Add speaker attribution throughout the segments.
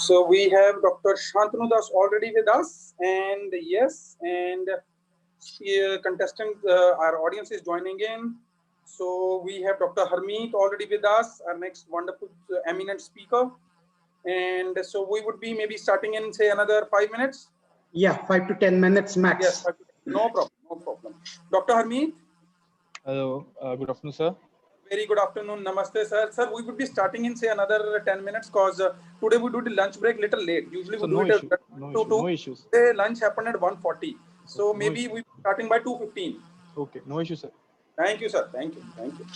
Speaker 1: So we have Dr. Shantanu Das already with us, and yes, and contestant, our audience is joining in. So we have Dr. Harmeet already with us, our next wonderful eminent speaker. And so we would be maybe starting in say another 5 minutes.
Speaker 2: Yeah, 5 to 10 minutes max.
Speaker 1: Yes, no problem, no problem. Dr. Harmeet.
Speaker 3: Hello, good afternoon, sir.
Speaker 1: Very good afternoon, namaste, sir. Sir, we would be starting in say another 10 minutes because today we do the lunch break little late. Usually we
Speaker 3: So
Speaker 1: do
Speaker 3: no
Speaker 1: it
Speaker 3: issue,
Speaker 1: at
Speaker 3: no issues.
Speaker 1: Today lunch happened at 1:40. So
Speaker 3: Okay,
Speaker 1: maybe we starting by 2:15.
Speaker 3: Okay, no issue, sir.
Speaker 1: Thank you, sir. Thank you. Thank you.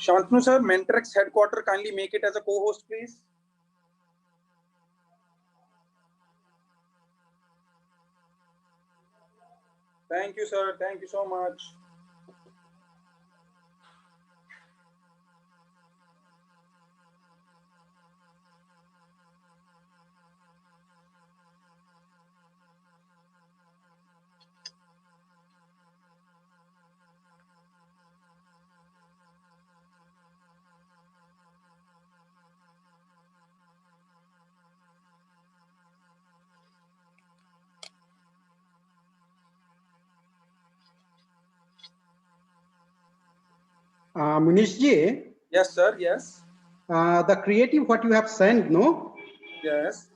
Speaker 1: Shantanu sir, Mentrix headquarter, kindly make it as a co-host, please. Thank you, sir. Thank you so much.
Speaker 2: Munish ji.
Speaker 1: Yes, sir. Yes.
Speaker 2: The creative what you have sent, no?
Speaker 1: Yes.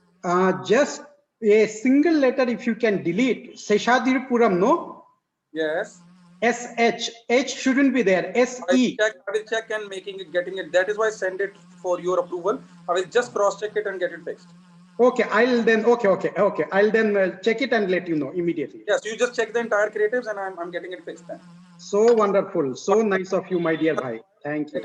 Speaker 2: Just a single letter if you can delete. Seshasdripuram, no?
Speaker 1: Yes.
Speaker 2: SH. H shouldn't be there. SE.
Speaker 1: I will check and getting it. That is why I send it for your approval. I will just cross check it and get it fixed.
Speaker 2: Okay, I'll then, okay. I'll then check it and let you know immediately.
Speaker 1: Yes, you just check the entire creatives and I'm getting it fixed then.
Speaker 2: So wonderful. So nice of you, my dear bhai. Thank you.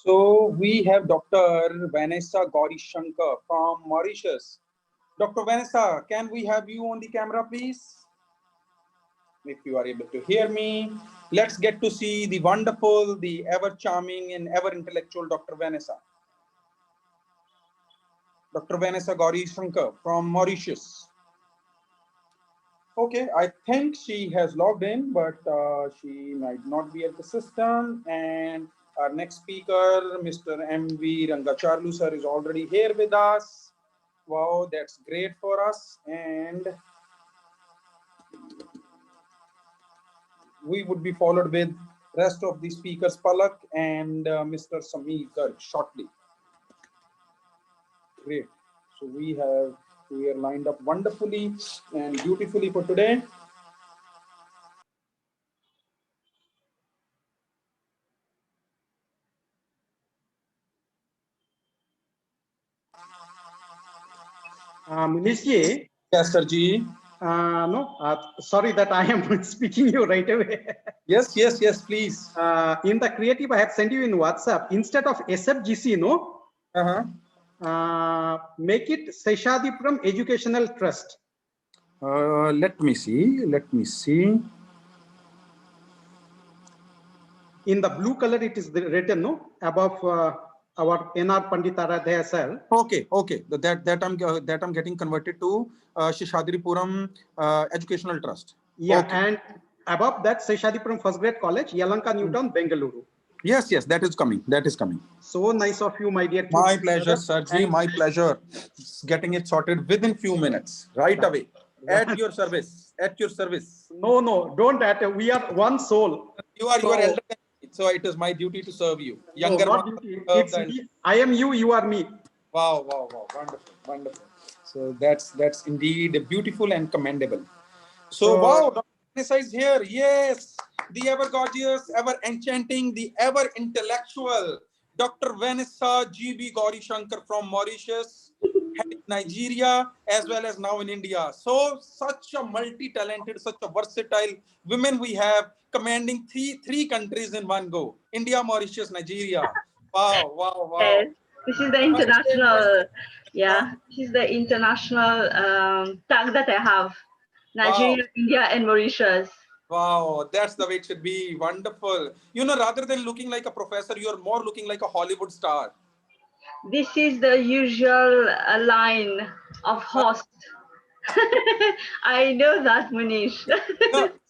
Speaker 1: So we have Dr. Vanessa Gauri Shankar from Mauritius. Dr. Vanessa, can we have you on the camera, please? If you are able to hear me, let's get to see the wonderful, the ever charming and ever intellectual Dr. Vanessa. Dr. Vanessa Gauri Shankar from Mauritius. Okay, I think she has logged in, but she might not be at the system. And our next speaker, Mr. M.V. Rangacharlu sir, is already here with us. Wow, that's great for us. And we would be followed with rest of the speakers, Palak and Mr. Sameer Garg shortly. Great. So we are lined up wonderfully and beautifully for today.
Speaker 2: Munishji.
Speaker 1: Yes, sir ji.
Speaker 2: No, sorry that I am speaking you right away.
Speaker 1: Yes, yes, yes, please.
Speaker 2: In the creative, I have sent you in WhatsApp. Instead of SFGC, no, make it Seshasdripuram Educational Trust.
Speaker 1: Let me see. Let me see.
Speaker 2: In the blue color, it is written, no, above our NR Panditaradhyaya sir.
Speaker 1: Okay, okay. That I'm getting converted to Seshasdripuram Educational Trust.
Speaker 2: Yeah,
Speaker 1: okay.
Speaker 2: And above that, Seshasdripuram First Grade College, Yalanka Newtown, Bengaluru.
Speaker 1: Yes, yes, that is coming. That is coming.
Speaker 2: So nice of you, my dear.
Speaker 1: My pleasure, Sarji. My pleasure. Getting it sorted within few minutes, right away. At your service. At your service.
Speaker 2: No, no, don't at. We are one soul.
Speaker 1: You are elder than me, so it is my duty to serve you.
Speaker 2: Younger no, not duty. It's me. I am you. You are me.
Speaker 1: Wow, wow, wow! Wonderful, wonderful. So that's indeed beautiful and commendable. So wow, Dr. Vanessa is here. Yes, the ever gorgeous, ever enchanting, the ever intellectual Dr. Vanessa GB Gauri Shankar from Mauritius, Nigeria, as well as now in India. So such a multi-talented, such a versatile women we have, commanding three countries in one go: India, Mauritius, Nigeria. Wow, wow, wow.
Speaker 4: Yes, this is the international. Yeah, this is the international tag that I have. Nigeria, wow. India, and Mauritius.
Speaker 1: Wow, that's the way it should be. Wonderful. You know, rather than looking like a professor, you're more looking like a Hollywood star.
Speaker 4: This is the usual line of host. I know that, Manish.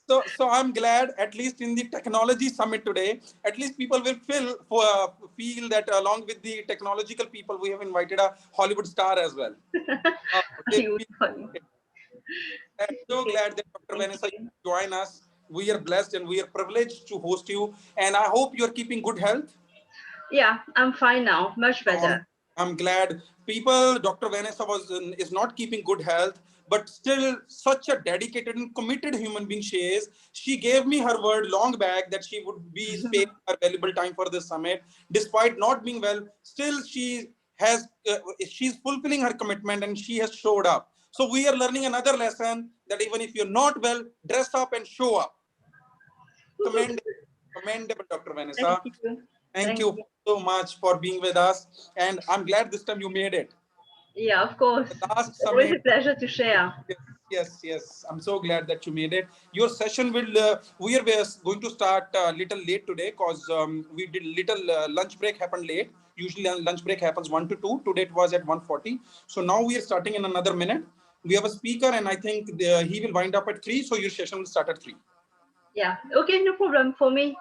Speaker 1: So I'm glad, at least in the technology summit today, at least people will feel that along with the technological people, we have invited a Hollywood star as well. I'm so glad that Dr. Vanessa join us. We are blessed and we are privileged to host you. And I hope you're keeping good health.
Speaker 4: Yeah, I'm fine now. Much better.
Speaker 1: I'm glad. People, Dr. Vanessa is not keeping good health, but still such a dedicated and committed human being she is. She gave me her word long back that she would be sparing her valuable time for this summit. Despite not being well, still she's fulfilling her commitment and she has showed up. So we are learning another lesson that even if you're not well, dress up and show up. Commendable, Dr. Vanessa. Thank you so much for being with us. And I'm glad this time you made it.
Speaker 4: Yeah, of course. It's always a pleasure to share.
Speaker 1: Yes, yes. I'm so glad that you made it. Your session will, we are going to start a little late today because we did little lunch break happened late. Usually lunch break happens 1 to 2. Today it was at 1:40. So now we are starting in another minute. We have a speaker and I think he will wind up at 3. So your session will start at 3.
Speaker 4: Yeah. Okay, no problem for me.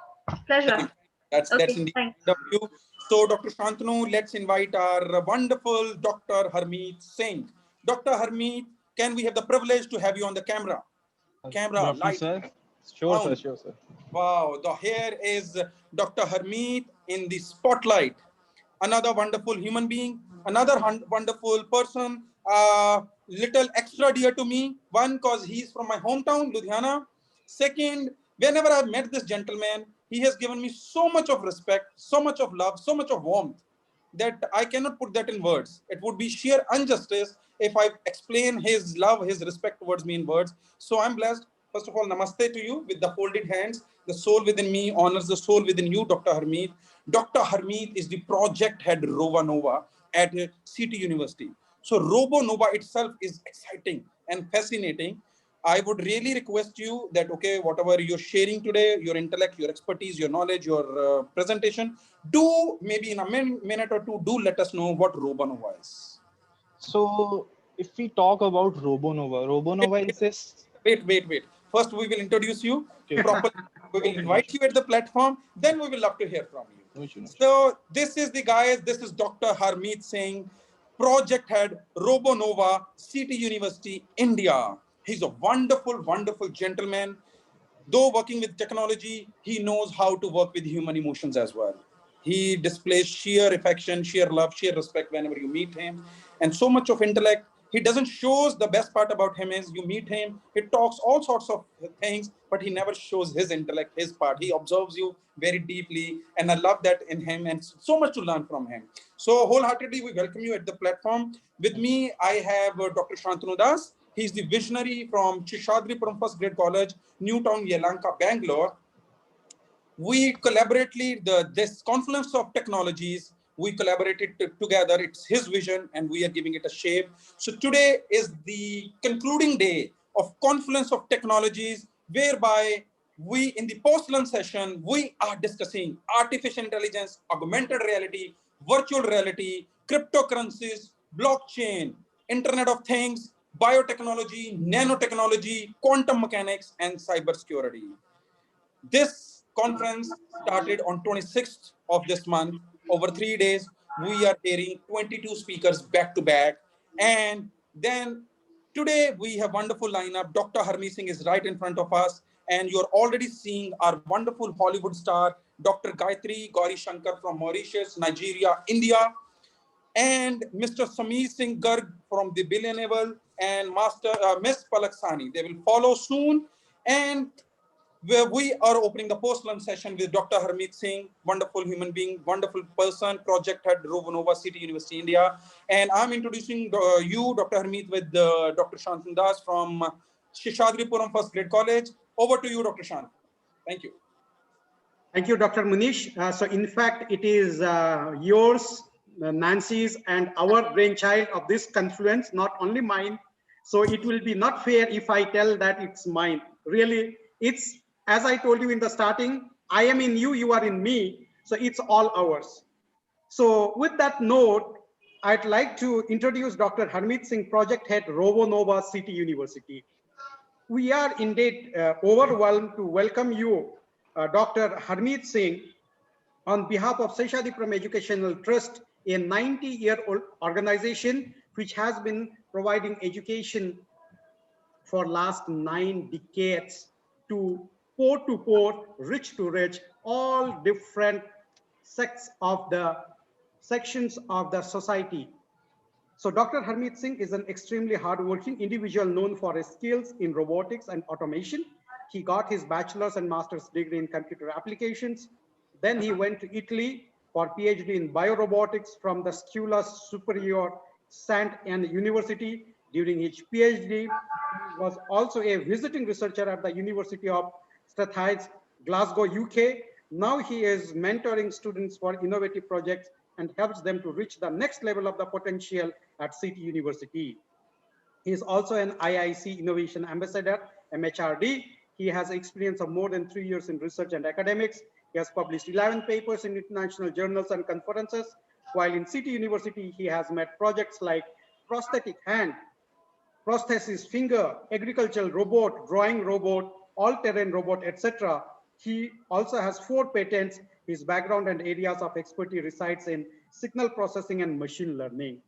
Speaker 4: Pleasure.
Speaker 1: That's indeed of you. So, Dr. Shantanu, let's invite our wonderful Dr. Harmeet Singh. Dr. Harmeet, can we have the privilege to have you on the camera? Camera, light.
Speaker 3: Sir. Sure, sir. Sure, sir.
Speaker 1: Wow, here is Dr. Harmeet in the spotlight. Another wonderful human being, another wonderful person, little extra dear to me. One, because he's from my hometown, Ludhiana. Second, whenever I've met this gentleman, he has given me so much of respect, so much of love, so much of warmth that I cannot put that in words. It would be sheer injustice if I explain his love, his respect towards me in words. So I'm blessed. First of all, namaste to you with the folded hands. The soul within me honors the soul within you, Dr. Harmeet. Dr. Harmeet is the project head RoboNova at City University. So RoboNova itself is exciting and fascinating. I would really request you that, okay, whatever you're sharing today, your intellect, your expertise, your knowledge, your presentation, do maybe in a minute or two, do let us know what RoboNova is.
Speaker 3: So if we talk about RoboNova is this.
Speaker 1: Wait. First, we will introduce you properly. We will
Speaker 3: Okay,
Speaker 1: invite you at the platform. Then we will love to hear from you. So this is the guys. This is Dr. Harmeet Singh, project head, RoboNova, City University, India. He's a wonderful, wonderful gentleman. Though working with technology, he knows how to work with human emotions as well. He displays sheer affection, sheer love, sheer respect whenever you meet him, and so much of intellect. He doesn't shows. The best part about him is you meet him, he talks all sorts of things, but he never shows his intellect, his part. He observes you very deeply, and I love that in him, and so much to learn from him. So wholeheartedly, we welcome you at the platform. With me, I have Dr. Shantanu Das. He's the visionary from Seshasdripuram First Grade College, Newtown, Yelahanka, Bangalore. We collaborately, this confluence of technologies, we collaborated together. It's his vision and we are giving it a shape. So today is the concluding day of confluence of technologies, whereby we, in the post-lunch session, we are discussing artificial intelligence, augmented reality, virtual reality, cryptocurrencies, blockchain, Internet of Things, biotechnology, nanotechnology, quantum mechanics, and cybersecurity. This conference started on 26th of this month. Over 3 days, we are hearing 22 speakers back to back. And then today we have wonderful lineup. Dr. Harmeet Singh is right in front of us. And you're already seeing our wonderful Hollywood star, Dr. Gayatri Gauri Shankar from Mauritius, Nigeria, India, and Mr. Sameer Singh Garg from the Billionaire, and Master Miss Palaksani. They will follow soon. And where we are opening the post-lunch session with Dr. Harmeet Singh, wonderful human being, wonderful person, project head, RoboNova, City University, India. And I'm introducing you, Dr. Harmeet, with Dr. Shantanu Das from Seshasdripuram First Grade College. Over to you, Dr. Shant. Thank you.
Speaker 2: Thank you, Dr. Munish. So in fact, it is yours, Nancy's, and our brainchild of this confluence, not only mine. So it will be not fair if I tell that it's mine. Really, it's, as I told you in the starting, I am in you, you are in me. So it's all ours. So with that note, I'd like to introduce Dr. Harmeet Singh, project head, RoboNova, City University. We are indeed overwhelmed to welcome you, Dr. Harmeet Singh, on behalf of Seshasdripuram Educational Trust, a 90-year-old organization which has been providing education for last 9 decades to poor, rich to rich, all different sections of the society. So Dr. Harmeet Singh is an extremely hardworking individual known for his skills in robotics and automation. He got his bachelor's and master's degree in computer applications. Then he went to Italy for PhD in biorobotics from the Scuola Superiore Sant'Anna University. During his PhD, he was also a visiting researcher at the University of Strathclyde, Glasgow, UK. Now he is mentoring students for innovative projects and helps them to reach the next level of the potential at City University. He is also an IIC Innovation Ambassador, MHRD. He has experience of more than 3 years in research and academics. He has published 11 papers in international journals and conferences. While in City University, he has made projects like prosthetic hand, prosthesis finger, agricultural robot, drawing robot, all-terrain robot, etc. He also has 4 patents. His background and areas of expertise resides in signal processing and machine learning,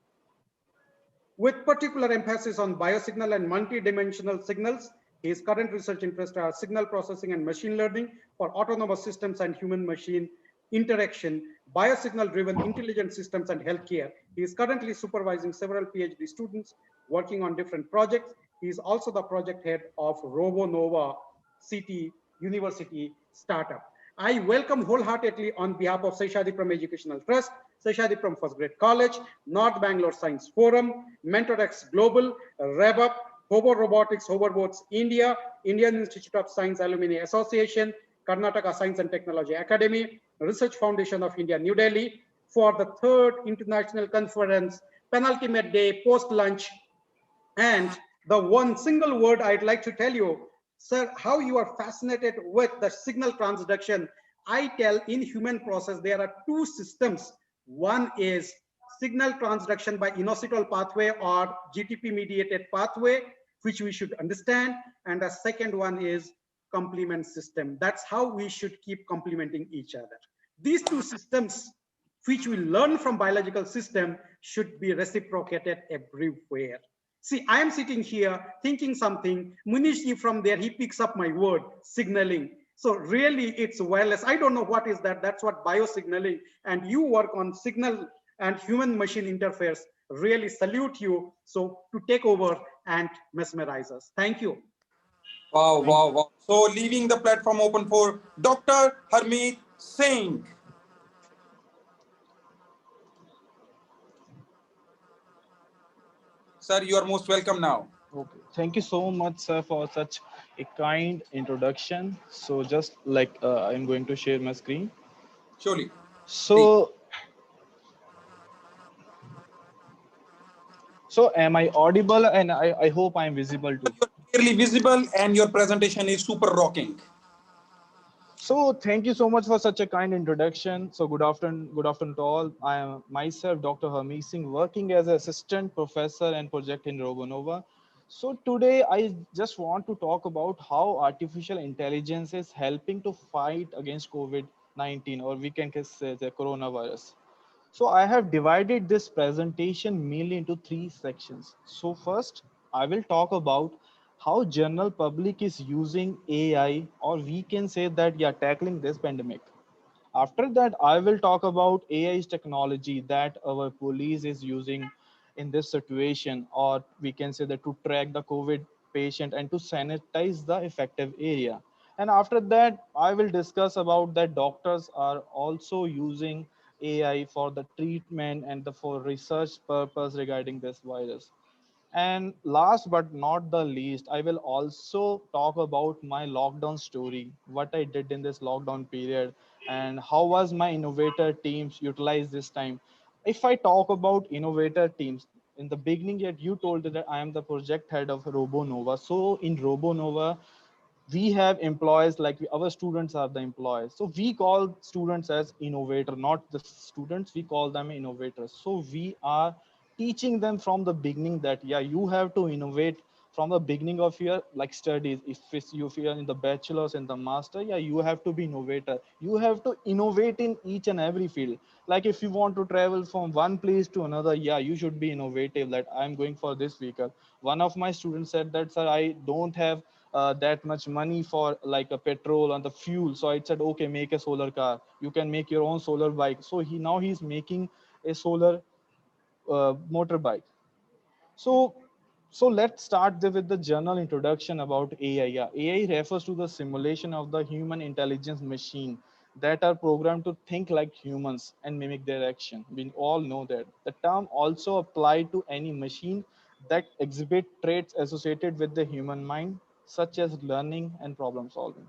Speaker 2: with particular emphasis on biosignal and multidimensional signals. His current research interests are signal processing and machine learning for autonomous systems and human-machine interaction, biosignal-driven intelligent systems, and healthcare. He is currently supervising several PhD students working on different projects. He is also the project head of RoboNova City University startup. I welcome wholeheartedly on behalf of Seshasdripuram Educational Trust, Seshasdripuram First Grade College, North Bangalore Science Forum, MentorX Global, RevUp, Hobo Robotics, Hoverboats India, Indian Institute of Science Alumni Association, Karnataka Science and Technology Academy, Research Foundation of India, New Delhi, for the 3rd International Conference, penultimate day, post-lunch. And the one single word I'd like to tell you, sir, how you are fascinated with the signal transduction. I tell in human process, there are 2 systems. One is signal transduction by inositol pathway or GTP mediated pathway, which we should understand. And the second one is complement system. That's how we should keep complementing each other. These 2 systems, which we learn from biological system, should be reciprocated everywhere. See, I am sitting here thinking something. Munish, from there, he picks up my word, signaling. So really, it's wireless. I don't know what is that. That's what biosignaling. And you work on signal and human-machine interface. Really salute you. So to take over and mesmerize us. Thank you.
Speaker 1: Wow, wow, wow. So leaving the platform open for Dr. Harmeet Singh. Sir, you are most welcome now.
Speaker 3: Okay, thank you so much, sir, for such a kind introduction. So just like I'm going to share my screen.
Speaker 1: Surely.
Speaker 3: So, so am I audible? And I hope I'm visible too.
Speaker 1: You are clearly visible and your presentation is super rocking.
Speaker 3: So thank you so much for such a kind introduction. So good afternoon to all. I am myself, Dr. Harmeet Singh, working as an assistant professor and project in RoboNova. So today I just want to talk about how artificial intelligence is helping to fight against COVID-19, or we can say the coronavirus. So I have divided this presentation mainly into 3 sections. So first, I will talk about how general public is using AI, or we can say that yeah, tackling this pandemic. After that, I will talk about AI's technology that our police is using in this situation, or we can say that to track the COVID patient and to sanitize the affected area. And after that, I will discuss about that doctors are also using AI for the treatment and the for research purpose regarding this virus. And last but not the least, I will also talk about my lockdown story, what I did in this lockdown period, and how was my innovator teams utilized this time. If I talk about innovator teams, in the beginning, yet you told that I am the project head of RoboNova. So in RoboNova, we have employees like our students are the employees, so we call students as innovator, not the students, we call them innovators. So we are teaching them from the beginning that yeah, you have to innovate from the beginning of your like studies. If it's you feel in the bachelor's and the master, yeah, you have to be innovator, you have to innovate in each and every field. Like if you want to travel from one place to another, yeah, you should be innovative, that I'm going for this vehicle. One of my students said that, sir, I don't have that much money for like a petrol and the fuel. So I said, okay, make a solar car. You can make your own solar bike. So he's making a solar motorbike. So let's start with the general introduction about AI. Yeah, AI refers to the simulation of the human intelligence machine that are programmed to think like humans and mimic their action. We all know that. The term also applied to any machine that exhibit traits associated with the human mind, such as learning and problem solving.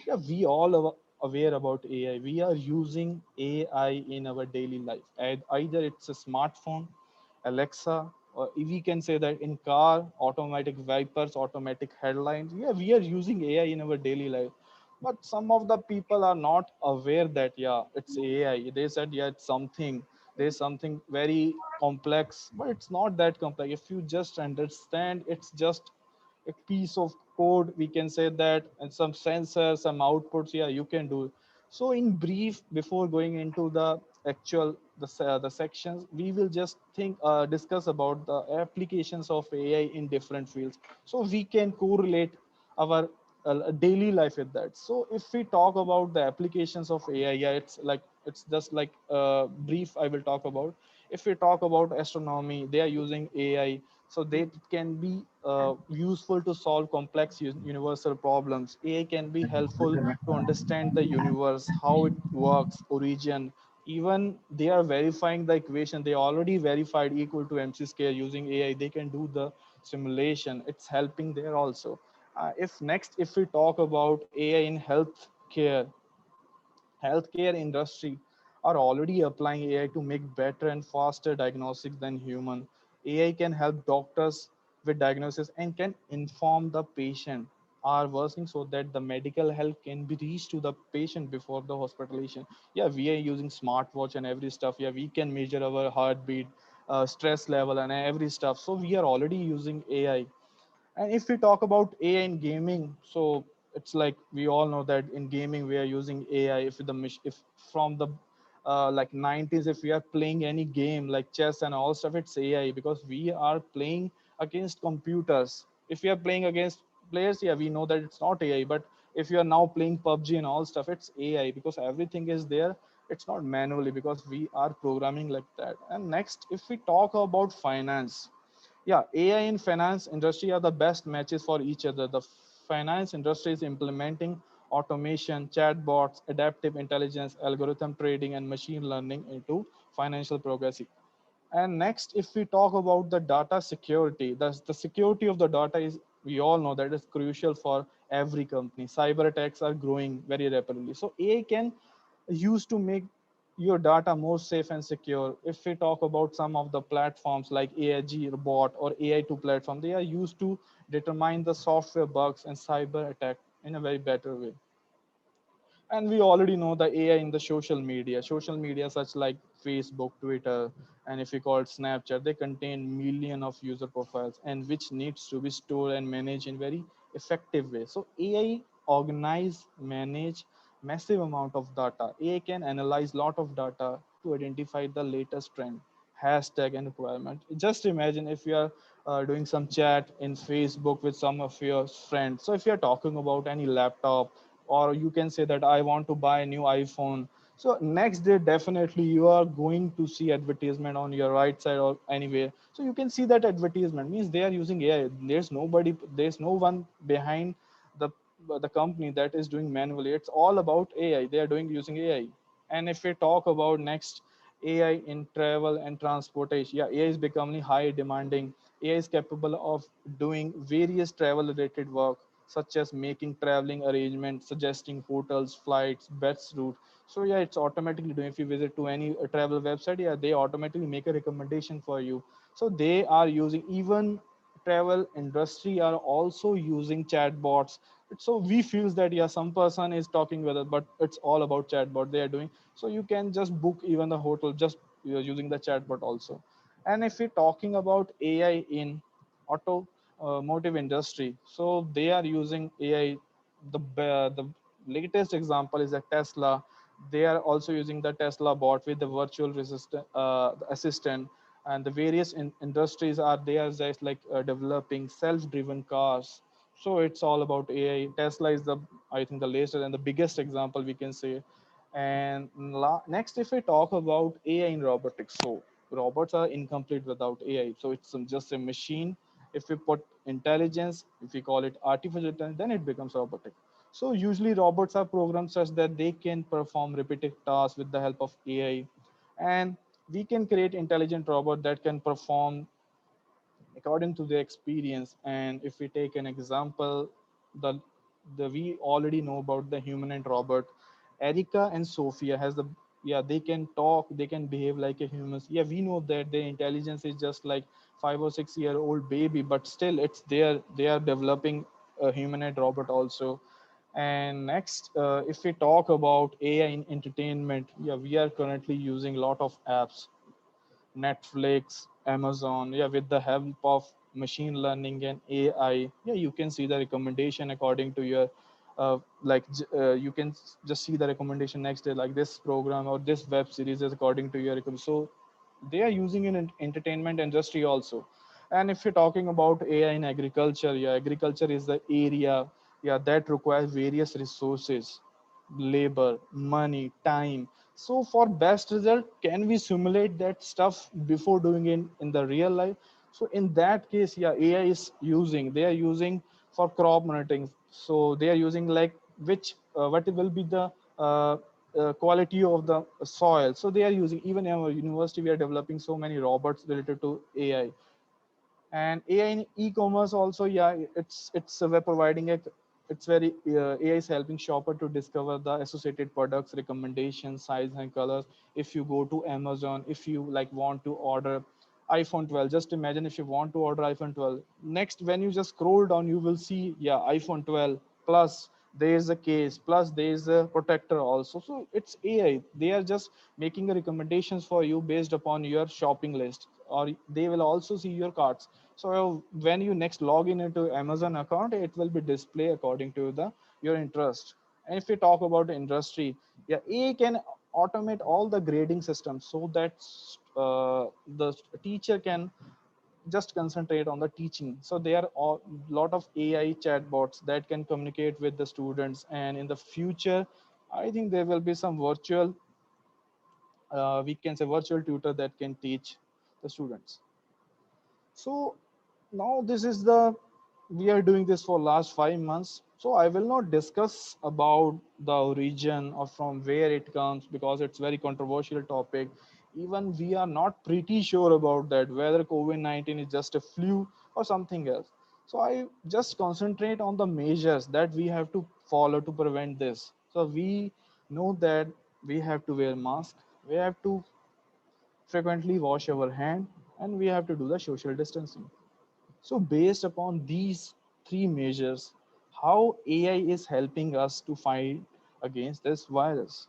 Speaker 3: Yeah, we all are aware about AI. We are using AI in our daily life. Either it's a smartphone, Alexa, or we can say that in car, automatic wipers, automatic headlines. Yeah, we are using AI in our daily life. But some of the people are not aware that, yeah, it's AI. They said, yeah, it's something. There's something very complex, but it's not that complex. If you just understand, it's just a piece of code, we can say that, and some sensors, some outputs, yeah, you can do. So in brief, before going into the actual the sections, we will just discuss about the applications of AI in different fields, so we can correlate our daily life with that. So if we talk about the applications of AI, yeah, it's just like brief I will talk about. If we talk about astronomy, they are using AI, so they can be useful to solve complex universal problems. AI can be helpful to understand the universe, how it works, origin. Even they are verifying the equation. They already verified equal to MC square using AI. They can do the simulation. It's helping there also. If we talk about AI in health care, Healthcare industry are already applying AI to make better and faster diagnostics than human. AI can help doctors with diagnosis and can inform the patient are worsening so that the medical help can be reached to the patient before the hospitalization. Yeah, we are using smartwatch and every stuff. Yeah, we can measure our heartbeat, stress level and every stuff. So we are already using AI. And if we talk about AI in gaming, so it's like we all know that in gaming we are using AI. If from the like 90s, if we are playing any game like chess and all stuff, it's AI because we are playing against computers. If we are playing against players, yeah, we know that it's not AI. But if you are now playing PUBG and all stuff, it's AI because everything is there. It's not manually because we are programming like that. And next, if we talk about finance, yeah, AI in finance industry are the best matches for each other. The finance industry is implementing automation, chatbots, adaptive intelligence, algorithm trading, and machine learning into financial progress. And next, if we talk about the data security, the security of the data is, we all know that is crucial for every company. Cyber attacks are growing very rapidly. So AI can use to make your data more safe and secure. If we talk about some of the platforms like AIG bot or AI2 platform, they are used to determine the software bugs and cyber attack in a very better way. And we already know the AI in the social media such like Facebook, Twitter, and if you call it Snapchat, they contain million of user profiles and which needs to be stored and managed in very effective way. So AI organize, manage massive amount of data. AI can analyze lot of data to identify the latest trend, hashtag and requirement. Just imagine if you are doing some chat in Facebook with some of your friends. So if you are talking about any laptop, or you can say that I want to buy a new iPhone. So next day, definitely you are going to see advertisement on your right side or anywhere. So you can see that advertisement means they are using AI. There's no one behind the the company that is doing manually. It's all about AI. They are doing using AI. And if we talk about next, AI in travel and transportation, yeah, AI is becoming high demanding. AI is capable of doing various travel related work such as making traveling arrangements, suggesting hotels, flights, best route. So yeah, it's automatically doing. If you visit to any travel website, yeah, they automatically make a recommendation for you. So they are using, even travel industry are also using chatbots. So we feels that yeah, some person is talking with us, but it's all about chatbot they are doing. So you can just book even the hotel just using the chatbot also. And if we're talking about AI in automotive industry, so they are using AI. The latest example is a Tesla. They are also using the Tesla bot with the virtual assistant, and the various industries are, they are just like developing self-driven cars. So it's all about AI. Tesla is the, I think, the latest and the biggest example we can say. And next, if we talk about AI in robotics, so robots are incomplete without AI. So it's just a machine. If we put intelligence, if we call it artificial intelligence, then it becomes robotic. So usually robots are programmed such that they can perform repetitive tasks with the help of AI. And we can create intelligent robot that can perform according to their experience. And if we take an example, the we already know about the human and robot. Erica and Sophia has the, yeah, they can talk, they can behave like a human. Yeah, we know that their intelligence is just like 5 or 6 year old baby, but still it's there, they are developing a humanoid robot also. And next, if we talk about AI in entertainment, yeah, we are currently using a lot of apps, Netflix, Amazon, yeah, with the help of machine learning and AI, yeah, you can see the recommendation according to your, you can just see the recommendation next day, like this program or this web series is according to your So they are using in entertainment industry also. And if you're talking about AI in agriculture, yeah, agriculture is the area, yeah, that requires various resources, labor, money, time. So for best result, can we simulate that stuff before doing it in the real life? So in that case, yeah, AI is using, they are using for crop monitoring. So they are using like which, what will be the quality of the soil. So they are using, even in our university, we are developing so many robots related to AI. And AI in e-commerce also, yeah, we're providing a it's very AI is helping shopper to discover the associated products, recommendations, size and colors. If you go to Amazon, if you like want to order iPhone 12, just imagine if you want to order iPhone 12. Next, when you just scroll down, you will see, yeah, iPhone 12 plus there is a case, plus there is a protector also. So it's AI. They are just making recommendations for you based upon your shopping list, or they will also see your carts. So when you next log in into Amazon account, it will be display according to the your interest. And if we talk about industry, yeah, AI can automate all the grading systems so that the teacher can just concentrate on the teaching. So there are a lot of AI chatbots that can communicate with the students, and in the future, I think there will be some virtual, we can say virtual tutor that can teach the students. So now this is the, we are doing this for last 5 months. So I will not discuss about the origin or from where it comes, because it's very controversial topic. Even we are not pretty sure about that, whether COVID-19 is just a flu or something else. So I just concentrate on the measures that we have to follow to prevent this. So we know that we have to wear mask, we have to frequently wash our hand, and we have to do the social distancing. So based upon these three measures, how AI is helping us to fight against this virus.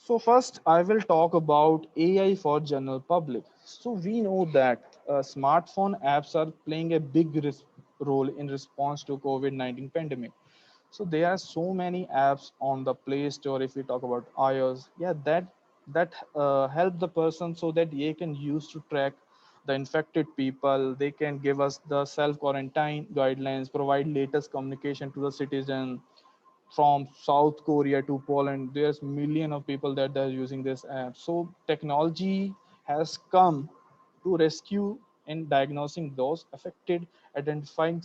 Speaker 3: So first, I will talk about AI for general public. So we know that smartphone apps are playing a big role in response to COVID-19 pandemic. So there are so many apps on the Play Store. If we talk about iOS, yeah, that help the person so that they can use to track the infected people. They can give us the self quarantine guidelines, provide latest communication to the citizen from South Korea to Poland. There's million of people that are using this app. So technology has come to rescue in diagnosing those affected, identifying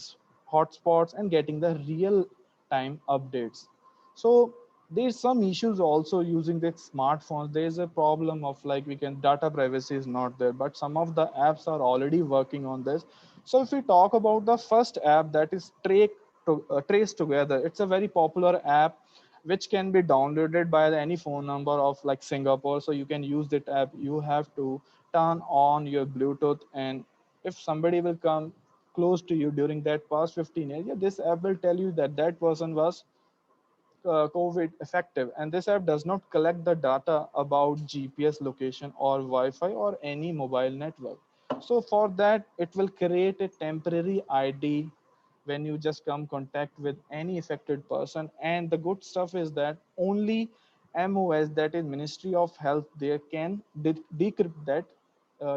Speaker 3: hotspots, and getting the real time updates. So there's some issues also using the smartphones. There's a problem of like we can data privacy is not there, but some of the apps are already working on this. So if we talk about the first app, that is Trace Together, it's a very popular app which can be downloaded by any phone number of like Singapore. So you can use that app. You have to turn on your Bluetooth, and if somebody will come close to you during that past 15 years, yeah, this app will tell you that that person was COVID effective. And this app does not collect the data about GPS location or Wi-Fi or any mobile network. So for that, it will create a temporary ID when you just come contact with any affected person. And the good stuff is that only MOS, that is Ministry of Health, there can decrypt that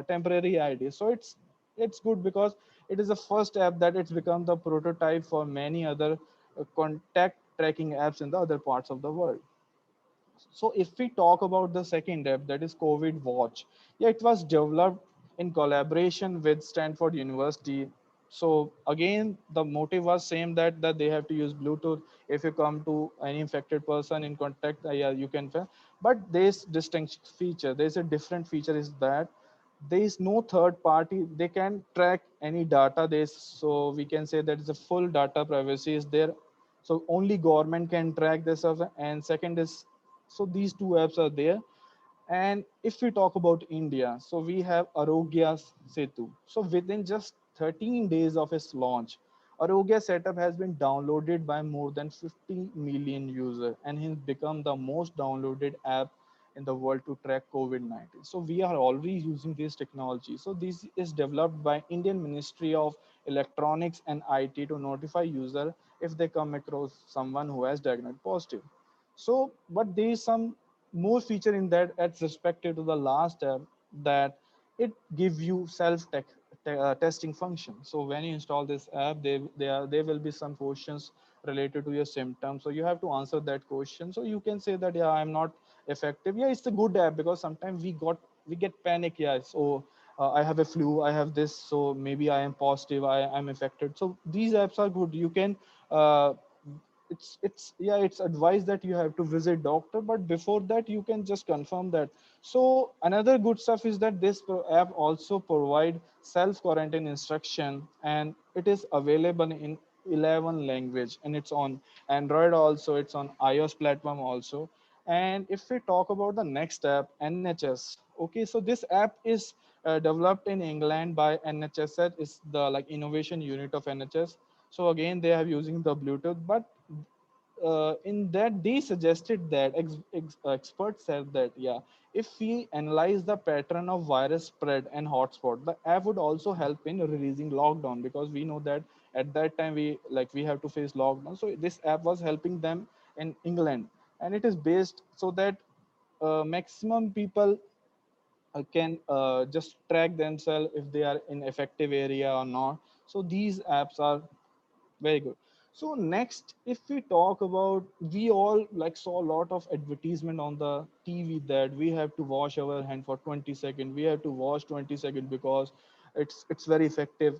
Speaker 3: temporary ID. So it's good because it is the first app that it's become the prototype for many other contact tracking apps in the other parts of the world. So if we talk about the second app, that is COVID Watch, yeah, it was developed in collaboration with Stanford University. So again, the motive was same, that they have to use Bluetooth. If you come to any infected person in contact, yeah, you can. But there's distinct feature. There's a different feature is that there is no third party. They can track any data. There's, so we can say that is a full data privacy is there. So only government can track this stuff. And second is, so these two apps are there. And if we talk about India, so we have Arogya Setu. So within just 13 days of its launch, Arogya setup has been downloaded by more than 50 million users and has become the most downloaded app in the world to track COVID-19. So we are already using this technology. So this is developed by Indian Ministry of Electronics and IT to notify user if they come across someone who has diagnosed positive. So, but there is some more feature in that as respected to the last app, that it give you testing function. So when you install this app, there will be some questions related to your symptoms. So you have to answer that question. So you can say that, yeah, I'm not effective. Yeah, it's a good app because sometimes we get panic. Yeah, so I have a flu, I have this, so maybe I am positive, I'm affected. So these apps are good. You can uh, it's yeah, it's advised that you have to visit doctor, but before that you can just confirm that. So another good stuff is that this app also provide self quarantine instruction, and it is available in 11 language, and it's on Android also, it's on iOS platform also. And if we talk about the next app, NHS, okay, so this app is developed in England by NHS. Is the like innovation unit of NHS. So again, they are using the Bluetooth, but in that they suggested that experts said that, yeah, if we analyze the pattern of virus spread and hotspot, the app would also help in releasing lockdown, because we know that at that time we have to face lockdown. So this app was helping them in England, and it is based so that maximum people can just track themselves if they are in effective area or not. So these apps are very good. So next, if we talk about, we all like saw a lot of advertisement on the TV that we have to wash our hand for 20 seconds. We have to wash 20 seconds because it's very effective.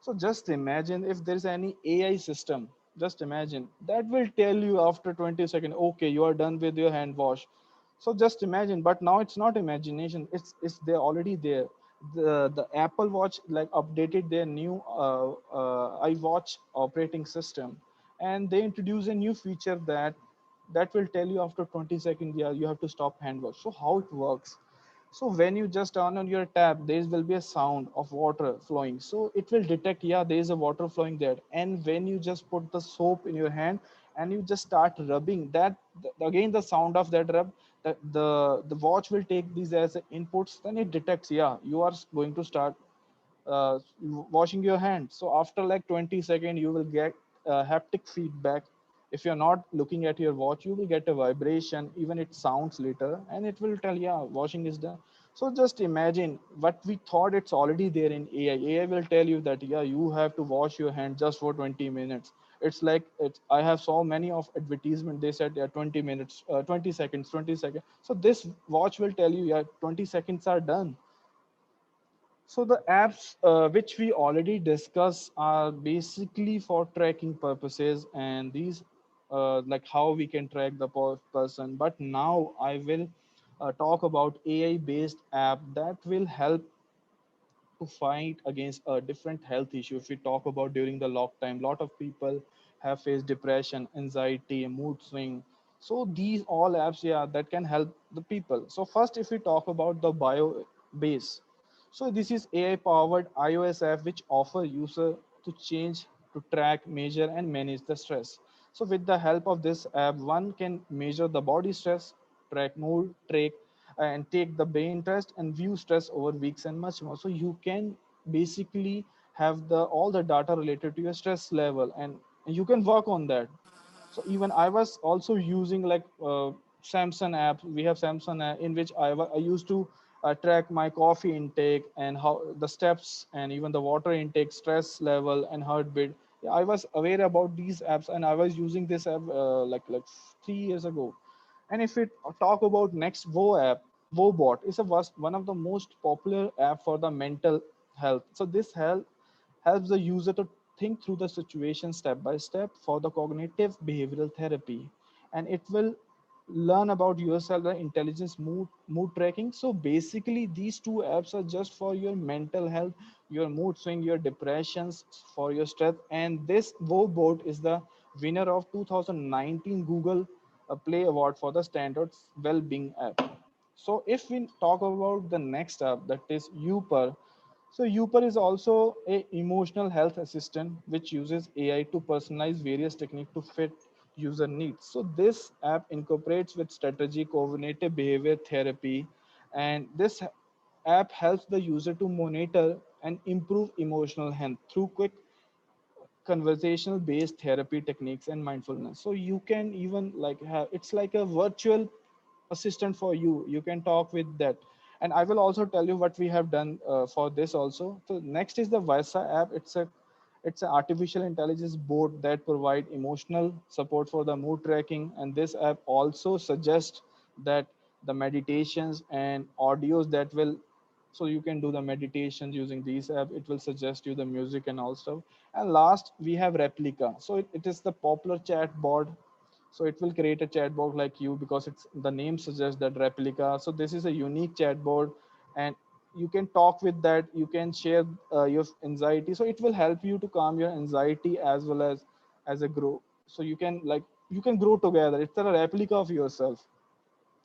Speaker 3: So just imagine if there's any AI system. Just imagine that will tell you after 20 seconds, okay, you are done with your hand wash. So just imagine, but now it's not imagination. It's they're already there. The Apple Watch like updated their new iWatch operating system, and they introduce a new feature that will tell you after 20 seconds, yeah, you have to stop hand wash. So how it works? So when you just turn on your tap, there will be a sound of water flowing. So it will detect, yeah, there is a water flowing there. And when you just put the soap in your hand and you just start rubbing that, again the sound of that rub, the watch will take these as inputs. Then it detects, yeah, you are going to start washing your hands. So after like 20 seconds, you will get haptic feedback. If you're not looking at your watch, you will get a vibration, even it sounds later, and it will tell, yeah, washing is done. So just imagine what we thought it's already there in AI. AI will tell you that, yeah, you have to wash your hand just for 20 minutes. It's like, I have so many of advertisement. They said, yeah, 20 minutes, 20 seconds, 20 seconds. So this watch will tell you, yeah, 20 seconds are done. So the apps which we already discussed are basically for tracking purposes, and these like how we can track the person. But now I will talk about AI based app that will help to fight against a different health issue. If we talk about during the lock time, lot of people have faced depression, anxiety, mood swing. So these all apps, yeah, that can help the people. So first, if we talk about the bio base, so this is AI powered iOS app which offer user to change, to track, measure and manage the stress. So with the help of this app, one can measure the body stress, track mood, track and take the brain test and view stress over weeks and much more. So you can basically have the all the data related to your stress level, and you can work on that. So even I was also using like Samsung app. We have Samsung app in which I used to track my coffee intake and how the steps and even the water intake, stress level and heartbeat. Yeah, I was aware about these apps, and I was using this app like 3 years ago. And if we talk about next Wo app, Wobot is one of the most popular app for the mental health. So this helps the user to think through the situation step by step for the cognitive behavioral therapy, and it will learn about yourself, the intelligence, mood tracking. So basically these two apps are just for your mental health, your mood swing, your depressions, for your stress. And this Wobot is the winner of 2019 Google Play Award for the standards well-being app. So if we talk about the next app, that is Uper. So Uper is also a emotional health assistant which uses AI to personalize various techniques to fit user needs. So this app incorporates with strategy, cognitive behavior therapy, and this app helps the user to monitor and improve emotional health through quick conversational based therapy techniques and mindfulness. So you can even like have, it's like a virtual assistant for you. You can talk with that. And I will also tell you what we have done for this also. So next is the Visa app. It's an artificial intelligence board that provide emotional support for the mood tracking, and this app also suggests that the meditations and audios that will, so you can do the meditations using these app. It will suggest you the music and all stuff. And last we have Replica. So it is the popular chat bot. So it will create a chatbot like you, because it's the name suggests that Replica. So this is a unique chatbot, and you can talk with that. You can share your anxiety. So it will help you to calm your anxiety as well as as a grow. So you can grow together. It's a replica of yourself.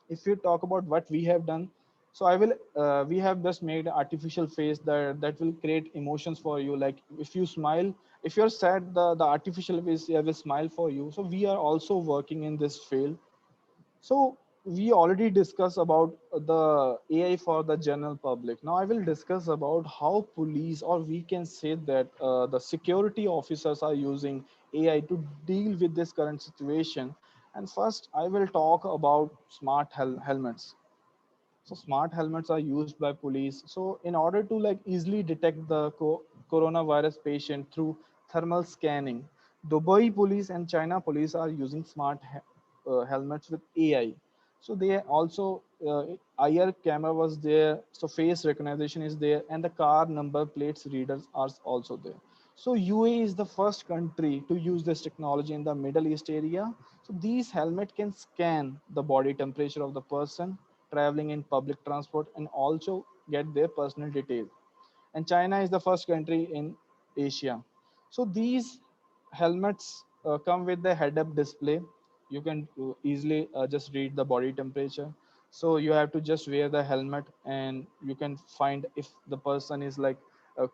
Speaker 3: If you talk about what we have done, so I will we have just made an artificial face that will create emotions for you. Like if you smile, if you're sad, the artificial face have a smile for you. So we are also working in this field. So we already discussed about the AI for the general public. Now I will discuss about how police, or we can say that the security officers are using AI to deal with this current situation. And first, I will talk about smart helmets. So smart helmets are used by police. So in order to like easily detect the coronavirus patient through thermal scanning, Dubai police and China police are using smart helmets with AI. So they also IR camera was there, so face recognition is there, and the car number plates readers are also there. So UAE is the first country to use this technology in the Middle East area. So these helmet can scan the body temperature of the person traveling in public transport and also get their personal details. And China is the first country in Asia. So these helmets come with the head-up display. You can easily just read the body temperature. So you have to just wear the helmet, and you can find if the person is like uh,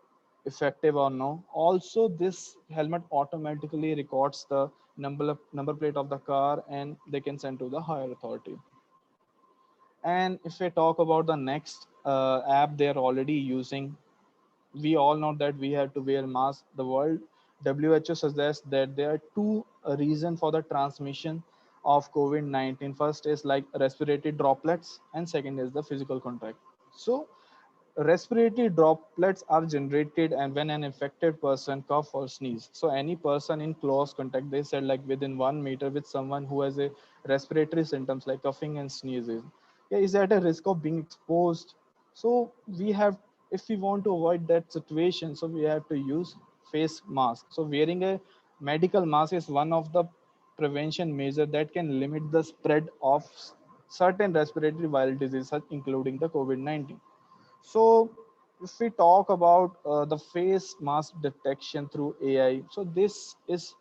Speaker 3: effective or no. Also, this helmet automatically records the number plate of the car, and they can send to the higher authority. And if we talk about the next app they're already using, we all know that we have to wear mask. The world WHO suggests that there are two reasons for the transmission of COVID-19. First is like respiratory droplets, and second is the physical contact. So respiratory droplets are generated and when an infected person cough or sneeze. So any person in close contact, they said like within 1 meter with someone who has a respiratory symptoms like coughing and sneezing, yeah, is at a risk of being exposed. So we have, if we want to avoid that situation, so we have to use face mask. So wearing a medical mask is one of the prevention measure that can limit the spread of certain respiratory viral diseases, including the COVID-19. So if we talk about the face mask detection through AI, so this is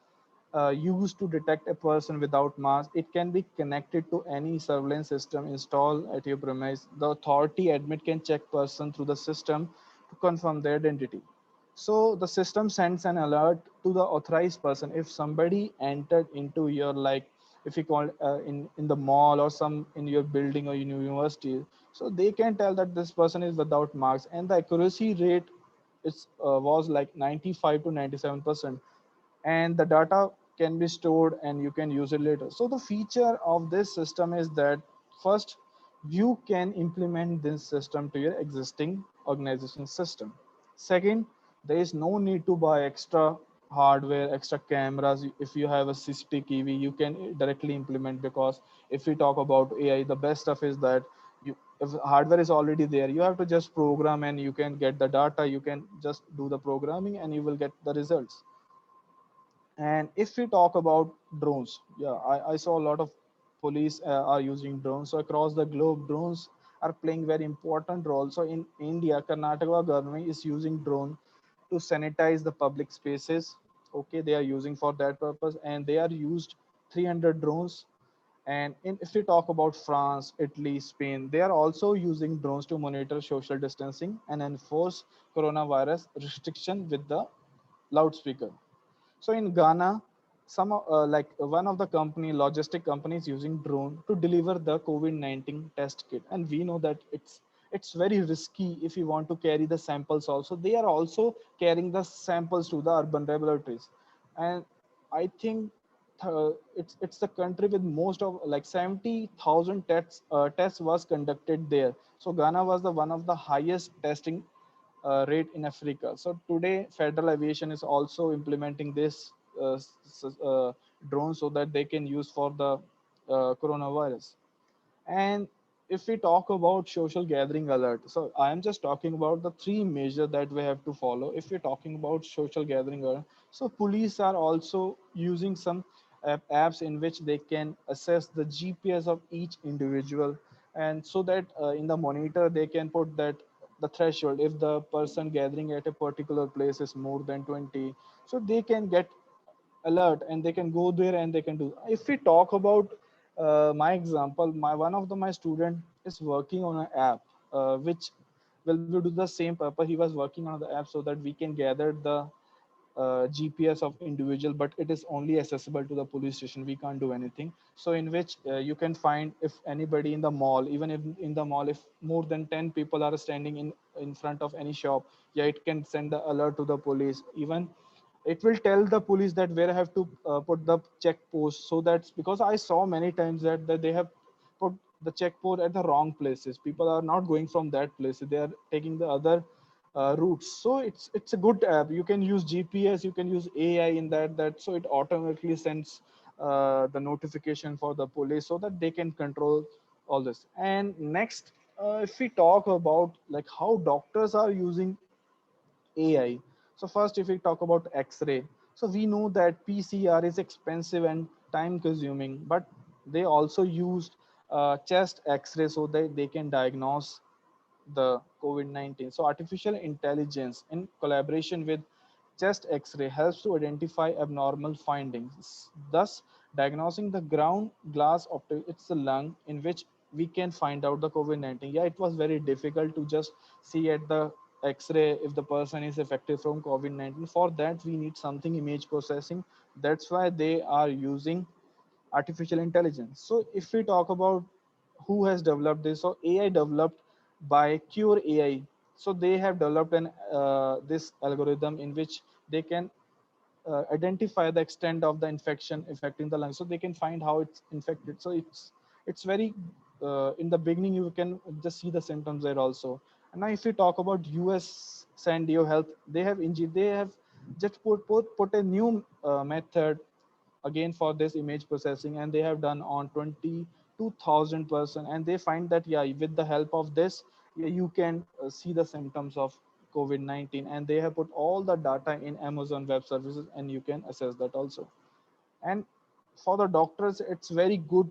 Speaker 3: used to detect a person without mask. It can be connected to any surveillance system installed at your premise. The authority admit can check person through the system to confirm their identity. So the system sends an alert to the authorized person if somebody entered into your, like if you call in the mall or some in your building or in university, so they can tell that this person is without marks, and the accuracy rate is was like 95 to 97%, and the data can be stored and you can use it later. So the feature of this system is that first, you can implement this system to your existing organization system. Second, there is no need to buy extra hardware, extra cameras. If you have a CCTV, you can directly implement, because if we talk about AI, the best stuff is that you, if hardware is already there, you have to just program and you can get the data, you can just do the programming and you will get the results. And if we talk about drones, yeah, I saw a lot of police are using drones. So across the globe, drones are playing very important role. So in India, Karnataka government is using drone to sanitize the public spaces. Okay, they are using for that purpose, and they are used 300 drones. And if we talk about France, Italy, Spain, they are also using drones to monitor social distancing and enforce coronavirus restriction with the loudspeaker. So in Ghana, some like one of the company, logistic companies using drone to deliver the COVID-19 test kit, and we know that it's very risky if you want to carry the samples. Also, they are also carrying the samples to the urban laboratories, and I think it's the country with most of like 70,000 tests was conducted there. So Ghana was the one of the highest testing rate in Africa. So today, Federal Aviation is also implementing this drone so that they can use for the coronavirus. And if we talk about social gathering alert, so I am just talking about the three measures that we have to follow. If we're talking about social gathering alert, so police are also using some apps in which they can assess the GPS of each individual, and so that in the monitor they can put that the threshold, if the person gathering at a particular place is more than 20, so they can get alert, and they can go there and they can do. If we talk about my example, one of my student is working on an app which will do the same purpose. He was working on the app so that we can gather the GPS of individual, but it is only accessible to the police station. We can't do anything. So in which you can find if anybody in the mall, even if in the mall, if more than 10 people are standing in front of any shop, yeah, it can send the alert to the police. Even it will tell the police that where I have to put the check post. So that's because I saw many times that they have put the check post at the wrong places. People are not going from that place. They are taking the other routes. So it's a good app. You can use GPS, you can use AI in that so it automatically sends the notification for the police so that they can control all this. And next, if we talk about like how doctors are using AI. So first, if we talk about X-ray, so we know that PCR is expensive and time consuming, but they also used chest X-ray so that they can diagnose the COVID-19. So artificial intelligence in collaboration with chest X-ray helps to identify abnormal findings, thus diagnosing the ground glass of it's the lung in which we can find out the COVID-19. Yeah, it was very difficult to just see at the X-ray if the person is affected from COVID-19. For that, we need something image processing. That's why they are using artificial intelligence. So if we talk about who has developed this, so AI developed by Cure AI. So they have developed an this algorithm in which they can identify the extent of the infection affecting the lungs, so they can find how it's infected. So it's very in the beginning you can just see the symptoms there also. And now if we talk about US San Diego Health, they have just put a new method again for this image processing, and they have done on 22,000 person, and they find that yeah, with the help of this, yeah, you can see the symptoms of COVID-19, and they have put all the data in Amazon Web Services, and you can assess that also. And for the doctors, it's very good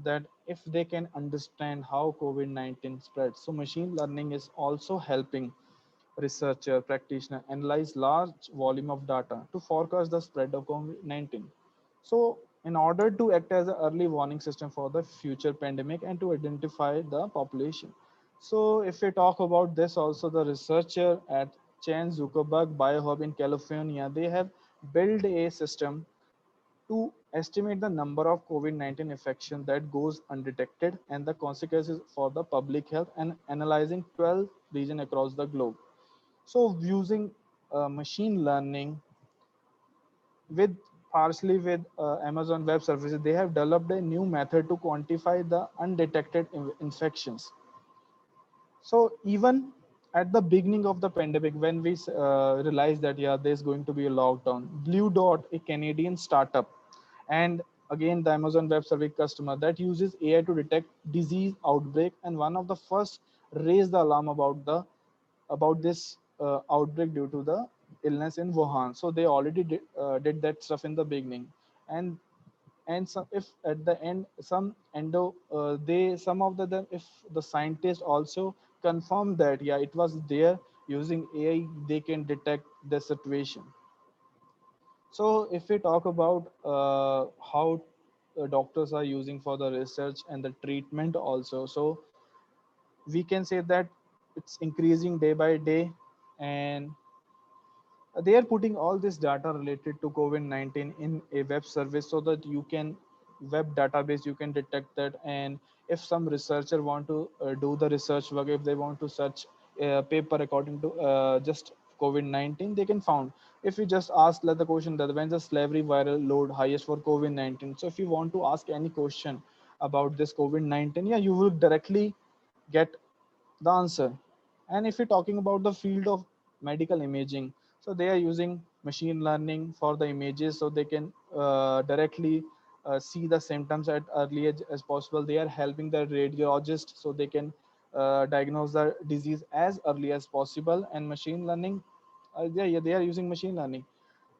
Speaker 3: that if they can understand how COVID-19 spreads. So machine learning is also helping researcher, practitioner analyze large volume of data to forecast the spread of COVID-19. So in order to act as an early warning system for the future pandemic and to identify the population. So if we talk about this also, the researcher at Chan Zuckerberg Biohub in California, they have built a system to estimate the number of COVID-19 infection that goes undetected and the consequences for the public health, and analyzing 12 regions across the globe. So using machine learning with partially with Amazon Web Services, they have developed a new method to quantify the undetected infections. So even at the beginning of the pandemic, when we realized that yeah, there's going to be a lockdown, Blue Dot, a Canadian startup, and again the Amazon Web Service customer that uses AI to detect disease outbreak, and one of the first raised the alarm about this outbreak due to the illness in Wuhan. So they already did that stuff in the beginning, and some, if at the end some endo they some of the them, if the scientists also confirm that yeah, it was there, using AI they can detect the situation. So if we talk about how doctors are using for the research and the treatment also, so we can say that it's increasing day by day, and they are putting all this data related to COVID-19 in a web service so that you can web database, you can detect that. And if some researcher want to do the research work, if they want to search a paper according to just COVID-19, they can found. If you just ask like the question that when the slavery viral load highest for COVID-19, so if you want to ask any question about this COVID-19, yeah, you will directly get the answer. And if you're talking about the field of medical imaging, so they are using machine learning for the images so they can directly see the symptoms at early age as possible. They are helping the radiologist so they can diagnose the disease as early as possible. And machine learning, yeah, they are using machine learning.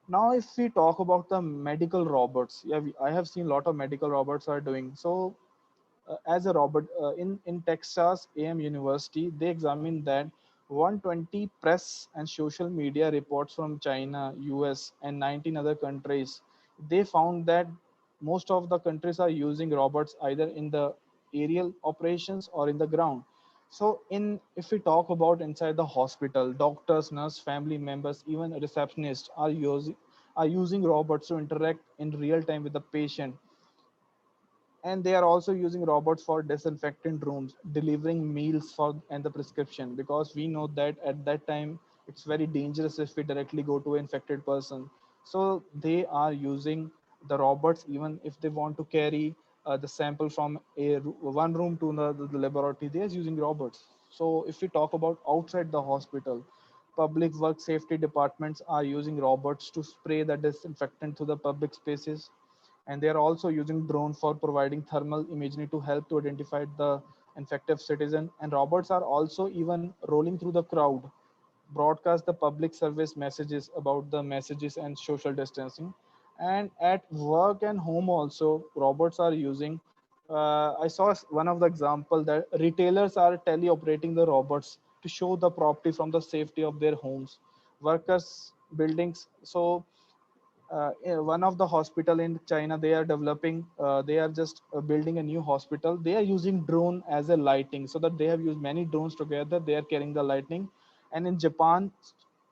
Speaker 3: Now if we talk about the medical robots, yeah, I have seen a lot of medical robots are doing so. As a robot in Texas A&M University, they examined that 120 press and social media reports from China, US, and 19 other countries. they found that most of the countries are using robots either in the aerial operations or in the ground. So in if we talk about inside the hospital, doctors, nurse, family members, even receptionists are using robots to interact in real time with the patient. And they are also using robots for disinfectant rooms, delivering meals for and the prescription, because we know that at that time it's very dangerous if we directly go to an infected person. So they are using the robots even if they want to carry the sample from one room to the laboratory. They are using robots. So if we talk about outside the hospital, public work safety departments are using robots to spray the disinfectant to the public spaces. And they are also using drone for providing thermal imagery to help to identify the infected citizen. And robots are also even rolling through the crowd, broadcast the public service messages about the messages and social distancing. And at work and home also, robots are using. I saw one of the example that retailers are teleoperating the robots to show the property from the safety of their homes, workers, buildings. So one of the hospital in China, they are developing, they are just building a new hospital. They are using drone as a lighting, so that they have used many drones together. They are carrying the lightning. And in Japan,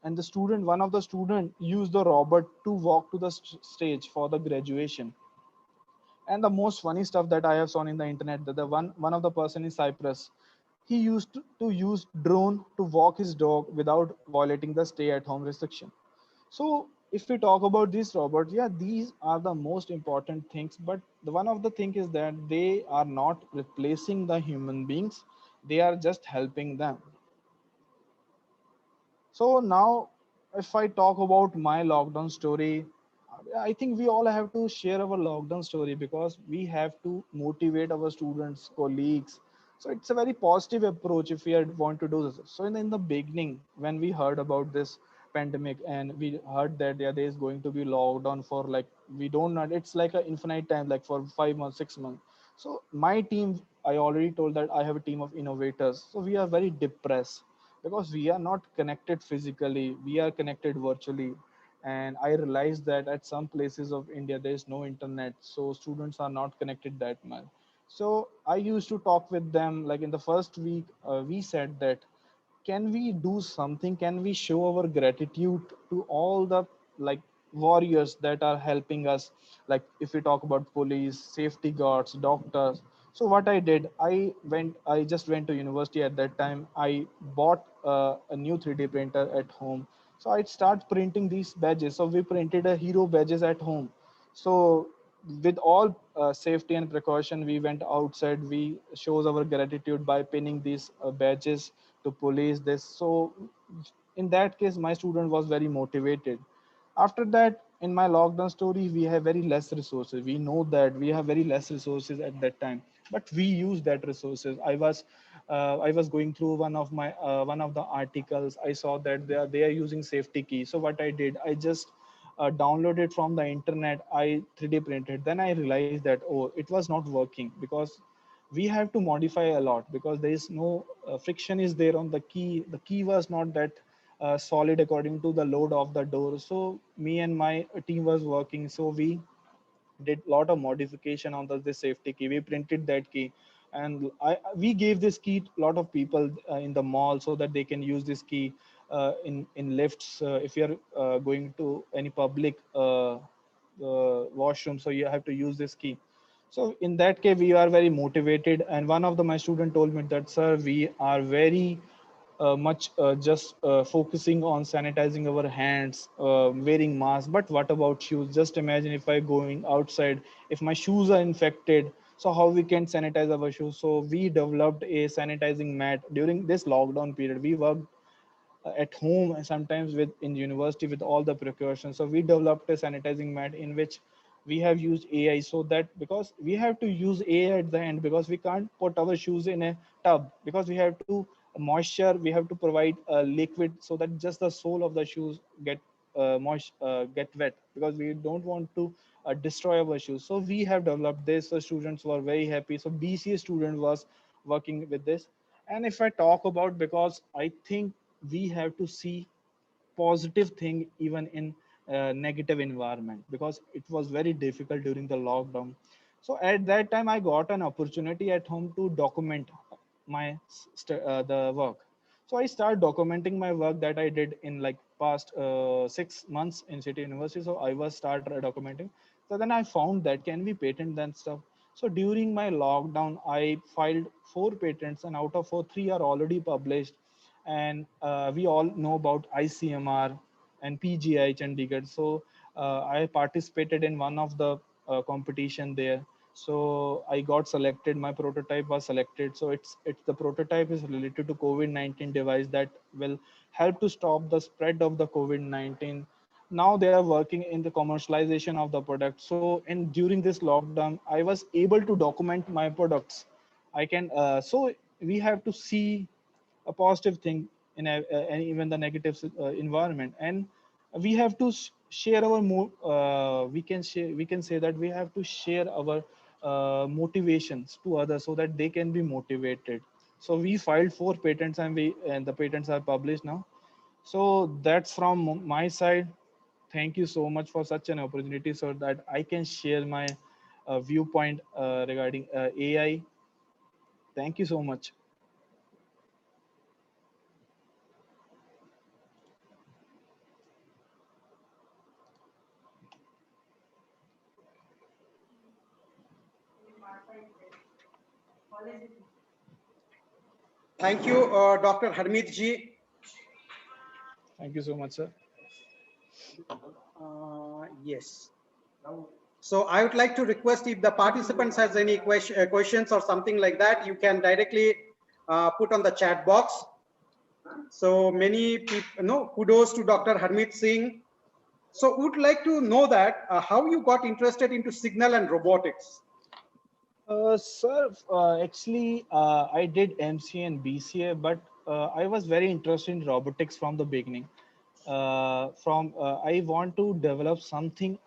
Speaker 3: and the student, one of the student used the robot to walk to the stage for the graduation. And the most funny stuff that I have seen in the internet, that the one of the person in Cyprus, he used to use drone to walk his dog without violating the stay at home restriction. So if we talk about these robots, yeah, these are the most important things. But the one of the thing is that they are not replacing the human beings; they are just helping them. So now, if I talk about my lockdown story, I think we all have to share our lockdown story, because we have to motivate our students, colleagues. So it's a very positive approach if we want to do this. So in the beginning, when we heard about this pandemic and we heard that yeah, there is going to be lockdown for like, we don't know, it's like an infinite time, like for 5 months, 6 months. So my team, I already told that I have a team of innovators. So we are very depressed because we are not connected physically, we are connected virtually. And I realized that at some places of India there is no internet, so students are not connected that much. So I used to talk with them, like in the first week, we said that can we do something, can we show our gratitude to all the like warriors that are helping us, like if we talk about police, safety guards, doctors. So what I did, I just went to university at that time. I bought a new 3D printer at home. So I start printing these badges. So we printed a hero badges at home. So with all safety and precaution, we went outside, we shows our gratitude by pinning these badges to police this. So in that case, my student was very motivated. After that, in my lockdown story, we have very less resources. We know that we have very less resources at that time, but we use that resources. I was going through one of the articles. I saw that they are using safety key. So what I did, I just downloaded from the internet. I 3D printed. Then I realized that, oh, it was not working, because we have to modify a lot, because there is no friction is there on the key. The key was not that solid according to the load of the door. So me and my team was working. So we did a lot of modification on the safety key. We printed that key, and we gave this key to a lot of people in the mall, so that they can use this key in lifts. If you are going to any public washroom, so you have to use this key. So in that case, we are very motivated. And one of my student told me that, sir, we are very much just focusing on sanitizing our hands, wearing masks. But what about shoes? Just imagine if I going outside, if my shoes are infected, so how we can sanitize our shoes? So we developed a sanitizing mat during this lockdown period. We worked at home and sometimes with in university with all the precautions. So we developed a sanitizing mat in which we have used AI, so that because we have to use AI at the end, because we can't put our shoes in a tub, because we have to moisture, we have to provide a liquid so that just the sole of the shoes get get wet, because we don't want to destroy our shoes. So we have developed this. So students were very happy. So BCA student was working with this. And if I talk about, because I think we have to see positive thing even in negative environment, because it was very difficult during the lockdown. So at that time I got an opportunity at home to document my the work. So I started documenting my work that I did in like past 6 months in City University. So I was start documenting. So then I found that can we patent that stuff. So during my lockdown, I filed 4 patents, and out of 4, 3 are already published. And we all know about ICMR and PGI Chandigarh. So I participated in one of the competition there. So I got selected. My prototype was selected. So it's the prototype is related to COVID-19 device that will help to stop the spread of the COVID-19. Now they are working in the commercialization of the product. So in during this lockdown, I was able to document my products. I can so we have to see a positive thing in and even the negative environment, and we have to share our we can say that we have to share our motivations to others so that they can be motivated. So we filed 4 patents, and the patents are published now. So that's from my side. Thank you so much for such an opportunity so that I can share my viewpoint regarding AI. Thank you so much.
Speaker 2: Thank you, Dr. Harmeet ji.
Speaker 3: Thank you so much, sir.
Speaker 2: Yes. So I would like to request, if the participants has any questions or something like that, you can directly put on the chat box. So many people, kudos to Dr. Harmeet Singh. So would like to know that how you got interested into signal and robotics.
Speaker 3: Sir, actually, I did MCA and BCA, but I was very interested in robotics from the beginning. I want to develop something.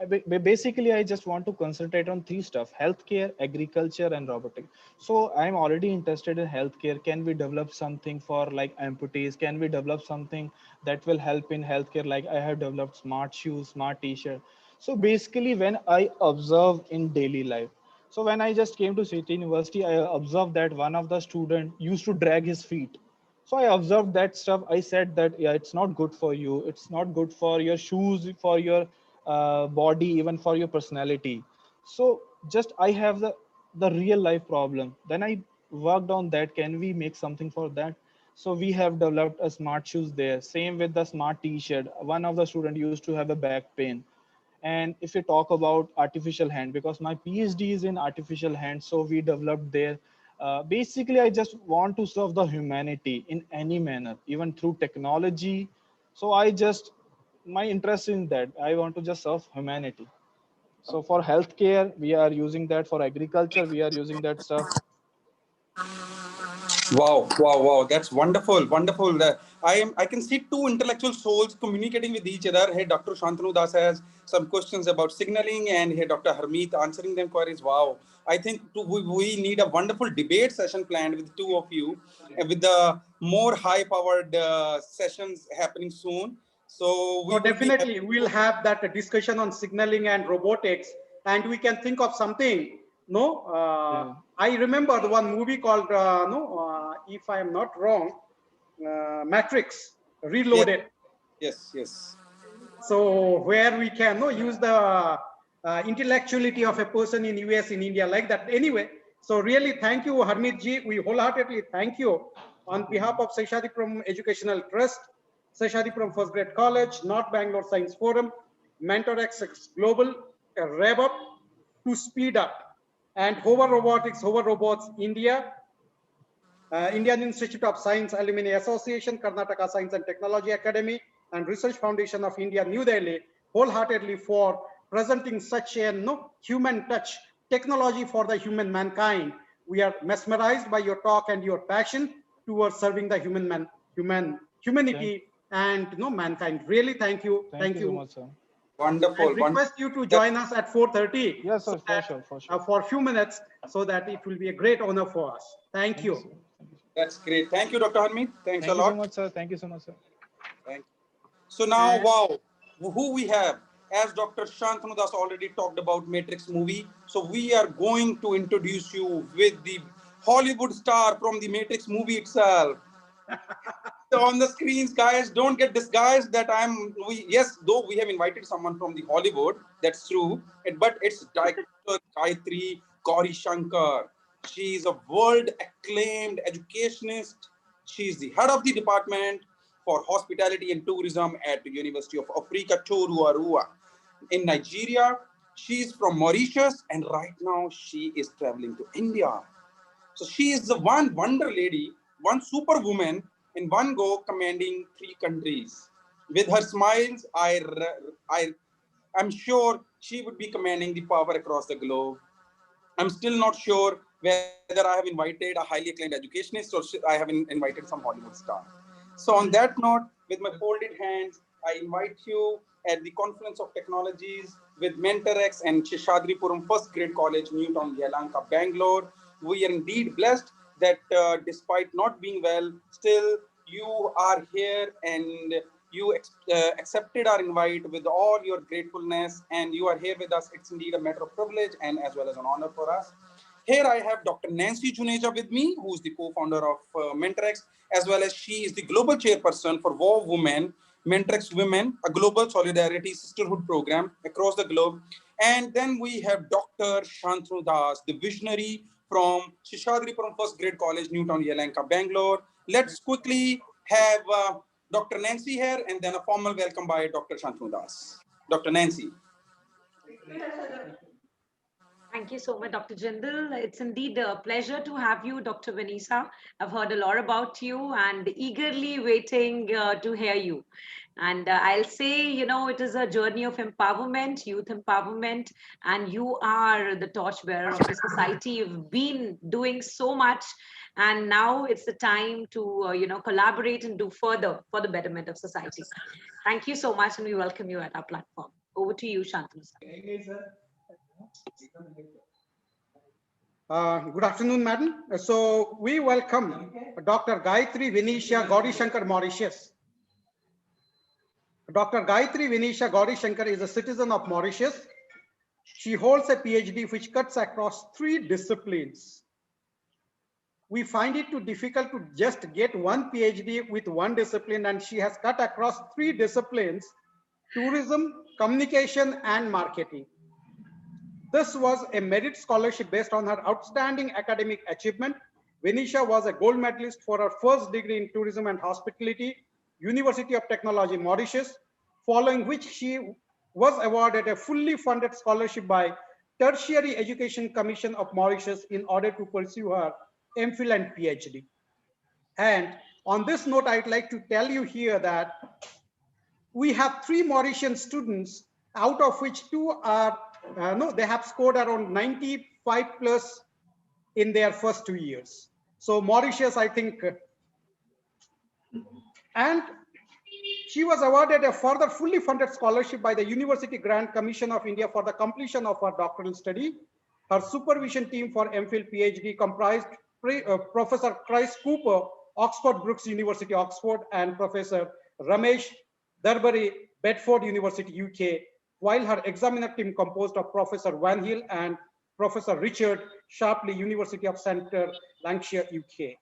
Speaker 3: Basically, I just want to concentrate on 3 stuff: healthcare, agriculture, and robotics. So I'm already interested in healthcare. Can we develop something for like amputees? Can we develop something that will help in healthcare? Like I have developed smart shoes, smart t-shirt. So basically, when I observe in daily life, so when I just came to City University, I observed that one of the student used to drag his feet. So I observed that stuff. I said that, yeah, it's not good for you. It's not good for your shoes, for your body, even for your personality. So just I have the real life problem. Then I worked on that. Can we make something for that? So we have developed a smart shoes there. Same with the smart t-shirt. One of the student used to have a back pain. And if you talk about artificial hand, because my PhD is in artificial hand, so we developed there. Basically, I just want to serve the humanity in any manner, even through technology. So my interest in that, I want to just serve humanity. So for healthcare, we are using that. For agriculture, we are using that stuff.
Speaker 1: Wow, wow, wow. That's wonderful, wonderful. I can see two intellectual souls communicating with each other. Hey, Dr. Shantanu Das has some questions about signaling, and here Dr. Harmeet answering them queries. Wow. I think we need a wonderful debate session planned with two of you, and with the more high-powered sessions happening soon. So we
Speaker 2: So
Speaker 1: will be
Speaker 2: definitely we'll have that discussion on signaling and robotics, and we can think of something. No,
Speaker 3: Yeah.
Speaker 2: I remember the one movie called if I am not wrong, Matrix
Speaker 1: yes,
Speaker 2: Reloaded.
Speaker 1: yes, yes.
Speaker 2: So where we can use the intellectuality of a person in US, in India, like that. Anyway, so really thank you, Harmeet ji. We wholeheartedly thank you on behalf of Seshasdripuram Educational Trust, Seshasdripuram First Grade College, North Bangalore Science Forum, MentorX Global, a rev up to speed up, and Hover Robotics, Hover Robots India, Indian Institute of Science Alumni Association, Karnataka Science and Technology Academy, and Research Foundation of India, New Delhi, wholeheartedly for presenting such a human touch technology for the human mankind. We are mesmerized by your talk and your passion towards serving the
Speaker 3: Thank,
Speaker 2: humanity and mankind. Really, thank you,
Speaker 3: thank you so much, sir.
Speaker 2: and
Speaker 1: Wonderful, wonderful.
Speaker 2: request you to
Speaker 1: That's
Speaker 2: join us at 4:30,
Speaker 3: Yes,
Speaker 2: so
Speaker 3: sir, for
Speaker 2: that
Speaker 3: sure, for sure.
Speaker 2: for a few minutes, so that it will be a great honor for us. Thank
Speaker 3: Thank you,
Speaker 2: you.
Speaker 3: sir. Thank you, sir.
Speaker 1: that's great. Thank you, Dr. Harmeet. Thanks a
Speaker 3: Thank you so
Speaker 1: lot.
Speaker 3: much, sir. Thank you so much, sir.
Speaker 1: Thank you. So now,
Speaker 2: And
Speaker 1: wow, who we have? as Dr. Shantanu Das already talked about Matrix movie, so we are going to introduce you with the Hollywood star from the Matrix movie itself. So on the screens, guys, don't get disguised that yes, though we have invited someone from the Hollywood, that's true, but it's Dr. Gayatri Gauri Shankar. She is a world acclaimed educationist. She is the head of the department for hospitality and tourism at the University of Africa, Toruarua in Nigeria. She is from Mauritius, and right now she is traveling to India. So she is the one wonder lady, one superwoman in one go commanding 3 countries. With her smiles, I'm sure she would be commanding the power across the globe. I'm still not sure whether I have invited a highly acclaimed educationist or I have invited some Hollywood star. So on that note, with my folded hands, I invite you at the Confluence of Technologies with MentorX and Seshasdripuram First Grade College, Newtown, Yelahanka, Bangalore. We are indeed blessed that despite not being well, still you are here and you accepted our invite with all your gratefulness, and you are here with us. It's indeed a matter of privilege and as well as an honor for us. Here I have Dr. Nancy Juneja with me, who is the co-founder of MentorX, as well as she is the global chairperson for WoW Women, MentorX Women, a global solidarity sisterhood program across the globe. And then we have Dr. Shantanu Das, the visionary from Seshasdripuram First Grade College, Newtown, Yelahanka, Bangalore. Let's quickly have Dr. Nancy here, and then a formal welcome by Dr. Shantanu Das. Dr. Nancy.
Speaker 5: Thank you so much, Dr. Jindal. It's indeed a pleasure to have you, Dr. Vanessa. I've heard a lot about you and eagerly waiting to hear you. And I'll say, it is a journey of empowerment, youth empowerment, and you are the torchbearer of the society. You've been doing so much, and now it's the time to, collaborate and do further for the betterment of society. Thank you so much, and we welcome you at our platform. Over to you, Shantanu.
Speaker 2: Good afternoon, madam. So we welcome Dr. Gayatri Venetia Gauri Shankar, Mauritius. Dr. Gayatri Venetia Gauri Shankar is a citizen of Mauritius. She holds a PhD which cuts across 3 disciplines. We find it too difficult to just get one PhD with one discipline, and she has cut across 3 disciplines: tourism, communication, and marketing. This was a merit scholarship based on her outstanding academic achievement. Venetia was a gold medalist for her first degree in tourism and hospitality, University of Technology, Mauritius, following which she was awarded a fully funded scholarship by Tertiary Education Commission of Mauritius in order to pursue her MPhil and PhD. And on this note, I'd like to tell you here that we have 3 Mauritian students, out of which 2 are they have scored around 95 plus in their first 2 years. So Mauritius, I think, and she was awarded a further fully funded scholarship by the University Grant Commission of India for the completion of her doctoral study. Her supervision team for MPhil PhD comprised Professor Chris Cooper, Oxford Brookes University, Oxford, and Professor Ramesh Darbari, Bedford University, UK, while her examiner team composed of Professor Van Hill and Professor Richard Sharpley, University of Centre, Lancashire, UK.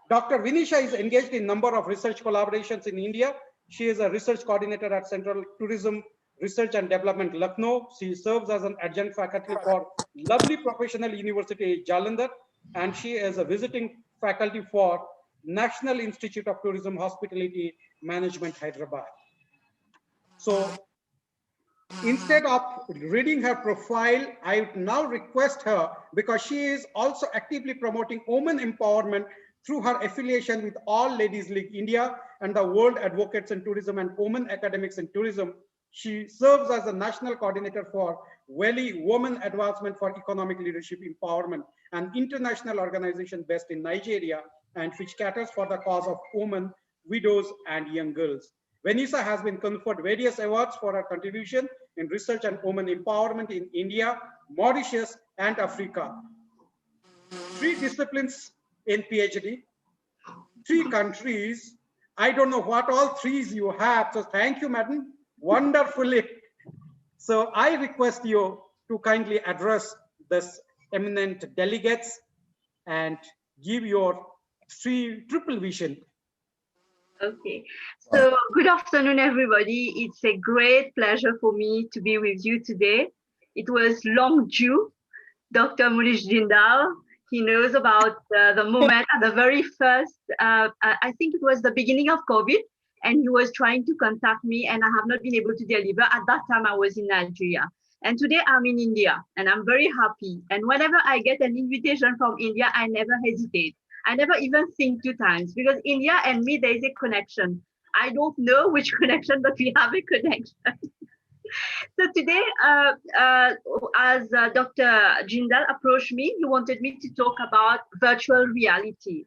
Speaker 2: Dr. Venetia is engaged in a number of research collaborations in India. She is a research coordinator at Central Tourism Research and Development, Lucknow. She serves as an adjunct faculty for lovely professional university, Jalandhar, and she is a visiting faculty for National Institute of Tourism Hospitality Management, Hyderabad. So instead of reading her profile, I would now request her, because she is also actively promoting women empowerment through her affiliation with All Ladies League India and the World Advocates in Tourism and Women Academics in Tourism. She serves as a national coordinator for WELI, Women Advancement for Economic Leadership Empowerment, an international organization based in Nigeria and which caters for the cause of women, widows, and young girls. Venetia has been conferred various awards for her contribution in research and women empowerment in India, Mauritius, and Africa. 3 disciplines in PhD, 3 countries. I don't know what all 3s you have. So thank you, madam. Wonderfully So I request you to kindly address this eminent delegates and give your Shri triple vision.
Speaker 4: Okay, so good afternoon, everybody. It's a great pleasure for me to be with you today. It was long due. Dr. Munish Jindal, he knows about the moment at the very first, I think it was the beginning of COVID, and he was trying to contact me, and I have not been able to deliver. At that time, I was in Nigeria. And today I'm in India, and I'm very happy. And whenever I get an invitation from India, I never hesitate. I never even think two times, because India and me, there is a connection. I don't know which connection, but we have a connection. So today, as Dr. Jindal approached me, he wanted me to talk about virtual reality.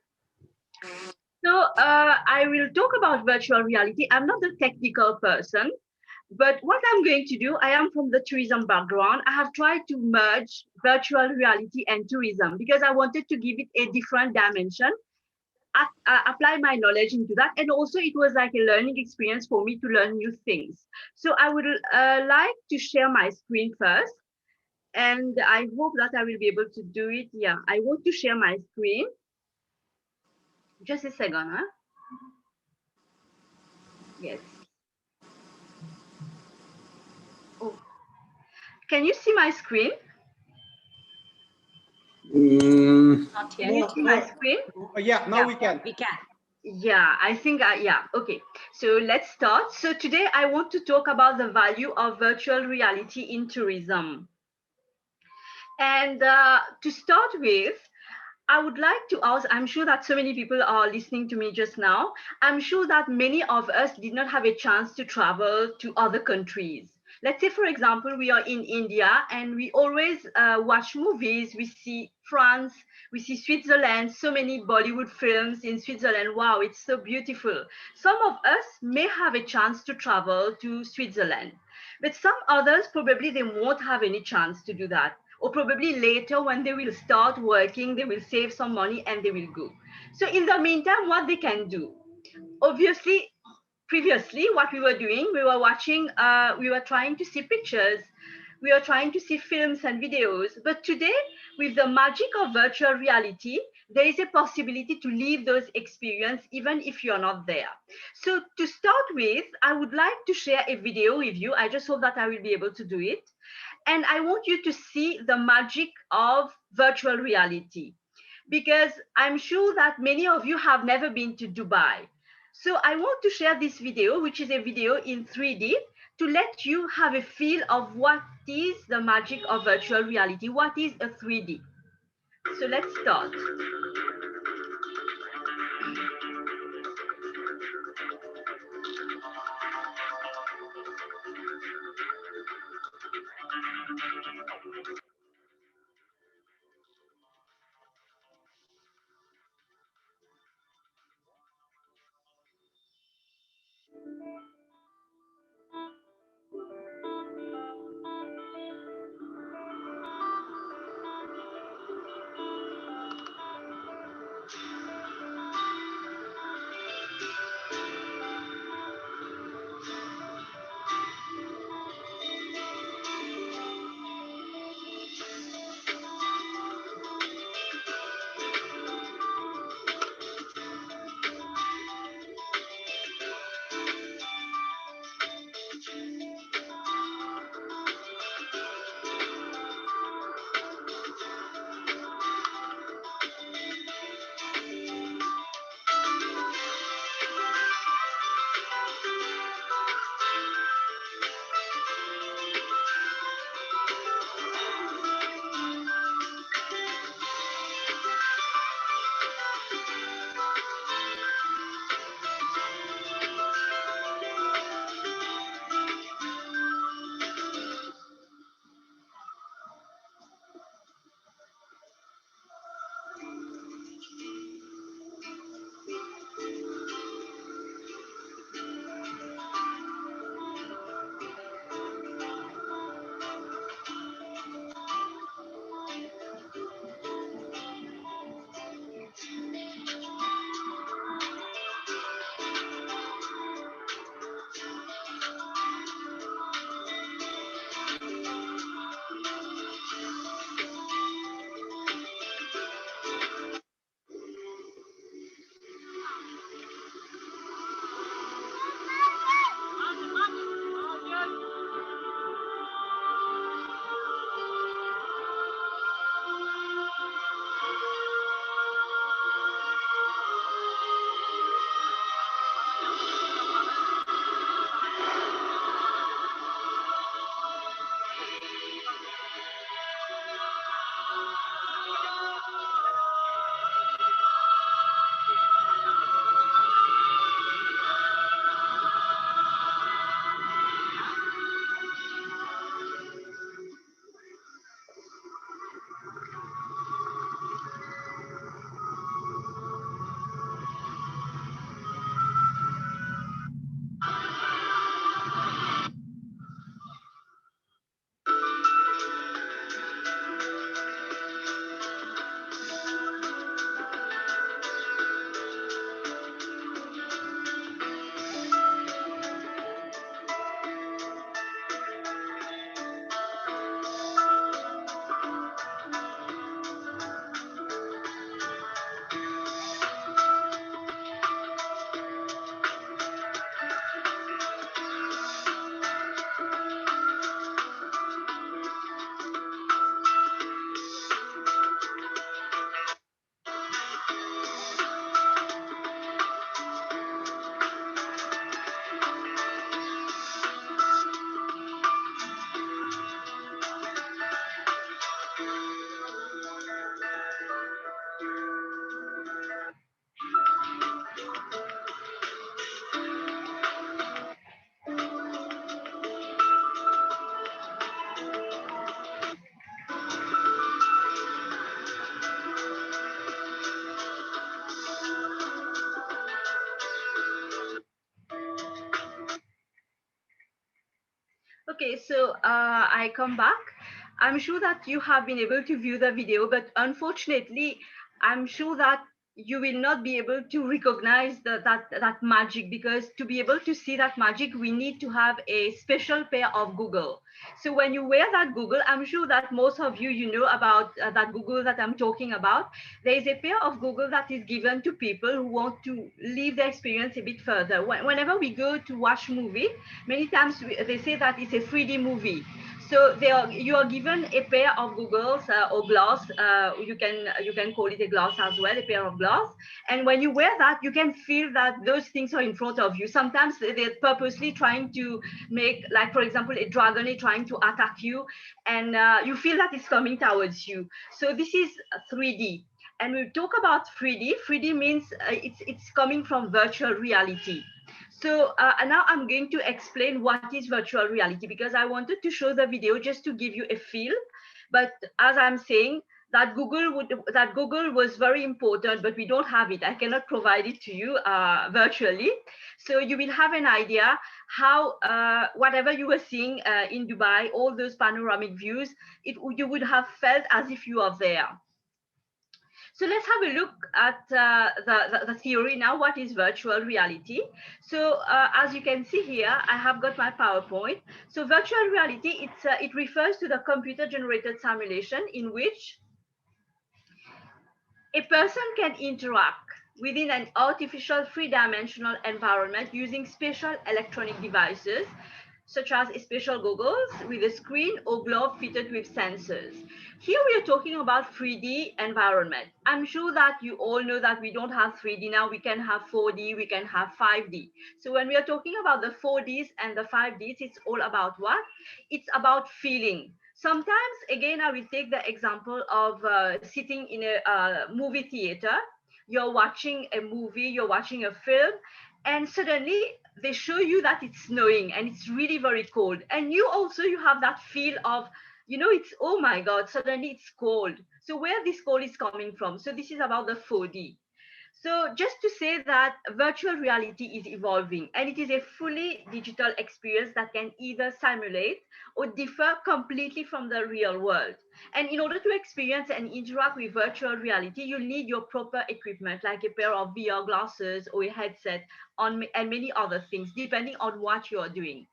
Speaker 4: So I will talk about virtual reality. I'm not a technical person, but what I'm going to do, I am from the tourism background. I have tried to merge virtual reality and tourism because I wanted to give it a different dimension, apply my knowledge into that, and also it was like a learning experience for me to learn new things. So I would like to share my screen first, and I hope that I will be able to do it. Yeah, I want to share my screen. Just a second, huh? Yes. Oh, can you see my screen?
Speaker 5: Not
Speaker 4: Can you
Speaker 5: yet.
Speaker 4: see my screen?
Speaker 2: Yeah, now we can.
Speaker 5: We can.
Speaker 4: Yeah, I think, yeah, okay. So let's start. So today I want to talk about the value of virtual reality in tourism. And to start with, I would like to ask, I'm sure that so many people are listening to me just now. I'm sure that many of us did not have a chance to travel to other countries. Let's say, for example, we are in India and we always watch movies. We see France, we see Switzerland, so many Bollywood films in Switzerland. Wow, it's so beautiful. Some of us may have a chance to travel to Switzerland, but some others probably they won't have any chance to do that, or probably later when they will start working, they will save some money and they will go. So in the meantime, what they can do, obviously, previously what we were doing, we were watching, we were trying to see pictures, we are trying to see films and videos. But today, with the magic of virtual reality, there is a possibility to live those experiences even if you're not there. So to start with, I would like to share a video with you. I just hope that I will be able to do it. And I want you to see the magic of virtual reality, because I'm sure that many of you have never been to Dubai. So I want to share this video, which is a video in 3D, to let you have a feel of what is the magic of virtual reality, what is a 3D. So let's start. Okay, so I come back. I'm sure that you have been able to view the video, but unfortunately, I'm sure that you will not be able to recognize that magic, because to be able to see that magic, we need to have a special pair of Google. So when you wear that Google, I'm sure that most of you know about that Google that I'm talking about. There is a pair of Google that is given to people who want to live the experience a bit further. Whenever we go to watch movie, many times they say that it's a 3D movie. So you are given a pair of goggles or glass. You can call it a glass as well, a pair of glass. And when you wear that, you can feel that those things are in front of you. Sometimes they're purposely trying to make, like for example, a dragon is trying to attack you, and you feel that it's coming towards you. So this is 3D. And we talk about 3D. 3D means it's coming from virtual reality. So now I'm going to explain what is virtual reality, because I wanted to show the video just to give you a feel. But as I'm saying, that Google was very important, but we don't have it. I cannot provide it to you virtually. So you will have an idea how whatever you were seeing in Dubai, all those panoramic views, you would have felt as if you are there. So let's have a look at the theory now. What is virtual reality? So as you can see here, I have got my PowerPoint. So virtual reality, it refers to the computer-generated simulation in which a person can interact within an artificial three-dimensional environment using special electronic devices, such as special goggles with a screen or glove fitted with sensors. Here we are talking about 3D environment. I'm sure that you all know that we don't have 3D now. We can have 4D, we can have 5D. So when we are talking about the 4Ds and the 5Ds, it's all about what? It's about feeling. Sometimes, again, I will take the example of sitting in a movie theater. You're watching a movie, you're watching a film, and suddenly they show you that it's snowing and it's really very cold. And you have that feel of, it's, oh my God, suddenly it's cold. So where this cold is coming from? So this is about the 4D. So just to say that virtual reality is evolving, and it is a fully digital experience that can either simulate or differ completely from the real world. And in order to experience and interact with virtual reality, you'll need your proper equipment, like a pair of VR glasses or a headset, and many other things, depending on what you are doing.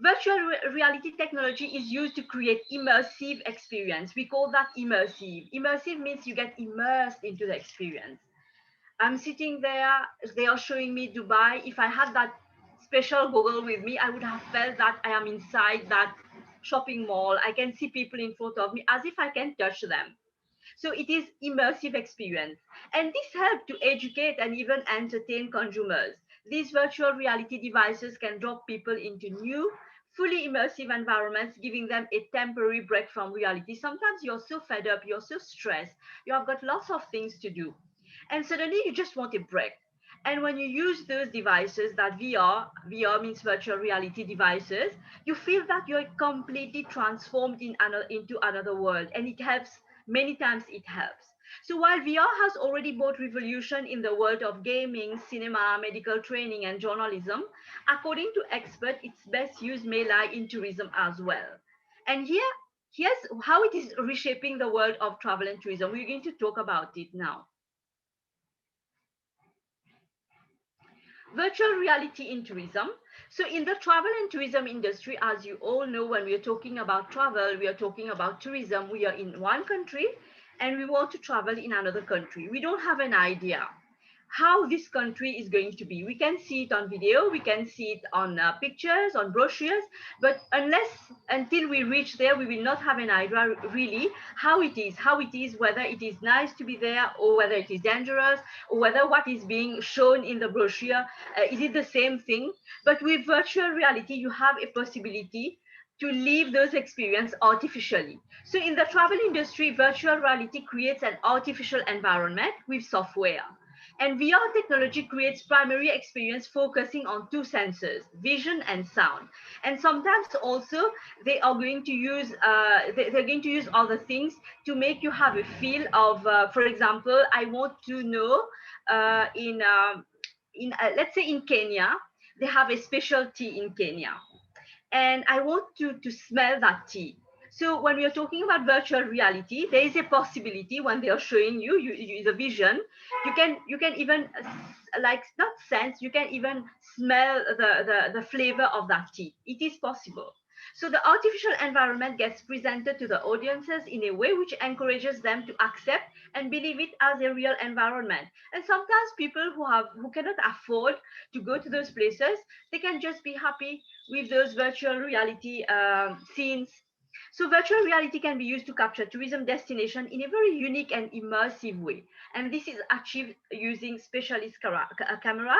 Speaker 4: Virtual reality technology is used to create immersive experience. We call that immersive. Immersive means you get immersed into the experience. I'm sitting there, they are showing me Dubai. If I had that special Google with me, I would have felt that I am inside that shopping mall. I can see people in front of me as if I can touch them. So it is immersive experience. And this helps to educate and even entertain consumers. These virtual reality devices can drop people into new, fully immersive environments, giving them a temporary break from reality. Sometimes you're so fed up, you're so stressed, you have got lots of things to do, and suddenly you just want a break. And when you use those devices, that VR means virtual reality devices, you feel that you're completely transformed into another world, and it helps. Many times it helps. So while VR has already brought revolution in the world of gaming, cinema, medical training, and journalism, according to experts, its best use may lie in tourism as well. And here's how it is reshaping the world of travel and tourism. We're going to talk about it now. Virtual reality in tourism. So in the travel and tourism industry, as you all know, when we are talking about travel, we are talking about tourism. We are in one country and we want to travel in another country. We don't have an idea how this country is going to be. We can see it on video, we can see it on pictures, on brochures, but until we reach there, we will not have an idea really how it is, whether it is nice to be there or whether it is dangerous, or whether what is being shown in the brochure, is it the same thing? But with virtual reality, you have a possibility to live those experiences artificially. So in the travel industry, virtual reality creates an artificial environment with software. And VR technology creates primary experience focusing on two senses, vision and sound. And sometimes also they are going to use they're going to use other things to make you have a feel of, for example, I want to know let's say in Kenya, they have a special tea in Kenya. and I want to smell that tea. So when we are talking about virtual reality, there is a possibility when they are showing you the vision, you can even like not sense, you can even smell the flavor of that tea. It is possible. So the artificial environment gets presented to the audiences in a way which encourages them to accept and believe it as a real environment. And sometimes people who cannot afford to go to those places, they can just be happy with those virtual reality scenes. So virtual reality can be used to capture tourism destination in a very unique and immersive way. And this is achieved using specialist cameras,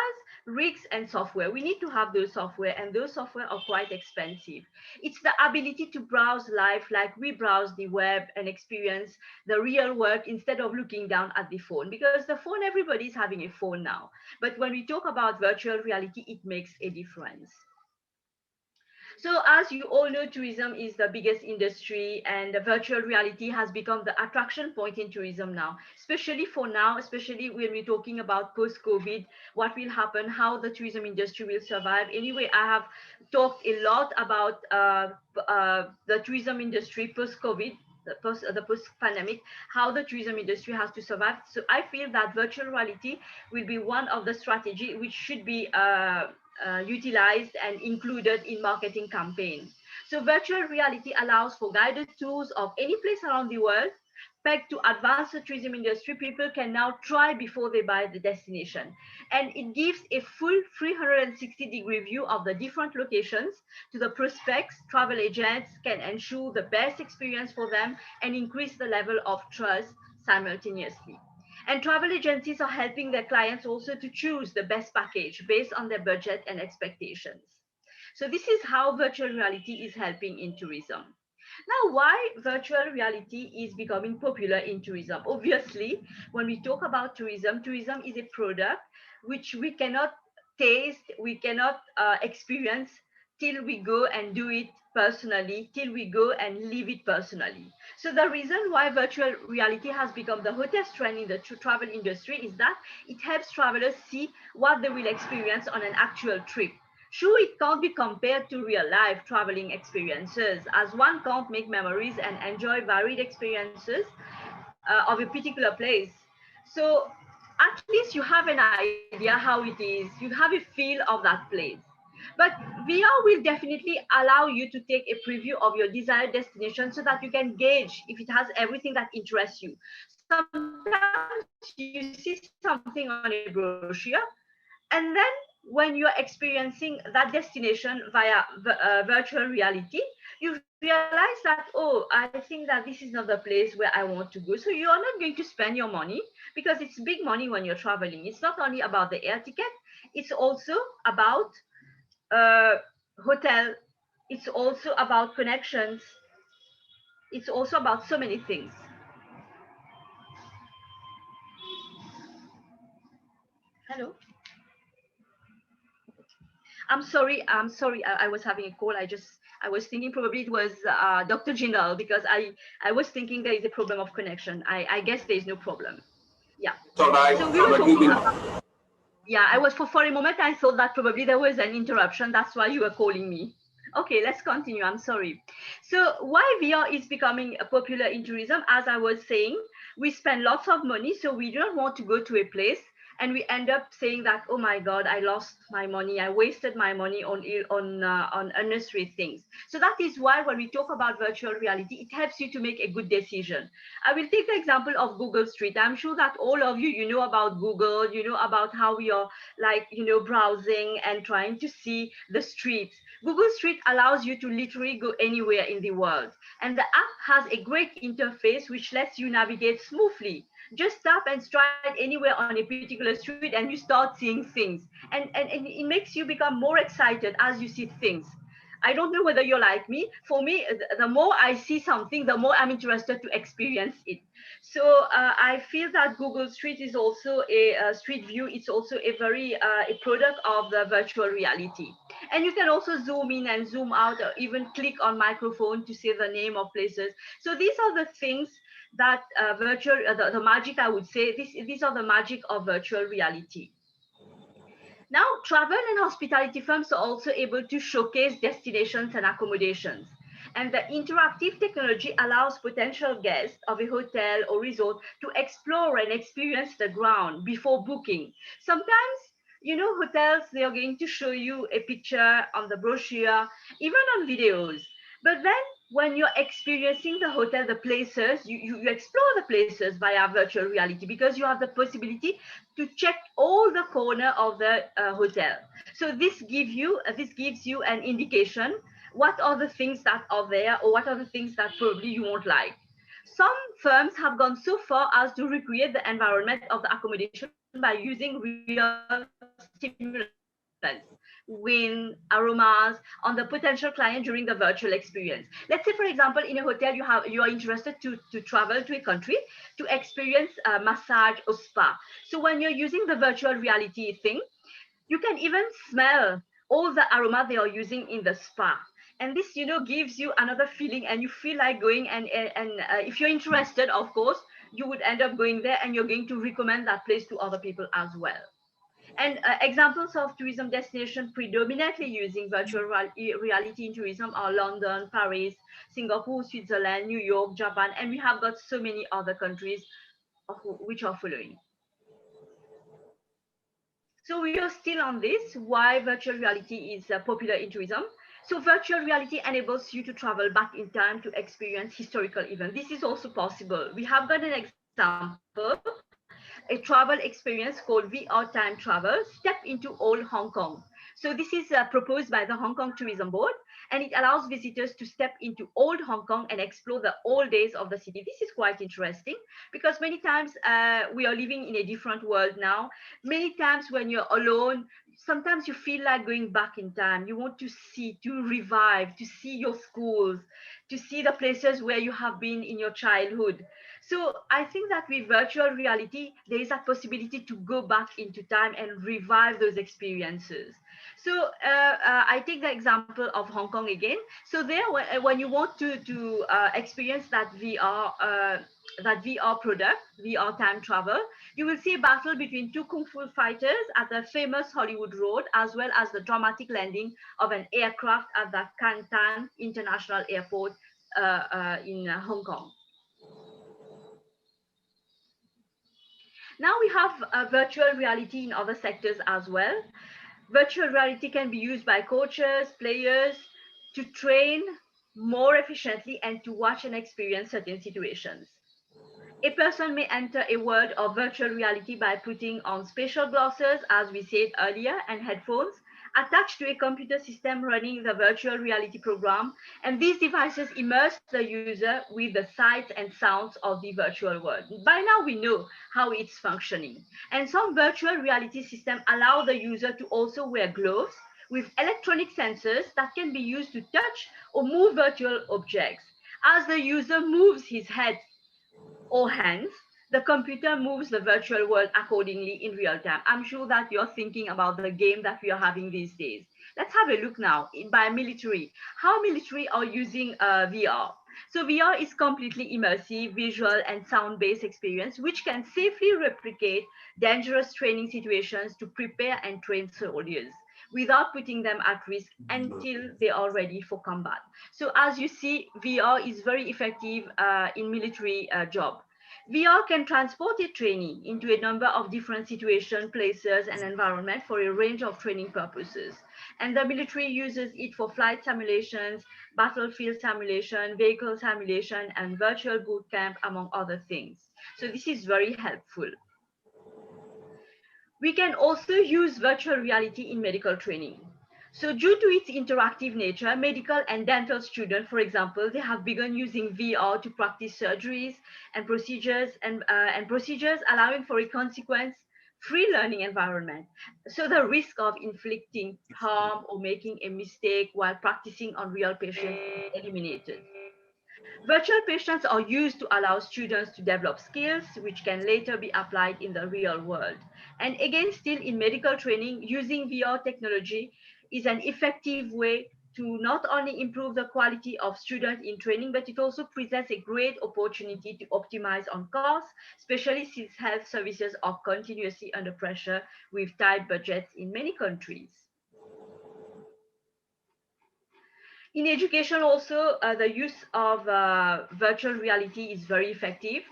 Speaker 4: rigs, and software. We need to have those software, and those software are quite expensive. It's the ability to browse live like we browse the web and experience the real work instead of looking down at the phone, because the phone, everybody's having a phone now. But when we talk about virtual reality, it makes a difference. So as you all know, tourism is the biggest industry, and the virtual reality has become the attraction point in tourism now, especially for now, especially when we're talking about post-COVID, what will happen, how the tourism industry will survive. Anyway, I have talked a lot about the tourism industry post-COVID, the post-pandemic, how the tourism industry has to survive. So I feel that virtual reality will be one of the strategy which should be utilized and included in marketing campaign. So virtual reality allows for guided tours of any place around the world. Pegged to advance the tourism industry, people can now try before they buy the destination. And it gives a full 360-degree view of the different locations to the prospects. Travel agents can ensure the best experience for them and increase the level of trust simultaneously. And travel agencies are helping their clients also to choose the best package based on their budget and expectations. So this is how virtual reality is helping in tourism. Now, why virtual reality is becoming popular in tourism? Obviously, when we talk about tourism, tourism is a product which we cannot taste, we cannot experience till we go and do it personally, till we go and live it personally. So the reason why virtual reality has become the hottest trend in the travel industry is that it helps travelers see what they will experience on an actual trip. Sure, it can't be compared to real life traveling experiences, as one can't make memories and enjoy varied experiences of a particular place. So at least you have an idea how it is, you have a feel of that place. But VR will definitely allow you to take a preview of your desired destination so that you can gauge if it has everything that interests you. Sometimes you see something on a brochure, and then when you're experiencing that destination via virtual reality, you realize that, oh, I think that this is not the place where I want to go. So you are not going to spend your money, because it's big money when you're traveling. It's not only about the air ticket, it's also about hotel, it's also about connections, it's also about so many things. Hello. I'm sorry. I was having a call. I was thinking probably it was Dr. Jindal, because I was thinking there is a problem of connection. I guess there is no problem. Yeah.
Speaker 1: So
Speaker 4: we were talking about, yeah, I was for a moment I thought that probably there was an interruption. That's why you were calling me. Okay, let's continue. I'm sorry. So why VR is becoming popular in tourism? As I was saying, we spend lots of money, so we don't want to go to a place and we end up saying that, oh my God, I lost my money, I wasted my money on unnecessary things. So that is why when we talk about virtual reality, it helps you to make a good decision. I will take the example of Google Street. I'm sure that all of you, you know about Google, you know about how we are like, browsing and trying to see the streets. Google Street allows you to literally go anywhere in the world. And the app has a great interface which lets you navigate smoothly. Just tap and stride anywhere on a particular street and you start seeing things. And it makes you become more excited as you see things. I don't know whether you're like me. For me, the more I see something, the more I'm interested to experience it. So I feel that Google Street is also a street view. It's also a very a product of the virtual reality. And you can also zoom in and zoom out, or even click on microphone to say the name of places. So these are the things that the magic, I would say, these are the magic of virtual reality. Now, travel and hospitality firms are also able to showcase destinations and accommodations. And the interactive technology allows potential guests of a hotel or resort to explore and experience the ground before booking. Sometimes, you know, hotels, they are going to show you a picture on the brochure, even on videos. But then when you're experiencing the hotel, the places, you explore the places via virtual reality because you have the possibility to check all the corner of the hotel. So this gives you an indication what are the things that are there or what are the things that probably you won't like. Some firms have gone so far as to recreate the environment of the accommodation by using real stimulants, wind, aromas on the potential client during the virtual experience. Let's say, for example, in a hotel you are interested to travel to a country to experience a massage or spa. So when you're using the virtual reality thing, you can even smell all the aroma they are using in the spa, and this, you know, gives you another feeling and you feel like going, and if you're interested, of course, you would end up going there and you're going to recommend that place to other people as well. And examples of tourism destination predominantly using virtual reality in tourism are London, Paris, Singapore, Switzerland, New York, Japan, and we have got so many other countries which are following. So we are still on this, why virtual reality is popular in tourism. So virtual reality enables you to travel back in time to experience historical events. This is also possible. We have got an example, a travel experience called VR Time Travel, Step into Old Hong Kong. So this is proposed by the Hong Kong Tourism Board, and it allows visitors to step into old Hong Kong and explore the old days of the city. This is quite interesting because many times we are living in a different world now. Many times when you're alone, sometimes you feel like going back in time. You want to see, to revive, to see your schools, to see the places where you have been in your childhood. So I think that with virtual reality, there is a possibility to go back into time and revive those experiences. So I take the example of Hong Kong again. So there, when you want to experience that VR product, VR time travel, you will see a battle between two kung fu fighters at the famous Hollywood Road, as well as the dramatic landing of an aircraft at the Canton International Airport in Hong Kong. Now we have virtual reality in other sectors as well. Virtual reality can be used by coaches, players to train more efficiently and to watch and experience certain situations. A person may enter a world of virtual reality by putting on spatial glasses, as we said earlier, and headphones attached to a computer system running the virtual reality program. And these devices immerse the user with the sights and sounds of the virtual world. By now, we know how it's functioning. And some virtual reality systems allow the user to also wear gloves with electronic sensors that can be used to touch or move virtual objects. As the user moves his head or hands, the computer moves the virtual world accordingly in real time. I'm sure that you're thinking about the game that we are having these days. Let's have a look now by military. How military are using VR? So VR is completely immersive, visual and sound-based experience, which can safely replicate dangerous training situations to prepare and train soldiers without putting them at risk until they are ready for combat. So as you see, VR is very effective in military job. VR can transport a trainee into a number of different situations, places, and environment for a range of training purposes. And the military uses it for flight simulations, battlefield simulation, vehicle simulation, and virtual boot camp, among other things. So this is very helpful. We can also use virtual reality in medical training. So due to its interactive nature, medical and dental students, for example, they have begun using VR to practice surgeries and procedures, allowing for a consequence-free learning environment. So the risk of inflicting harm or making a mistake while practicing on real patients is eliminated. Virtual patients are used to allow students to develop skills which can later be applied in the real world. And again, still in medical training, using VR technology is an effective way to not only improve the quality of students in training, but it also presents a great opportunity to optimize on costs, especially since health services are continuously under pressure with tight budgets in many countries. In education also, the use of virtual reality is very effective.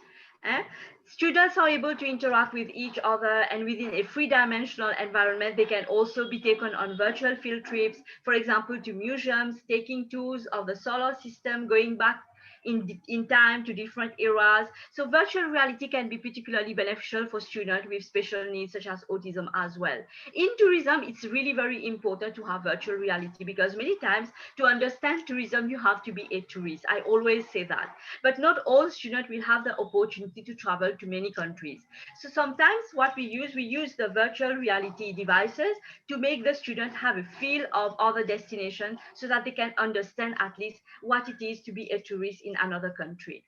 Speaker 4: eh? Students are able to interact with each other, and within a three-dimensional environment, they can also be taken on virtual field trips, for example, to museums, taking tours of the solar system, going back in time to different eras. So virtual reality can be particularly beneficial for students with special needs such as autism as well. In tourism, it's really very important to have virtual reality because many times to understand tourism, you have to be a tourist. I always say that. But not all students will have the opportunity to travel to many countries. So sometimes what we use the virtual reality devices to make the student have a feel of other destinations so that they can understand at least what it is to be a tourist in another country.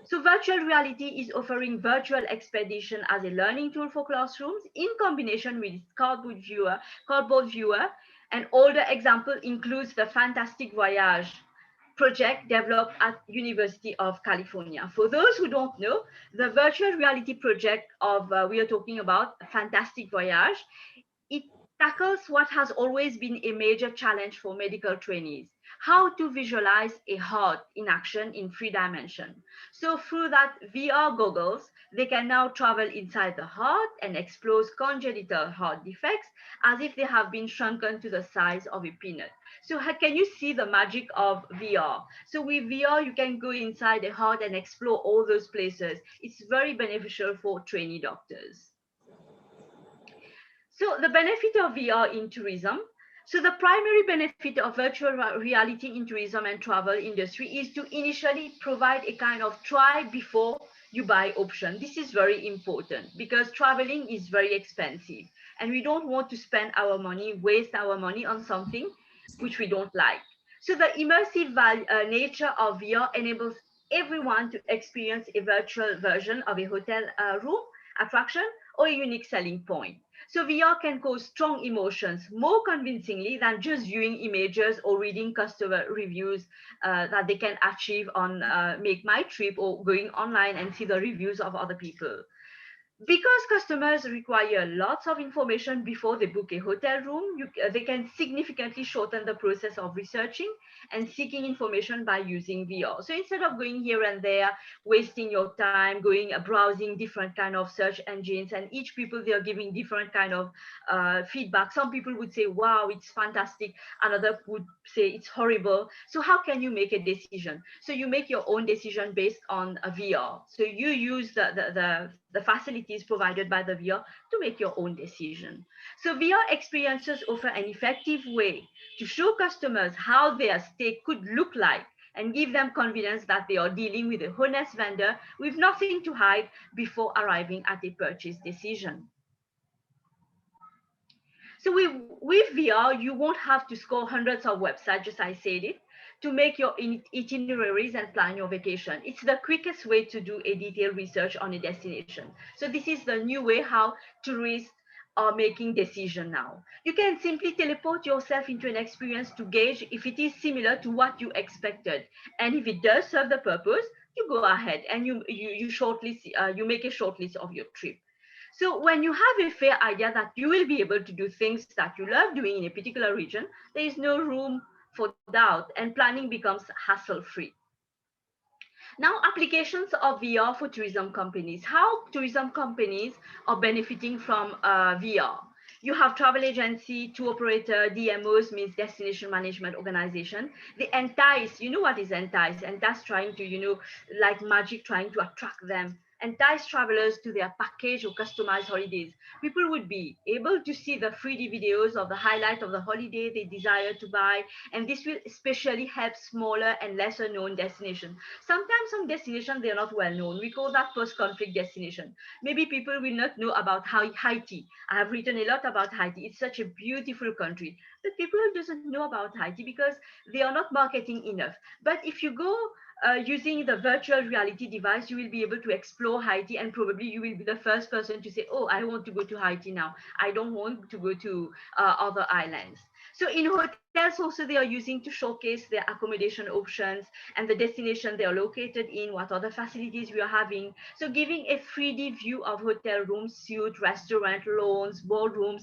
Speaker 4: So virtual reality is offering virtual expedition as a learning tool for classrooms in combination with cardboard viewer. An older example includes the Fantastic Voyage project developed at University of California. For those who don't know, the virtual reality project of we are talking about Fantastic Voyage, it tackles what has always been a major challenge for medical trainees: how to visualize a heart in action in 3 dimensions. So through that VR goggles, they can now travel inside the heart and explore congenital heart defects as if they have been shrunken to the size of a peanut. So how can you see the magic of VR? So with VR, you can go inside the heart and explore all those places. It's very beneficial for trainee doctors. So the benefit of VR in tourism. So the primary benefit of virtual reality in tourism and travel industry is to initially provide a kind of try before you buy option. This is very important because traveling is very expensive and we don't want to spend our money, waste our money on something which we don't like. So the immersive nature of VR enables everyone to experience a virtual version of a hotel room, attraction, or a unique selling point. So VR can cause strong emotions more convincingly than just viewing images or reading customer reviews that they can achieve on Make My Trip or going online and see the reviews of other people. Because customers require lots of information before they book a hotel room, they can significantly shorten the process of researching and seeking information by using VR. So instead of going here and there, wasting your time, going browsing different kind of search engines, and each people, they are giving different kind of feedback. Some people would say, wow, it's fantastic. Another would say it's horrible. So how can you make a decision? So you make your own decision based on a VR. So you use the facilities provided by the VR to make your own decision. So VR experiences offer an effective way to show customers how their stay could look like and give them confidence that they are dealing with a honest vendor with nothing to hide before arriving at a purchase decision. So with VR, you won't have to score hundreds of websites, just I said it, to make your itineraries and plan your vacation. It's the quickest way to do a detailed research on a destination. So this is the new way how tourists are making decision now. You can simply teleport yourself into an experience to gauge if it is similar to what you expected. And if it does serve the purpose, you go ahead and you make a short list of your trip. So when you have a fair idea that you will be able to do things that you love doing in a particular region, there is no room for doubt and planning becomes hassle-free. Now, applications of VR for tourism companies. How tourism companies are benefiting from VR. You have travel agency, tour operator, DMOs, means destination management organization. They entice, you know what is entice? Entice trying to, like magic, trying to attract them, entice travelers to their package or customized holidays. People would be able to see the 3D videos of the highlight of the holiday they desire to buy, and this will especially help smaller and lesser known destinations. Sometimes some destinations, they are not well known. We call that post-conflict destination. Maybe people will not know about Haiti. I have written a lot about Haiti. It's such a beautiful country, but people doesn't know about Haiti because they are not marketing enough. But if you go using the virtual reality device, you will be able to explore Haiti, and probably you will be the first person to say, oh, I want to go to Haiti now. I don't want to go to other islands. So in hotels also, they are using to showcase their accommodation options and the destination they are located in, what other facilities we are having. So giving a 3D view of hotel rooms, suite, restaurant, lawns, boardrooms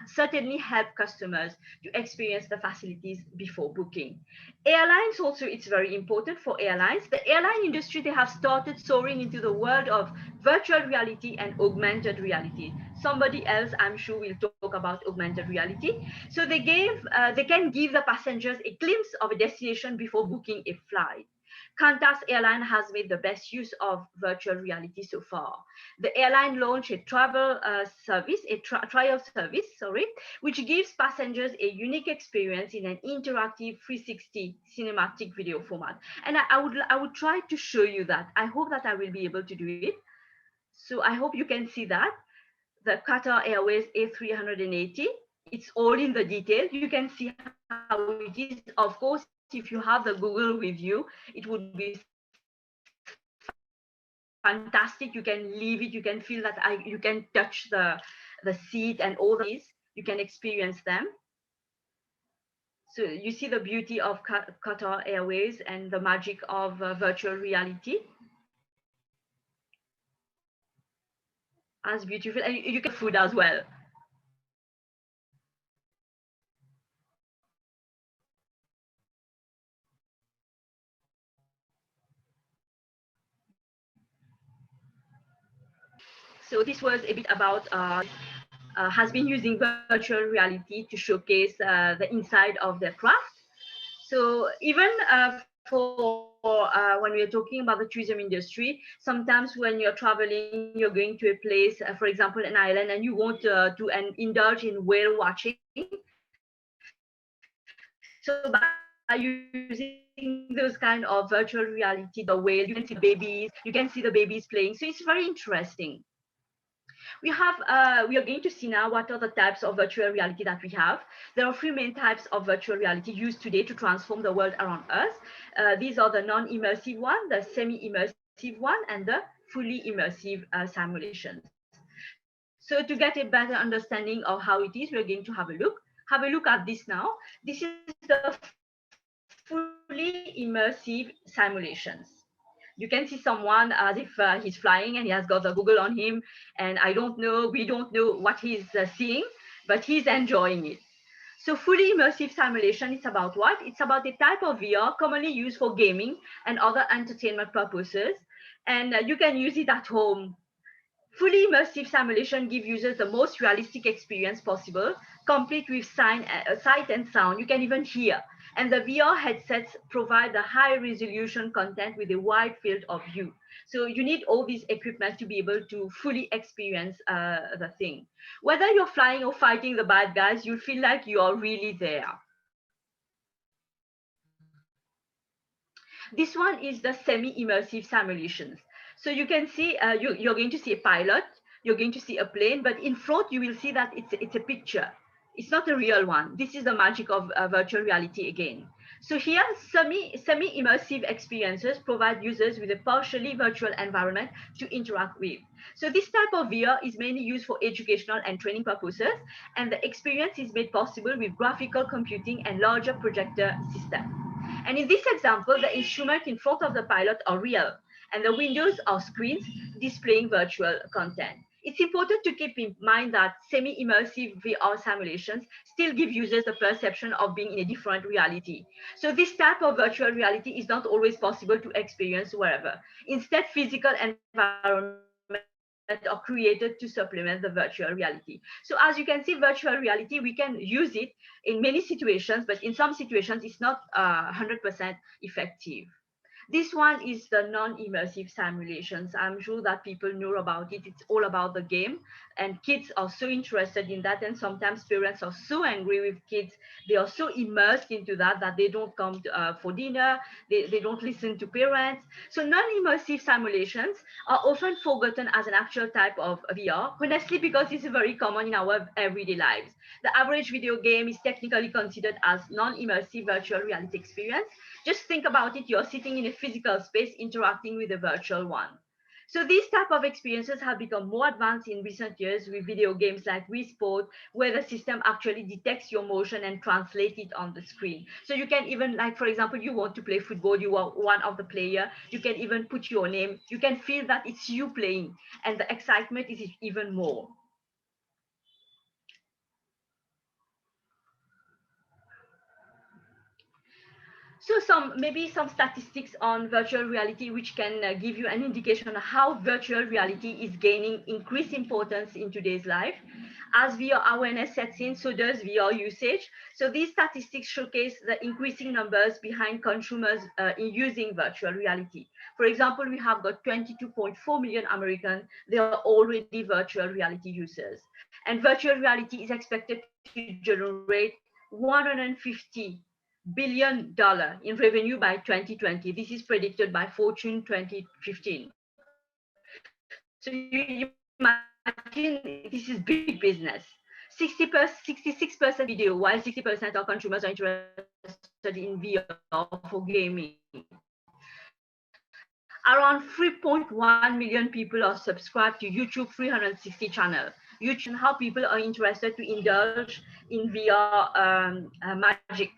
Speaker 4: certainly help customers to experience the facilities before booking. Airlines also, it's very important for airlines. The airline industry, they have started soaring into the world of virtual reality and augmented reality. Somebody else, I'm sure, will talk about augmented reality. So they can give the passengers a glimpse of a destination before booking a flight. Qantas Airline has made the best use of virtual reality so far. The airline launched a travel service, a trial service, sorry, which gives passengers a unique experience in an interactive 360 cinematic video format. And I would try to show you that. I hope that I will be able to do it. So I hope you can see that. The Qatar Airways A380. It's all in the detail. You can see how it is. Of course, if you have the Google with you, it would be fantastic. You can leave it. You can feel that you can touch the seat and all the amenities. You can experience them. So you see the beauty of Qatar Airways and the magic of virtual reality. As beautiful, and you can food as well. So this was a bit about has been using virtual reality to showcase the inside of their craft. So even when we are talking about the tourism industry, sometimes when you're traveling, you're going to a place, for example, an island, and you want to indulge in whale watching. So by using those kind of virtual reality, the whale, you can see the babies, you can see the babies playing. So it's very interesting. We are going to see now what are the types of virtual reality that we have. There are three main types of virtual reality used today to transform the world around us. These are the non-immersive one, the semi-immersive one, and the fully immersive simulations. So to get a better understanding of how it is, we're going to have a look. Have a look at this now. This is the fully immersive simulations. You can see someone as if he's flying and he has got the Google on him, and we don't know what he's seeing, but he's enjoying it. So fully immersive simulation, it's about what? It's about a type of VR commonly used for gaming and other entertainment purposes, and you can use it at home. Fully immersive simulation give users the most realistic experience possible, complete with sight and sound. You can even hear. And the VR headsets provide the high resolution content with a wide field of view. So you need all these equipment to be able to fully experience the thing. Whether you're flying or fighting the bad guys, you feel like you are really there. This one is the semi-immersive simulations. So you can see, you're going to see a pilot, you're going to see a plane, but in front you will see that it's a picture. It's not a real one. This is the magic of virtual reality again. So here, semi-immersive experiences provide users with a partially virtual environment to interact with. So this type of VR is mainly used for educational and training purposes, and the experience is made possible with graphical computing and larger projector systems. And in this example, the instruments in front of the pilot are real, and the windows are screens displaying virtual content. It's important to keep in mind that semi-immersive VR simulations still give users the perception of being in a different reality. So this type of virtual reality is not always possible to experience wherever. Instead, physical environments are created to supplement the virtual reality. So as you can see, virtual reality, we can use it in many situations, but in some situations, it's not 100% effective. This one is the non-immersive simulations. I'm sure that people know about it. It's all about the game, and kids are so interested in that. And sometimes parents are so angry with kids. They are so immersed into that they don't come for dinner. They don't listen to parents. So non-immersive simulations are often forgotten as an actual type of VR, honestly, because it's very common in our everyday lives. The average video game is technically considered as non-immersive virtual reality experience. Just think about it, you're sitting in a physical space interacting with a virtual one. So these type of experiences have become more advanced in recent years with video games like Wii Sport, where the system actually detects your motion and translates it on the screen. So you can even, like for example, you want to play football, you are one of the player, you can even put your name, you can feel that it's you playing, and the excitement is even more. So maybe some statistics on virtual reality which can give you an indication of how virtual reality is gaining increased importance in today's life. As VR awareness sets in, so does VR usage. So these statistics showcase the increasing numbers behind consumers in using virtual reality. For example, we have got 22.4 million Americans. They are already virtual reality users. And virtual reality is expected to generate $150 billion in revenue by 2020. This is predicted by Fortune 2015. So you imagine this is big business. 66% video, while 60% of consumers are interested in VR for gaming. Around 3.1 million people are subscribed to YouTube 360 channel. YouTube how people are interested to indulge in VR magic.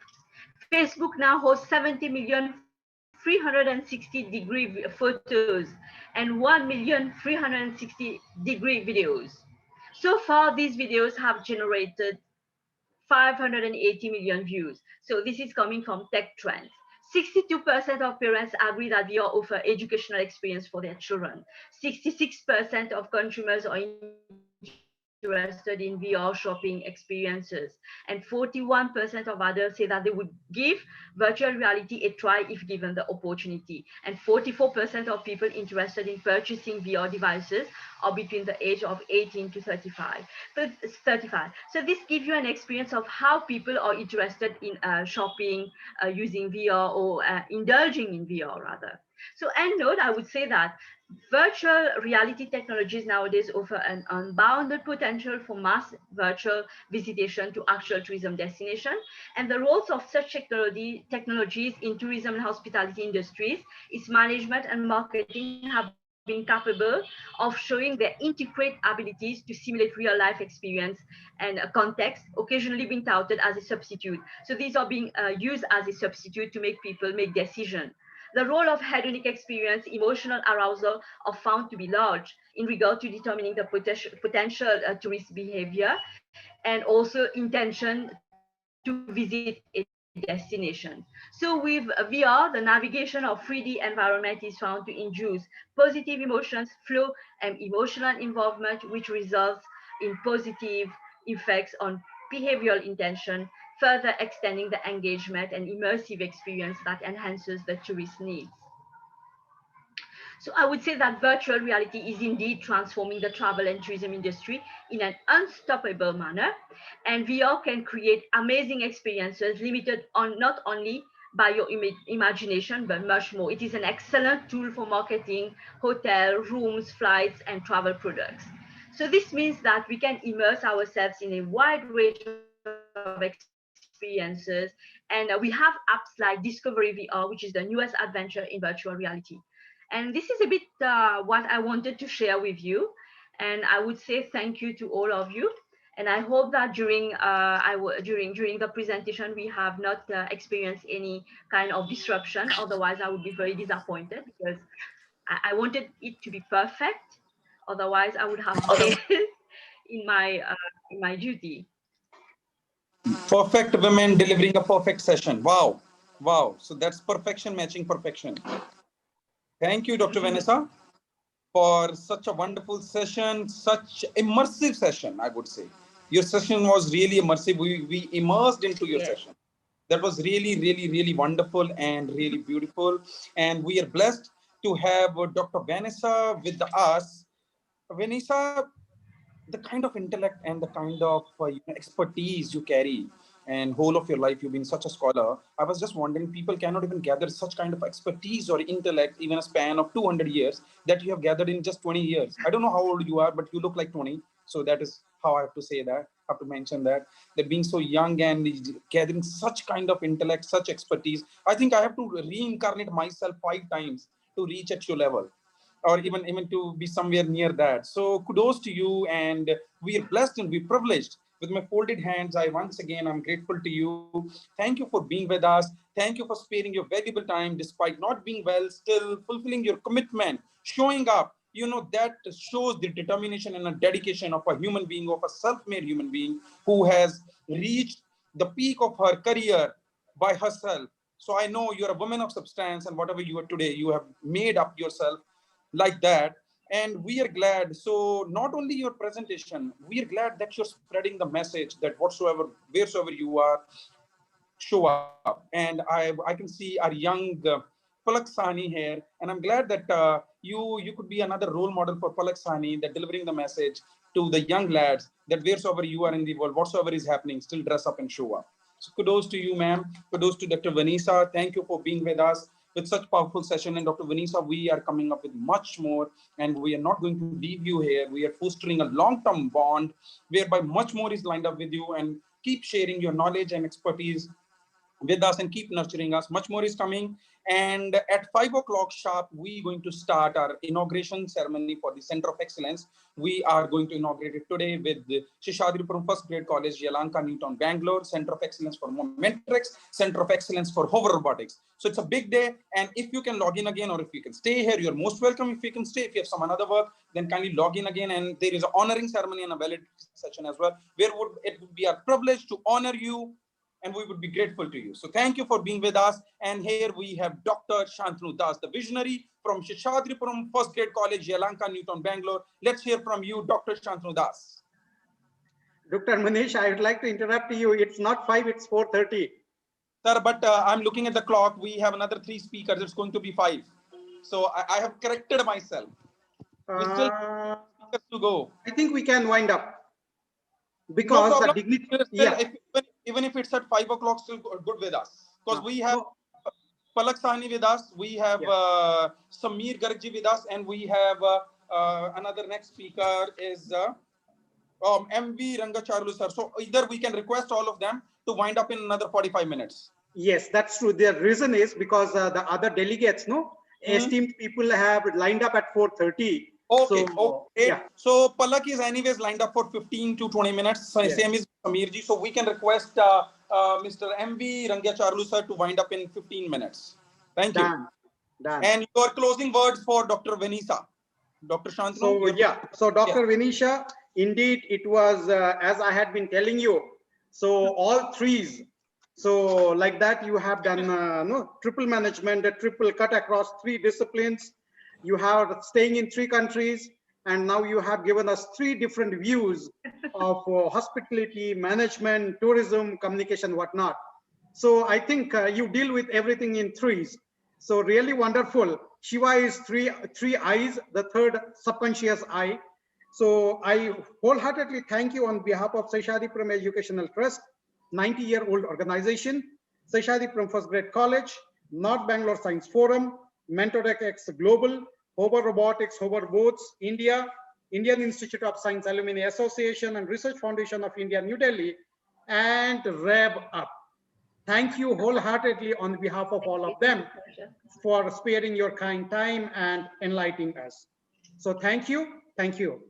Speaker 4: Facebook now hosts 70 million 360-degree photos and 1 million 360-degree videos. So far, these videos have generated 580 million views. So this is coming from Tech Trends. 62% of parents agree that VR offer educational experience for their children. 66% of consumers are interested in VR shopping experiences. And 41% of others say that they would give virtual reality a try if given the opportunity. And 44% of people interested in purchasing VR devices are between the age of 18 to 35. So this gives you an experience of how people are interested in shopping, using VR, or indulging in VR rather. So end note, I would say that virtual reality technologies nowadays offer an unbounded potential for mass virtual visitation to actual tourism destination. And the roles of such technologies in tourism and hospitality industries, its management and marketing have been capable of showing their integrate abilities to simulate real life experience and context, occasionally being touted as a substitute. So these are being used as a substitute to make people make decisions. The role of hedonic experience, emotional arousal, are found to be large in regard to determining the potential tourist behavior and also intention to visit a destination. So with VR, the navigation of 3D environment is found to induce positive emotions, flow, and emotional involvement, which results in positive effects on behavioral intention, further extending the engagement and immersive experience that enhances the tourist needs. So I would say that virtual reality is indeed transforming the travel and tourism industry in an unstoppable manner. And VR can create amazing experiences limited on not only by your imagination, but much more. It is an excellent tool for marketing, hotel, rooms, flights, and travel products. So this means that we can immerse ourselves in a wide range of experiences. And we have apps like Discovery VR, which is the newest adventure in virtual reality. And this is a bit what I wanted to share with you. And I would say thank you to all of you. And I hope that during the presentation we have not experienced any kind of disruption. Otherwise, I would be very disappointed because I wanted it to be perfect. Otherwise, I would have failed in my duty.
Speaker 1: Perfect women delivering a perfect session. Wow. Wow. So that's perfection matching perfection. Thank you, Dr. Vanessa, for such a wonderful session, such immersive session, I would say. Your session was really immersive. We immersed into your session. That was really, really, really wonderful and really beautiful. And we are blessed to have Dr. Vanessa with us. Vanessa, the kind of intellect and the kind of expertise you carry, and whole of your life you've been such a scholar. I was just wondering, people cannot even gather such kind of expertise or intellect even a span of 200 years that you have gathered in just 20 years. I don't know how old you are, but you look like 20. So that is how I have to say that, I have to mention that being so young and gathering such kind of intellect, such expertise, I think I have to reincarnate myself 5 times to reach at your level. or even to be somewhere near that. So kudos to you, and we are blessed and we're privileged. With my folded hands, I'm grateful to you. Thank you for being with us. Thank you for sparing your valuable time despite not being well, still fulfilling your commitment, showing up. You know, that shows the determination and a dedication of a human being, of a self-made human being who has reached the peak of her career by herself. So I know you're a woman of substance, and whatever you are today, you have made up yourself like that. And we are glad. So not only your presentation, we are glad that you're spreading the message that wheresoever you are, show up. And I can see our young Palak Sani here, and I'm glad that you could be another role model for Palak Sani, that delivering the message to the young lads that wheresoever you are in the world, whatsoever is happening, still dress up and show up. So kudos to you, ma'am. Kudos to Dr. Vanessa. Thank you for being with us with such powerful session. And Dr. Vanessa, we are coming up with much more, and we are not going to leave you here. We are fostering a long-term bond whereby much more is lined up with you, and keep sharing your knowledge and expertise with us and keep nurturing us. Much more is coming. And at 5 o'clock sharp, we're going to start our inauguration ceremony for the Center of Excellence. We are going to inaugurate it today with the Seshasdripuram First Grade College, Yelahanka, Newtown, Bangalore, Center of Excellence for Mentorex, Center of Excellence for Hover Robotics. So it's a big day. And if you can log in again, or if you can stay here, you're most welcome. If you can stay, if you have some another work, then kindly log in again. And there is an honoring ceremony and a valid session as well, where it would be our privilege to honor you, and we would be grateful to you. So thank you for being with us. And here we have Dr. Shantanu Das, the visionary from Seshasdripuram First Grade College, Yelahanka, Newtown, Bangalore. Let's hear from you, Dr. Shantanu Das.
Speaker 2: Dr. Manish, I would like to interrupt you. It's not 5, it's 4:30.
Speaker 1: Sir, but I'm looking at the clock. We have another 3 speakers. It's going to be 5. So I have corrected myself. We still have speakers to go.
Speaker 2: I think we can wind up. Because
Speaker 1: no
Speaker 2: the dignity,
Speaker 1: even if it's at 5 o'clock, still good with us. Because we have Palak Sani with us, we have Sameer Gargji with us, and we have another next speaker is MV Rangacharlu sir. So either we can request all of them to wind up in another 45 minutes.
Speaker 2: Yes, that's true. The reason is because the other delegates, esteemed people have lined up at 4:30.
Speaker 1: Okay.
Speaker 2: So,
Speaker 1: okay. So Palak is anyways lined up for 15 to 20 minutes. So same is Sameerji. So we can request Mr. MV Rangacharlu sir to wind up in 15 minutes. Thank you.
Speaker 2: Done.
Speaker 1: And your closing words for Dr. Vanessa. Dr. Shantanu.
Speaker 2: So Dr. Vanessa, indeed it was as I had been telling you. So all threes. So like that you have done triple management, a triple cut across 3 disciplines. You have staying in 3 countries, and now you have given us 3 different views of hospitality, management, tourism, communication, whatnot. So I think you deal with everything in 3s. So really wonderful. Shiva is three eyes, the third subconscious eye. So I wholeheartedly thank you on behalf of Seshasdripuram Educational Trust, 90-year-old organization, Seshasdripuram First Grade College, North Bangalore Science Forum, Mentorex Global, Hover Robotics, Hover Boats, India, Indian Institute of Science Alumni Association, and Research Foundation of India, New Delhi, and Rev Up. Thank you wholeheartedly on behalf of all of them for sparing your kind time and enlightening us. So thank you. Thank you.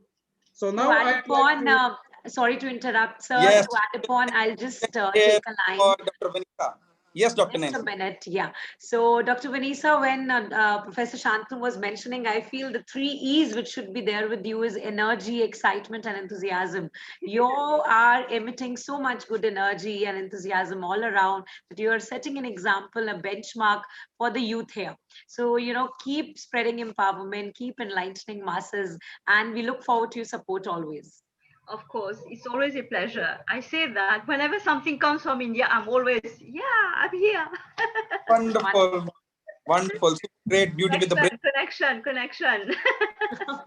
Speaker 2: So now
Speaker 5: sorry to interrupt, sir.
Speaker 1: Yes.
Speaker 5: To add upon, I'll just take a line.
Speaker 1: Dr. Vanessa. Yes, Dr.
Speaker 5: Just
Speaker 1: Nancy.
Speaker 5: a minute, yeah. So, Dr. Vanessa, when Professor Shantanu was mentioning, I feel the 3 E's which should be there with you is energy, excitement, and enthusiasm. You are emitting so much good energy and enthusiasm all around that you are setting an example, a benchmark for the youth here. So, keep spreading empowerment, keep enlightening masses, and we look forward to your support always.
Speaker 4: Of course, it's always a pleasure. I say that whenever something comes from India, I'm always, I'm here.
Speaker 1: Wonderful. Wonderful. Great. Beauty with the brain.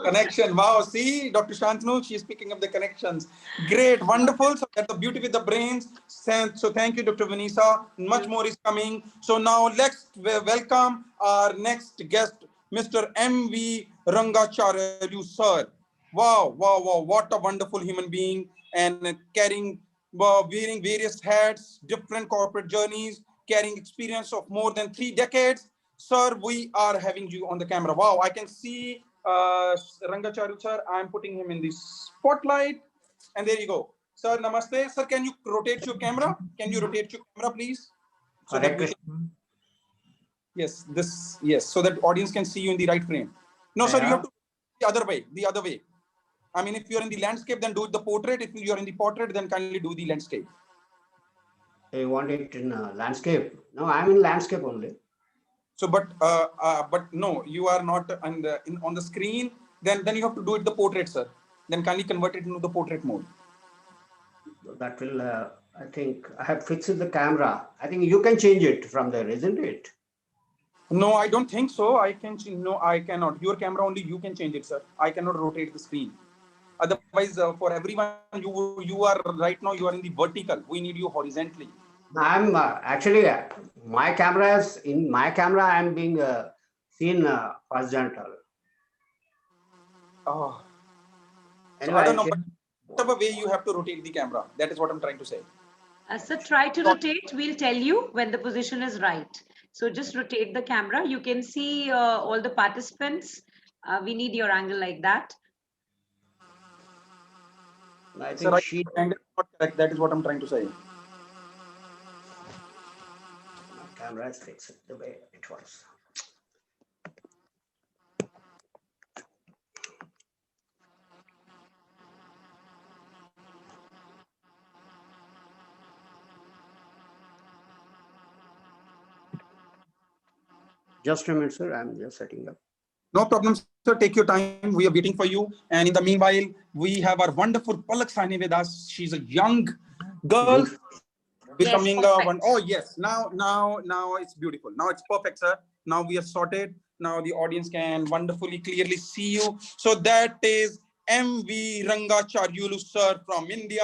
Speaker 1: Connection. Wow. See, Dr. Shantanu, she's picking up the connections. Great. Wonderful. So that's the beauty with the brains. So thank you, Dr. Vanessa. Much more is coming. So now let's welcome our next guest, Mr. MV Rangacharlu, sir. Wow. What a wonderful human being, and wearing various hats, different corporate journeys, carrying experience of more than 3 decades. Sir, we are having you on the camera. Wow, I can see Rangacharu sir, I'm putting him in the spotlight. And there you go. Sir, namaste. Sir, can you rotate your camera? Can you rotate your camera, please? So that we can... Yes, yes, so that audience can see you in the right frame. No, sir, you have to the other way. I mean, if you're in the landscape, then do the portrait. If you're in the portrait, then kindly do the landscape.
Speaker 6: You want it in landscape? No, I'm in landscape only.
Speaker 1: So, but no, you are not on the screen. Then you have to do it the portrait, sir. Then kindly convert it into the portrait mode.
Speaker 6: That will, I think, I have fixed the camera. I think you can change it from there, isn't it?
Speaker 1: No, I don't think so. I can change. No, I cannot. Your camera only you can change it, sir. I cannot rotate the screen. Otherwise, for everyone, you are right now. You are in the vertical. We need you horizontally.
Speaker 6: I'm actually my camera is in my camera. I'm being seen horizontal.
Speaker 1: Oh.
Speaker 6: Anyway,
Speaker 1: So I don't know, but whatever way you have to rotate the camera. That is what I'm trying to say.
Speaker 5: So try to rotate. We'll tell you when the position is right. So just rotate the camera. You can see all the participants. We need your angle like that.
Speaker 6: I think she
Speaker 1: angle is not correct. That is what I'm trying to say.
Speaker 6: My camera is fixed the way it was. Just a minute, sir. I'm just setting up.
Speaker 1: No problem, sir. Take your time. We are waiting for you. And in the meanwhile, we have our wonderful Palak Sahni with us. She's a young girl becoming one. Oh, yes. Now it's beautiful. Now it's perfect, sir. Now we are sorted. Now the audience can wonderfully, clearly see you. So that is M.V. Rangacharyulu, sir, from India,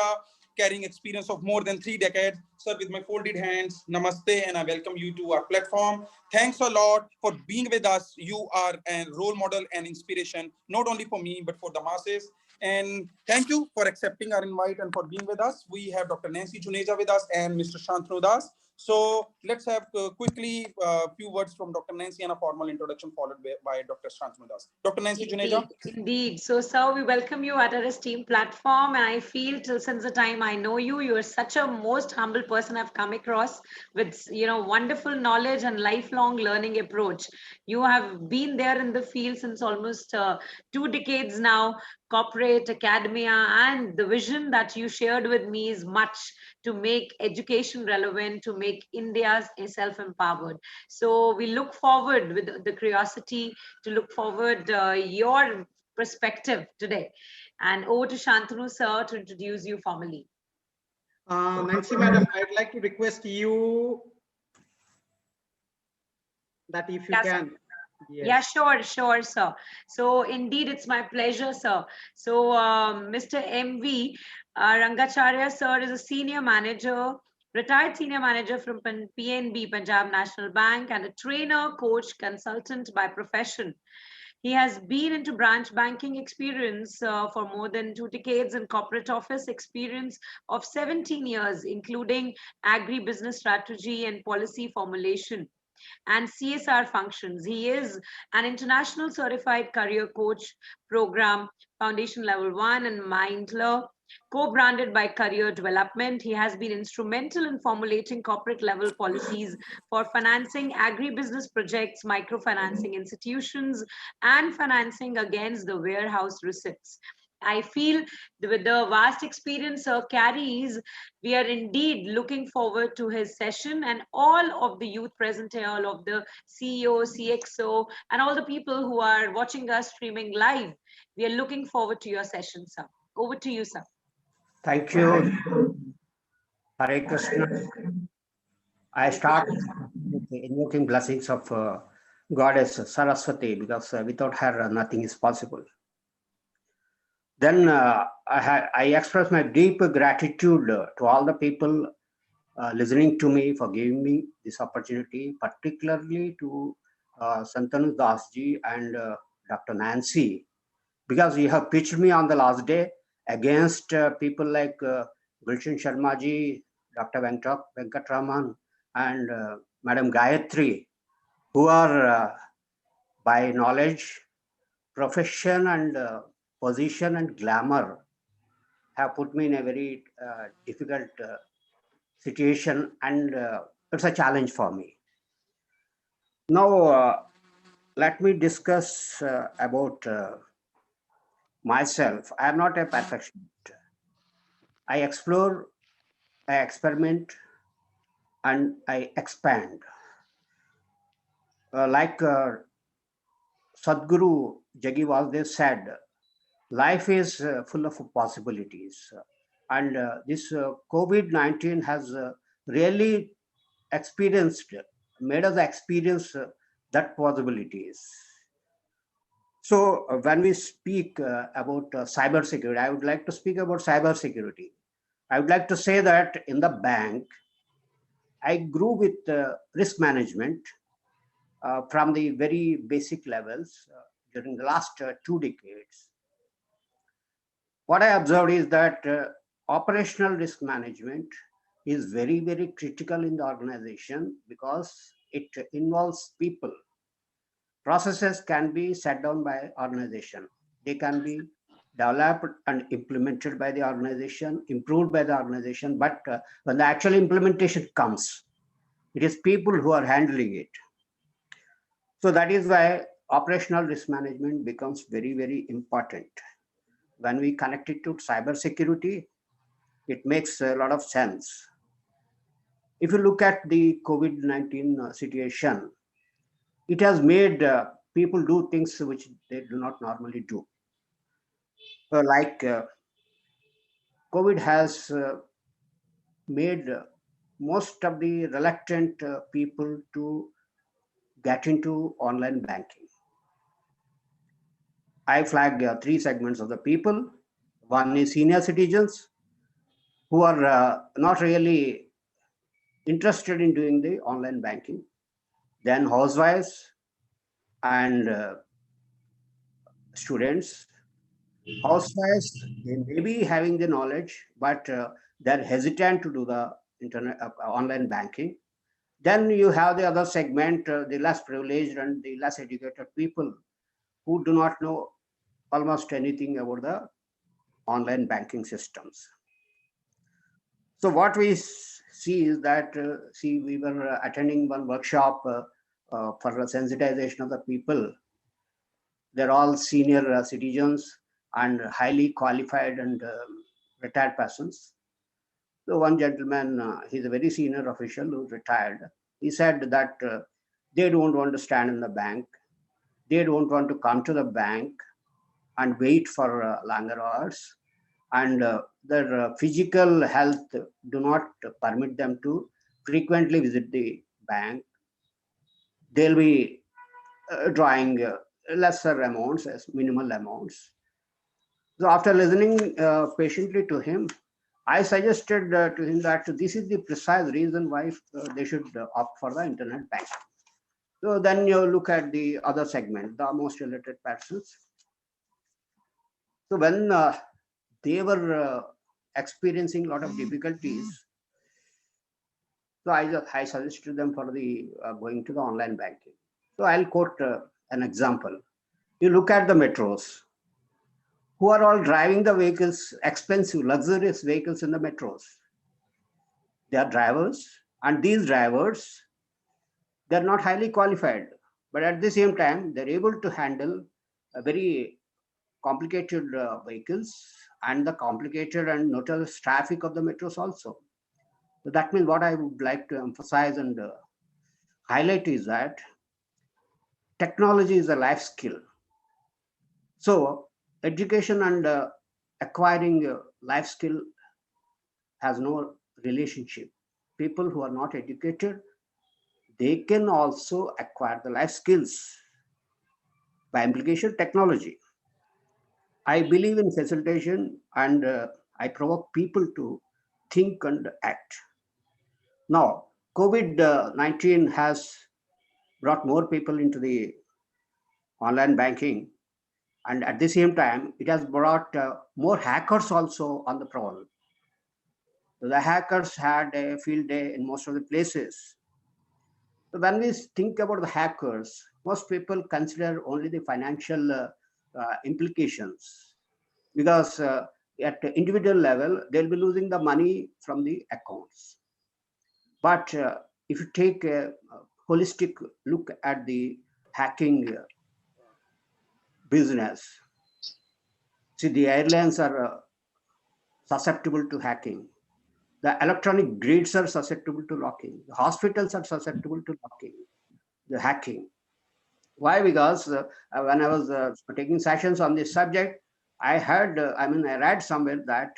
Speaker 1: carrying experience of more than 3 decades. Sir, with my folded hands, namaste, and I welcome you to our platform. Thanks a lot for being with us. You are a role model and inspiration, not only for me, but for the masses. And thank you for accepting our invite and for being with us. We have Dr. Nancy Juneja with us and Mr. Shantanu Das. So let's have quickly a few words from Dr. Nancy and a formal introduction followed by Dr. Shantanu Das. Dr. Nancy Juneja.
Speaker 5: Indeed. So, sir, we welcome you at our esteemed platform. And I feel since the time I know you, you are such a most humble person I've come across with, wonderful knowledge and lifelong learning approach. You have been there in the field since almost 2 decades now, corporate, academia, and the vision that you shared with me is much to make education relevant, to make India self-empowered. So we look forward with the curiosity to look forward your perspective today. And over to Shantanu, sir, to introduce you formally.
Speaker 2: Nancy, madam, I'd like to request you that if you can.
Speaker 5: Yes. Yeah, sure, sir. So indeed, it's my pleasure, sir. So Mr. M.V. Rangacharya, sir, is a senior manager, retired senior manager from PNB, Punjab National Bank, and a trainer, coach, consultant by profession. He has been into branch banking experience for more than 2 decades and corporate office experience of 17 years, including agri-business strategy and policy formulation and CSR functions. He is an international certified career coach program, Foundation Level 1 and Mindler, co-branded by Career Development. He has been instrumental in formulating corporate level policies for financing agribusiness projects, microfinancing institutions, and financing against the warehouse receipts. I feel with the vast experience Sir carries, we are indeed looking forward to his session, and all of the youth present here, all of the CEO, CXO, and all the people who are watching us streaming live. We are looking forward to your session, sir. Over to you, sir.
Speaker 6: Thank you. Hare Krishna. I start with invoking blessings of Goddess Saraswati, because without her, nothing is possible. Then I express my deep gratitude to all the people listening to me for giving me this opportunity, particularly to Shantanu Das ji and Dr. Nancy, because you have pitched me on the last day against people like Gulshan Sharma ji, Dr. Venkatraman, and Madam Gayatri, who are by knowledge profession and position and glamour have put me in a very difficult situation, and it's a challenge for me. Now, let me discuss about myself. I am not a perfectionist. I explore, I experiment, and I expand. Like Sadhguru Jagi Vasudev said, life is full of possibilities. And this COVID-19 has really made us experience that possibilities. So when we speak about cyber security, I would like to speak about cyber security. I would like to say that in the bank, I grew with risk management from the very basic levels during the last 2 decades. What I observed is that operational risk management is very, very critical in the organization because it involves people. Processes can be set down by organization. They can be developed and implemented by the organization, improved by the organization, but when the actual implementation comes, it is people who are handling it. So that is why operational risk management becomes very, very important. When we connect it to cyber security, it makes a lot of sense. If you look at the COVID-19 situation, it has made people do things which they do not normally do. Like COVID has made most of the reluctant people to get into online banking. I flagged 3 segments of the people. One is senior citizens who are not really interested in doing the online banking. Then housewives and students. Housewives, they may be having the knowledge, but they're hesitant to do the internet online banking. Then you have the other segment, the less privileged and the less educated people who do not know almost anything about the online banking systems. So what we see is that, we were attending one workshop for the sensitization of the people. They're all senior citizens and highly qualified and retired persons. So one gentleman, he's a very senior official who's retired. He said that they don't want to stand in the bank. They don't want to come to the bank and wait for longer hours. And their physical health do not permit them to frequently visit the bank. They'll be drawing lesser amounts, as minimal amounts. So after listening patiently to him, I suggested to him that this is the precise reason why they should opt for the internet banking. So then you look at the other segment, the most related persons. So when they were experiencing a lot of difficulties, so I suggested them for the going to the online banking. So I'll quote an example. You look at the metros, who are all driving the vehicles, expensive, luxurious vehicles in the metros. They are drivers, and these drivers, they're not highly qualified, but at the same time, they're able to handle a very complicated vehicles and the complicated and notorious traffic of the metros also. So that means what I would like to emphasize and highlight is that technology is a life skill. So education and acquiring life skill has no relationship. People who are not educated, they can also acquire the life skills by implication technology. I believe in facilitation and I provoke people to think and act. Now, COVID-19 has brought more people into the online banking, and at the same time, it has brought more hackers also on the prowl. So the hackers had a field day in most of the places. So when we think about the hackers, most people consider only the financial implications, because at the individual level, they'll be losing the money from the accounts. But if you take a holistic look at the hacking business, see, the airlines are susceptible to hacking. The electronic grids are susceptible to locking. The hospitals are susceptible to locking, the hacking. Why? Because when I was taking sessions on this subject, I heard, I read somewhere that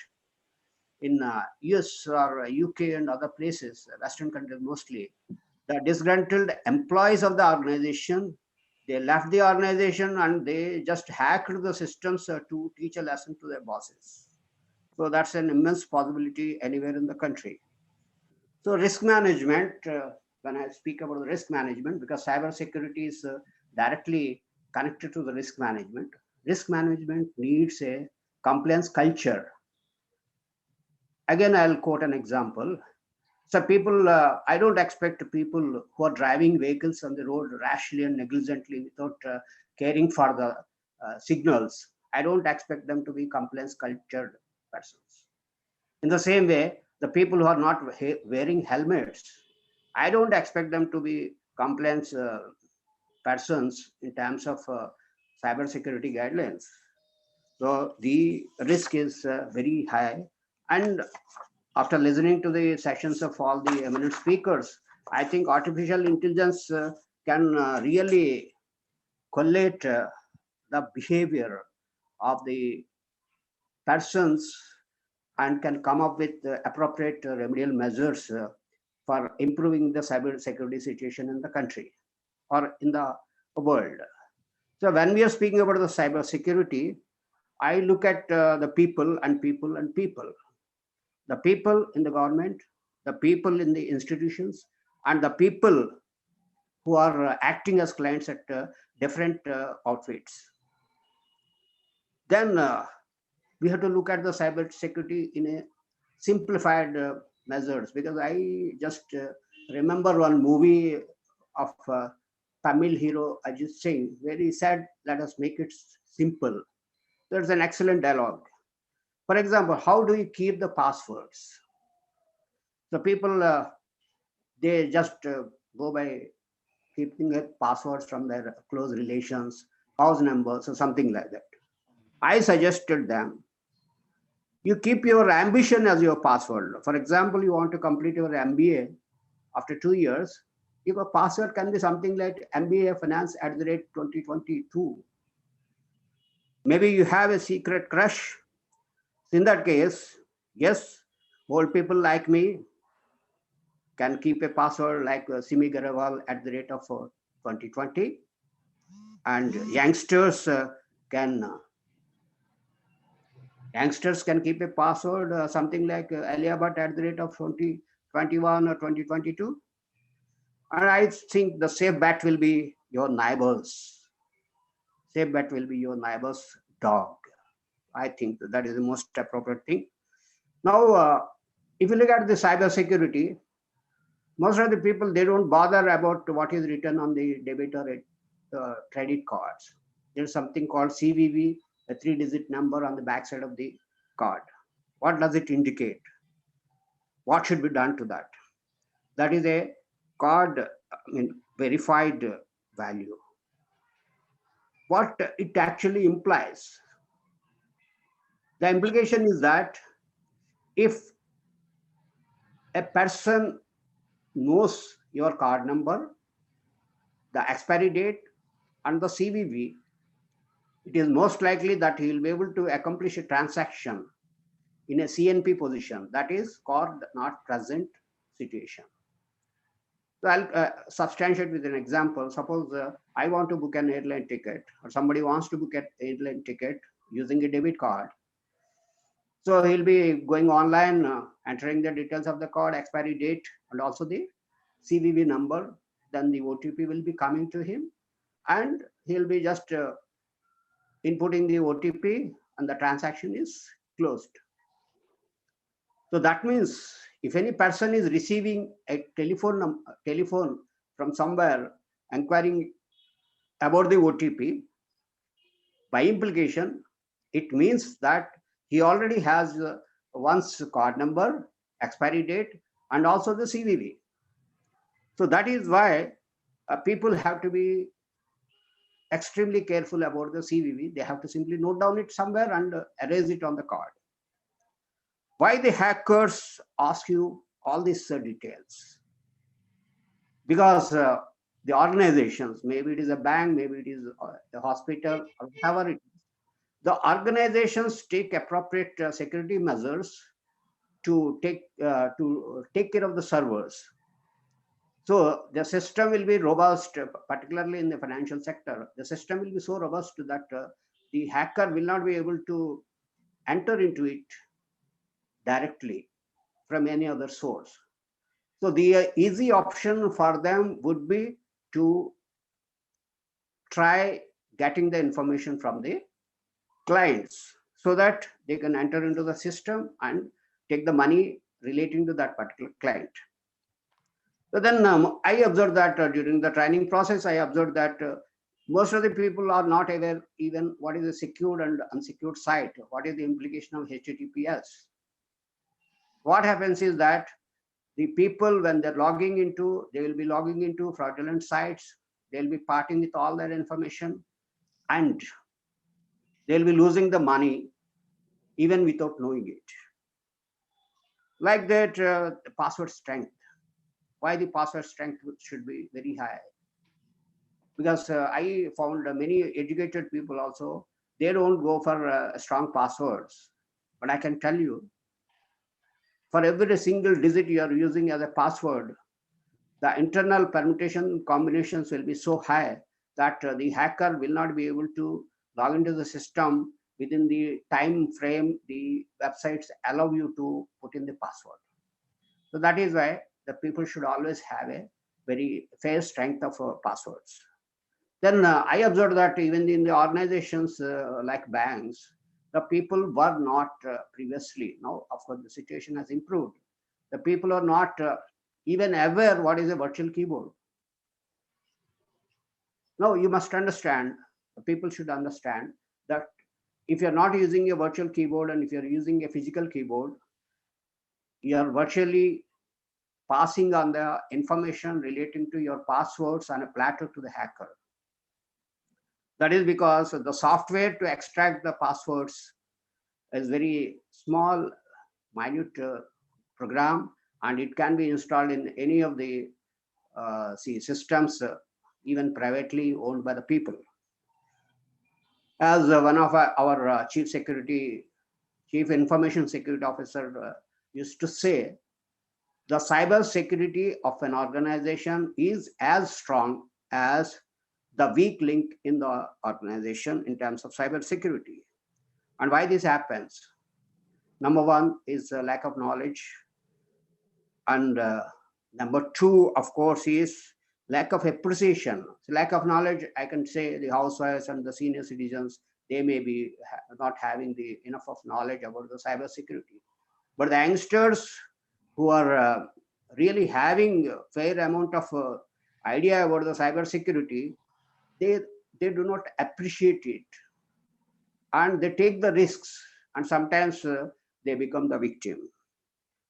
Speaker 6: in US or UK and other places, Western countries mostly, the disgruntled employees of the organization, they left the organization and they just hacked the systems to teach a lesson to their bosses. So that's an immense possibility anywhere in the country. So risk management, when I speak about the risk management, because cybersecurity is directly connected to the risk management needs a compliance culture. Again, I'll quote an example. So people, I don't expect people who are driving vehicles on the road rashly and negligently without caring for the signals. I don't expect them to be compliance cultured persons. In the same way, the people who are not wearing helmets, I don't expect them to be compliance persons in terms of cybersecurity guidelines. So the risk is very high. And after listening to the sessions of all the eminent speakers, I think artificial intelligence can really collate the behavior of the persons and can come up with appropriate remedial measures for improving the cyber security situation in the country or in the world. So when we are speaking about the cyber security, I look at the people and people and people. The people in the government, the people in the institutions, and the people who are acting as clients at different outfits. Then we have to look at the cyber security in a simplified measures, because I just remember one movie of Tamil hero Ajit Singh, where he said, "Let us make it simple." There's an excellent dialogue. For example, how do you keep the passwords? The people, they just go by keeping passwords from their close relations, house numbers, or something like that. I suggested them, you keep your ambition as your password. For example, you want to complete your MBA after 2 years, your password can be something like MBA Finance @2022. Maybe you have a secret crush. In that case, yes, old people like me can keep a password like Simi Garawal @2020, and youngsters can keep a password something like Aliabat @2021 or 2022. And I think the safe bet will be your neighbors. Safe bet will be your neighbor's dog. I think that is the most appropriate thing. Now, if you look at the cyber security, most of the people, they don't bother about what is written on the debit or credit cards. There's something called CVV, a 3-digit number on the backside of the card. What does it indicate? What should be done to that? That is a card, verified value. What it actually implies? The implication is that if a person knows your card number, the expiry date, and the CVV, it is most likely that he will be able to accomplish a transaction in a CNP position, that is card not present situation. So I'll substantiate with an example. Suppose I want to book an airline ticket, or somebody wants to book an airline ticket using a debit card. So he'll be going online, entering the details of the card, expiry date, and also the CVV number. Then the OTP will be coming to him, and he'll be just inputting the OTP, and the transaction is closed. So that means if any person is receiving a telephone from somewhere inquiring about the OTP, By implication, it means that he already has one's card number, expiry date, and also the CVV. So that is why people have to be extremely careful about the CVV. They have to simply note down it somewhere and erase it on the card. Why the hackers ask you all these details? Because the organizations, maybe it is a bank, maybe it is a hospital, or whatever it is, the organizations take appropriate security measures to take care of the servers. So the system will be robust, particularly in the financial sector. The system will be so robust that the hacker will not be able to enter into it directly from any other source. So the easy option for them would be to try getting the information from the clients so that they can enter into the system and take the money relating to that particular client. So then I observed that during the training process, I observed that most of the people are not aware even what is a secured and unsecured site, what is the implication of HTTPS. What happens is that the people, when they're logging into, they will be logging into fraudulent sites, they'll be parting with all their information, and they'll be losing the money even without knowing it. Like that, the password strength. Why the password strength should be very high? Because I found many educated people also, they don't go for strong passwords. But I can tell you, for every single digit you are using as a password, the internal permutation combinations will be so high that the hacker will not be able to log into the system within the time frame the websites allow you to put in the password. So that is why the people should always have a very fair strength of passwords. Then I observed that even in the organizations like banks, the people were not previously. Now, of course, the situation has improved. The people are not even aware what is a virtual keyboard. Now, you must understand, people should understand that if you're not using a virtual keyboard and if you're using a physical keyboard, you're virtually passing on the information relating to your passwords on a platter to the hacker. That is because the software to extract the passwords is very small, minute program, and it can be installed in any of the systems, even privately owned by the people. As one of our chief information security officer used to say, the cyber security of an organization is as strong as the weak link in the organization in terms of cyber security. And why this happens? Number one is a lack of knowledge. And number two, of course, is lack of appreciation. So lack of knowledge, I can say the housewives and the senior citizens, they may be not having enough of knowledge about the cyber security. But the youngsters who are really having a fair amount of idea about the cyber security, they do not appreciate it, and they take the risks, and sometimes they become the victim.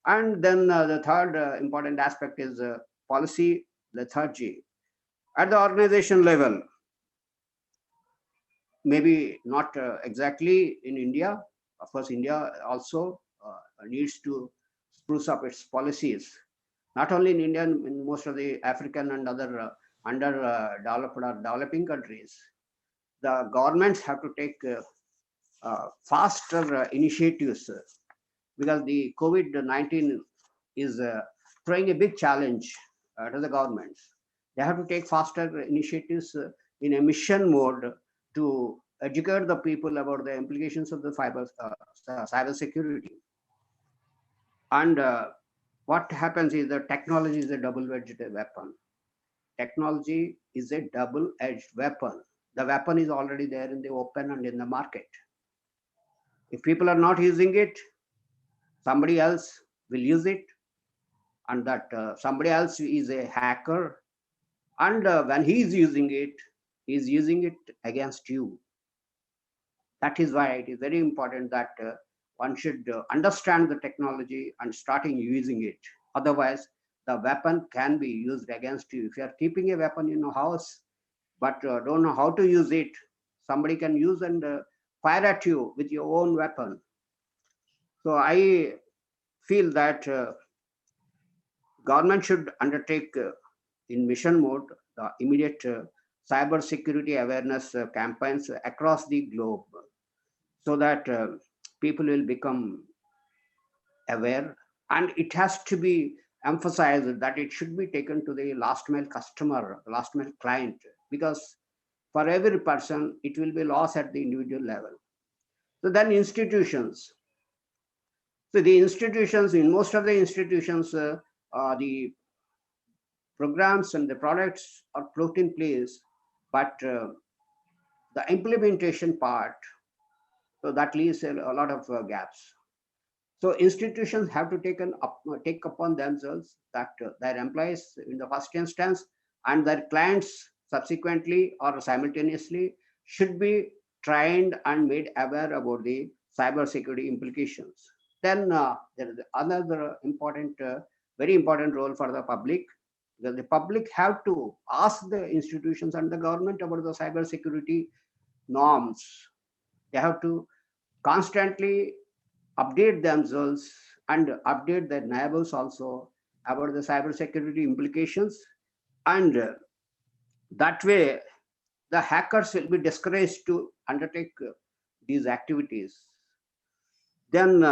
Speaker 6: And then the third important aspect is policy lethargy at the organization level. Maybe not exactly in India. Of course, India also needs to spruce up its policies. Not only in India, in most of the African and other underdeveloped or developing countries, the governments have to take faster initiatives because the COVID-19 is throwing a big challenge to the governments. They have to take faster initiatives in a mission mode to educate the people about the implications of the cyber security. And what happens is that technology is a double-edged weapon. Technology is a double-edged weapon. The weapon is already there in the open and in the market. If people are not using it, somebody else will use it, and that somebody else is a hacker, and when he is using it against you. That is why it is very important that one should understand the technology and starting using it. Otherwise, the weapon can be used against you. If you are keeping a weapon in a house, but don't know how to use it, somebody can use and fire at you with your own weapon. So I feel that government should undertake in mission mode the immediate cyber security awareness campaigns across the globe, so that people will become aware, and it has to be emphasized that it should be taken to the last mile customer, last mile client, because for every person it will be loss at the individual level. So then institutions, so the institutions, in most of the institutions, the programs and the products are put in place, but the implementation part, so that leaves a lot of gaps. So institutions have to take upon themselves that their employees in the first instance and their clients subsequently or simultaneously should be trained and made aware about the cyber security implications. Then there is another important, very important role for the public. The public have to ask the institutions and the government about the cyber security norms. They have to constantly update themselves and update their neighbors also about the cybersecurity implications, and that way the hackers will be discouraged to undertake these activities. Then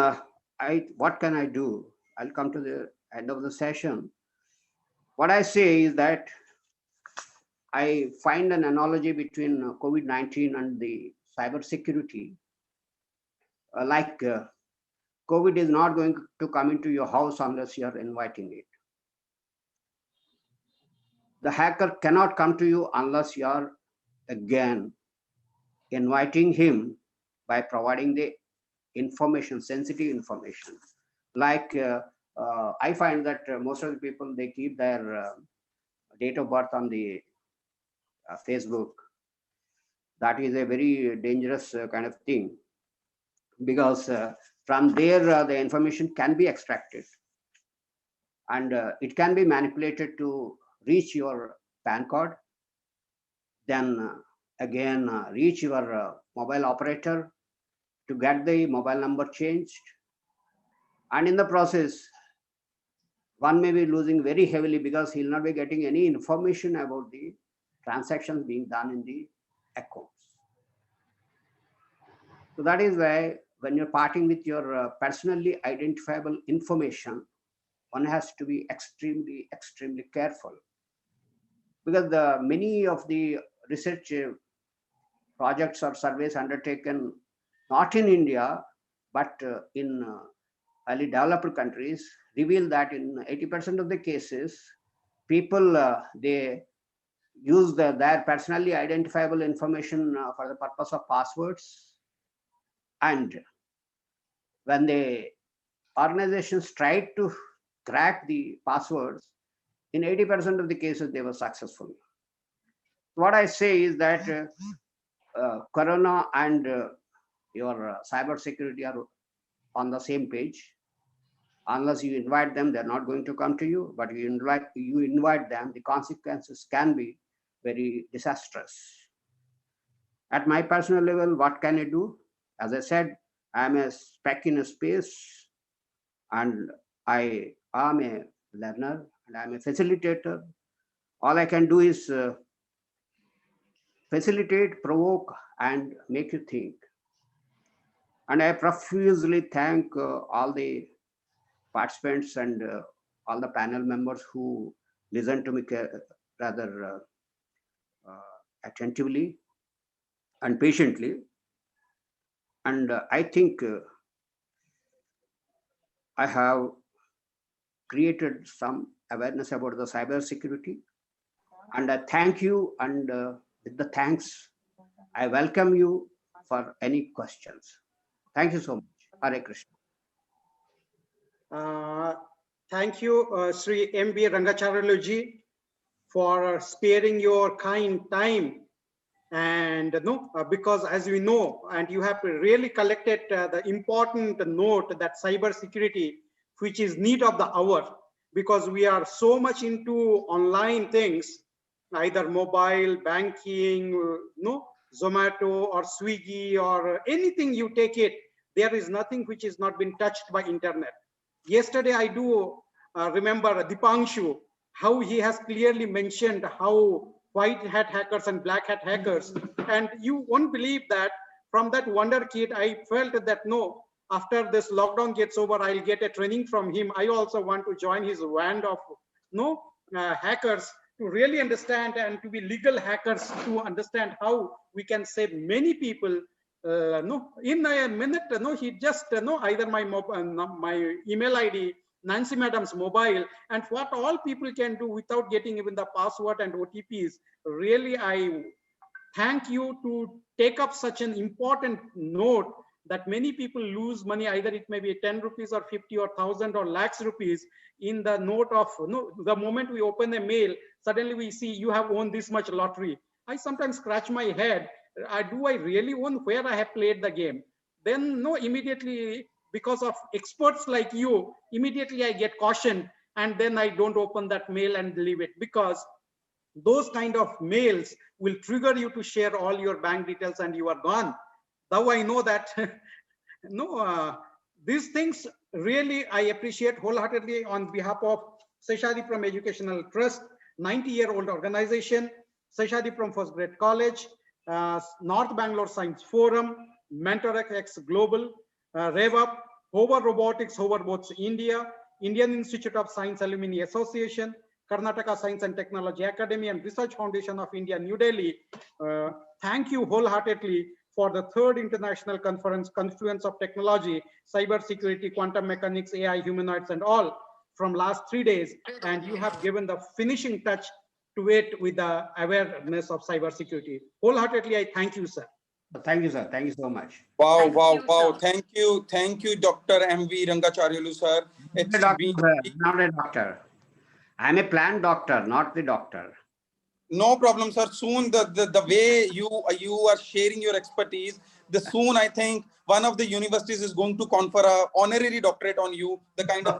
Speaker 6: what can I do? I'll come to the end of the session. What I say is that I find an analogy between COVID-19 and the cybersecurity. Like COVID is not going to come into your house unless you are inviting it. The hacker cannot come to you unless you are again inviting him by providing the information, sensitive information. Like I find that most of the people, they keep their date of birth on the Facebook. That is a very dangerous kind of thing, because from there the information can be extracted, and it can be manipulated to reach your PAN card, then again reach your mobile operator to get the mobile number changed, and in the process one may be losing very heavily because he'll not be getting any information about the transactions being done in the accounts. So that is why when you're parting with your personally identifiable information, one has to be extremely, extremely careful, because many of the research projects or surveys undertaken not in India but in highly developed countries reveal that in 80% of the cases, people they use their personally identifiable information for the purpose of passwords, and when the organizations tried to crack the passwords, in 80% of the cases they were successful. What I say is that Corona and your cyber security are on the same page. Unless you invite them, they're not going to come to you. But you invite them, the consequences can be very disastrous. At my personal level, what can I do? As I said, I'm a speck in a space, and I am a learner and I'm a facilitator. All I can do is facilitate, provoke, and make you think. And I profusely thank all the participants and all the panel members who listen to me rather attentively and patiently. And I think I have created some awareness about the cyber security. And I thank you, and with the thanks, I welcome you for any questions. Thank you so much. Hare Krishna.
Speaker 2: Thank you, Sri M.B. Rangacharyaluji, for sparing your kind time And because as we know, and you have really collected the important note that cyber security, which is need of the hour, because we are so much into online things, either mobile banking, Zomato or Swiggy or anything you take it, there is nothing which is not been touched by internet. Yesterday, I do remember Dipanshu, how he has clearly mentioned how white hat hackers and black hat hackers, and you won't believe that from that wonder kid, I felt that no, after this lockdown gets over, I'll get a training from him. I also want to join his band of hackers to really understand and to be legal hackers to understand how we can save many people. In a minute, he just either my email ID, Nancy Madam's mobile, and what all people can do without getting even the password and OTPs. Really, I thank you to take up such an important note that many people lose money, either it may be 10 rupees or 50 or 1,000 or lakhs rupees in the note of, the moment we open a mail, suddenly we see you have won this much lottery. I sometimes scratch my head. Do I really own where I have played the game? Then immediately, because of experts like you, immediately I get cautioned, and then I don't open that mail and leave it, because those kind of mails will trigger you to share all your bank details and you are gone. Now I know that these things really I appreciate wholeheartedly on behalf of Seshasdripuram Educational Trust, 90-year-old organization, Seshasdripuram First Grade College, North Bangalore Science Forum, MentorX Global, RevUp, Hover Robotics, Hoverboats India, Indian Institute of Science Alumni Association, Karnataka Science and Technology Academy, and Research Foundation of India, New Delhi. Thank you wholeheartedly for the third international conference, Confluence of Technology, Cyber Security, Quantum Mechanics, AI, Humanoids, and all from last 3 days. And you have given the finishing touch to it with the awareness of cyber security. Wholeheartedly, I thank you, sir.
Speaker 6: Thank you, sir. Thank you so much.
Speaker 1: Wow,
Speaker 5: Thank
Speaker 1: wow,
Speaker 5: you,
Speaker 1: wow.
Speaker 5: sir.
Speaker 1: Thank you, Dr. M.V. Rangacharyalu, sir. It's been
Speaker 6: Not a doctor. I'm a plant doctor, not the doctor.
Speaker 1: no problem, sir. Soon the way you are sharing your expertise, the soon I think one of the universities is going to confer a honorary doctorate on you, the kind of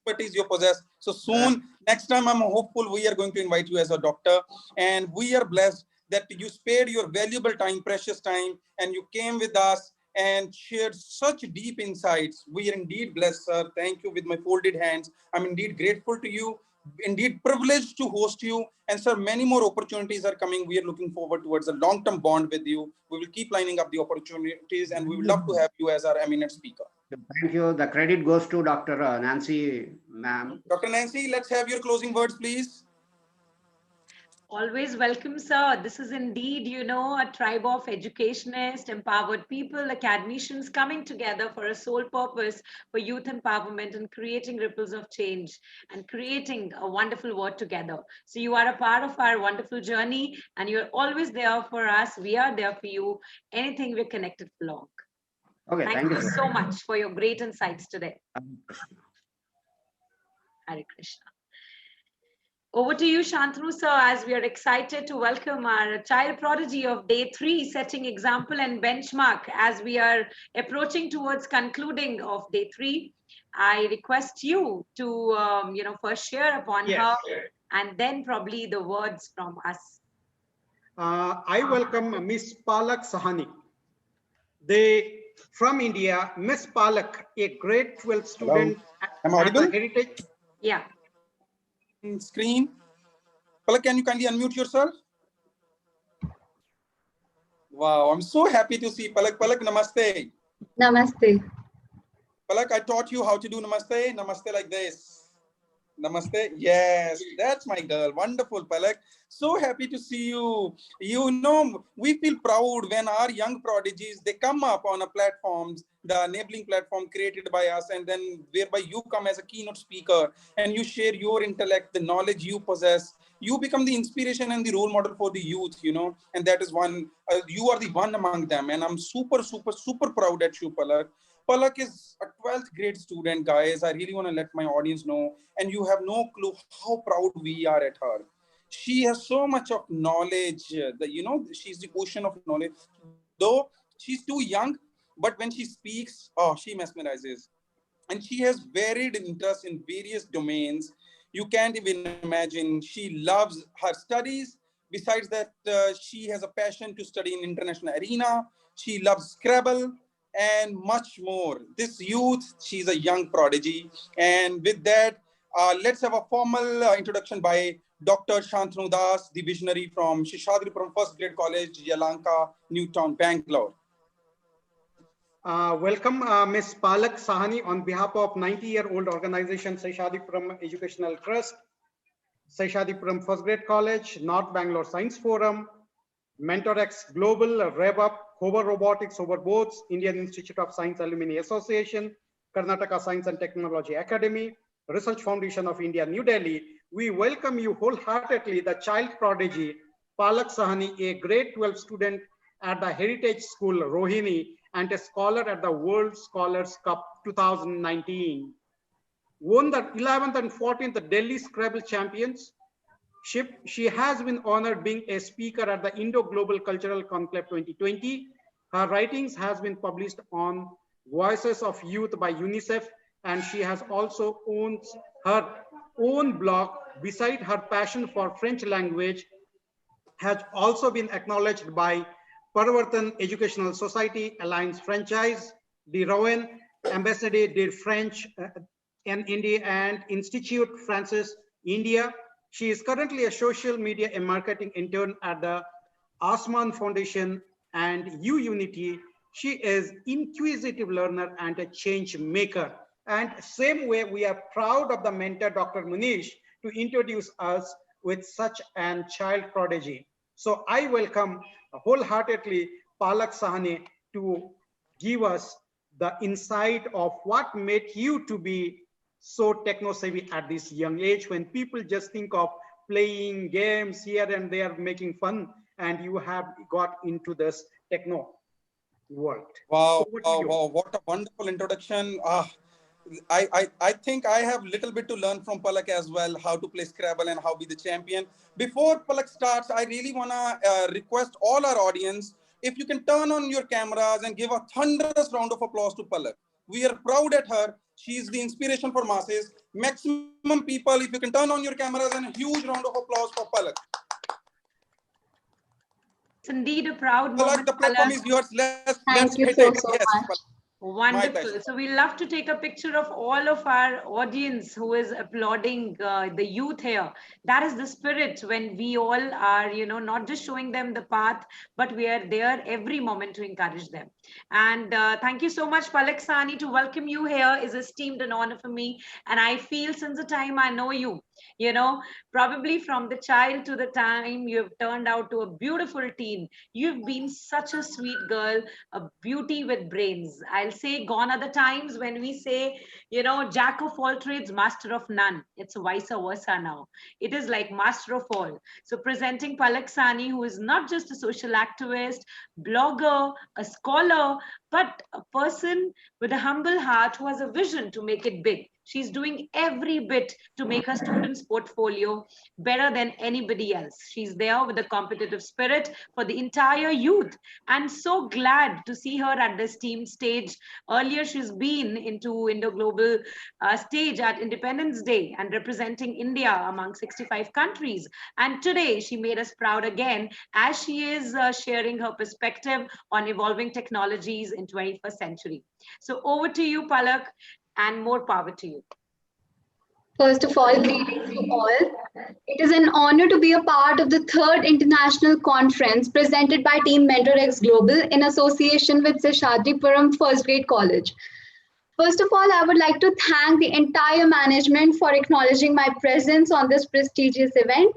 Speaker 1: expertise you possess. So soon, next time I'm hopeful we are going to invite you as a doctor, and we are blessed that you spared your valuable time, precious time, and you came with us and shared such deep insights. We are indeed blessed, sir. Thank you with my folded hands. I'm indeed grateful to you. Indeed privileged to host you, and sir, many more opportunities are coming. We are looking forward towards a long-term bond with you. We will keep lining up the opportunities, and we would love to have you as our eminent speaker.
Speaker 6: Thank you. The credit goes to Dr. Nancy, ma'am.
Speaker 1: Dr. Nancy, let's have your closing words, please.
Speaker 5: Always welcome, sir. This is indeed, a tribe of educationists, empowered people, academicians coming together for a sole purpose for youth empowerment and creating ripples of change and creating a wonderful world together. So you are a part of our wonderful journey, and you're always there for us. We are there for you. Anything we're connected for long.
Speaker 6: Okay,
Speaker 5: Thank you so much for your great insights today. Hare Krishna. Over to you, Shantanu sir, as we are excited to welcome our child prodigy of day 3, setting example and benchmark as we are approaching towards concluding of day 3. I request you to, first share upon her and then probably the words from us.
Speaker 2: I welcome Miss Palak Sahani. They from India, Miss Palak, a grade 12 student
Speaker 1: Am I audible?
Speaker 2: at the Heritage.
Speaker 5: Yeah.
Speaker 1: Screen. Palak, can you kindly unmute yourself? Wow, I'm so happy to see Palak. Palak, namaste.
Speaker 7: Namaste.
Speaker 1: Palak, I taught you how to do namaste. Namaste like this. Namaste. Yes, that's my girl. Wonderful, Palak. So happy to see you. We feel proud when our young prodigies, they come up on a platforms, the enabling platform created by us, and then whereby you come as a keynote speaker and you share your intellect, the knowledge you possess. You become the inspiration and the role model for the youth, and that is one, you are the one among them. And I'm super, super, super proud at you, Palak. Palak is a 12th grade student, guys. I really want to let my audience know. And you have no clue how proud we are at her. She has so much of knowledge that, she's the ocean of knowledge. Though she's too young, but when she speaks, oh, she mesmerizes. And she has varied interests in various domains. You can't even imagine. She loves her studies. Besides that, she has a passion to study in international arena. She loves Scrabble and much more. This youth, she's a young prodigy. And with that, let's have a formal introduction by Dr. Shantanu Das, the visionary from Seshasdripuram First Grade College, Yalanka, Newtown, Bangalore.
Speaker 2: Welcome, Ms. Palak Sahani, on behalf of 90-year-old organization Seshasdripuram Educational Trust, Seshasdripuram First Grade College, North Bangalore Science Forum, MentorX Global, RevUp, Hover Robotics, Hoverboards, Indian Institute of Science Alumni Association, Karnataka Science and Technology Academy, Research Foundation of India, New Delhi. We welcome you wholeheartedly, the child prodigy, Palak Sahani, a grade 12 student at the Heritage School, Rohini, and a scholar at the World Scholars Cup 2019. Won the 11th and 14th Delhi Scrabble Championships. She has been honored being a speaker at the Indo-Global Cultural Conclave 2020. Her writings has been published on Voices of Youth by UNICEF, and she has also owns her own blog. Beside her passion for French language, has also been acknowledged by Paravartan Educational Society, Alliance Franchise, the Rouen, Ambassadeur de French in India, and Institute Francis, India. She is currently a social media and marketing intern at the Asman Foundation and UUnity. She is inquisitive learner and a change maker. And same way, we are proud of the mentor, Dr. Munish, to introduce us with such an child prodigy. So I welcome wholeheartedly Palak Sahani to give us the insight of what made you to be so techno savvy at this young age, when people just think of playing games here and there, making fun, and you have got into this techno world.
Speaker 1: Wow, wow, what a wonderful introduction. I think I have a little bit to learn from Palak as well, how to play Scrabble and how be the champion. Before Palak starts, I really want to request all our audience, if you can turn on your cameras and give a thunderous round of applause to Palak. We are proud at her. She is the inspiration for masses. Maximum people, if you can turn on your cameras, and a huge round of applause for Palak.
Speaker 5: It's indeed a proud
Speaker 1: Palak,
Speaker 5: moment.
Speaker 1: the platform is yours. Let's
Speaker 7: Thank you
Speaker 1: hit
Speaker 7: so
Speaker 1: it. Yes,
Speaker 7: much.
Speaker 5: Wonderful. So we love to take a picture of all of our audience who is applauding the youth here. That is the spirit when we all are, not just showing them the path, but we are there every moment to encourage them. And thank you so much, Palak Sahani. To welcome you here is esteemed and honor for me. And I feel since the time I know you, probably from the child to the time you have turned out to a beautiful teen, you've been such a sweet girl, a beauty with brains. I'll say gone are the times when we say, jack of all trades, master of none. It's vice versa now. It is like master of all. So presenting Palak Sahani, who is not just a social activist, blogger, a scholar, but a person with a humble heart who has a vision to make it big. She's doing every bit to make her students' portfolio better than anybody else. She's there with a competitive spirit for the entire youth. And so glad to see her at this team stage. Earlier, she's been into Indo-Global stage at Independence Day and representing India among 65 countries. And today, she made us proud again as she is sharing her perspective on evolving technologies in 21st century. So over to you, Palak, and more power to you.
Speaker 7: First of all, greetings to all. It is an honor to be a part of the 3rd International Conference presented by Team MentorX Global in association with Seshasdripuram First Grade College. First of all, I would like to thank the entire management for acknowledging my presence on this prestigious event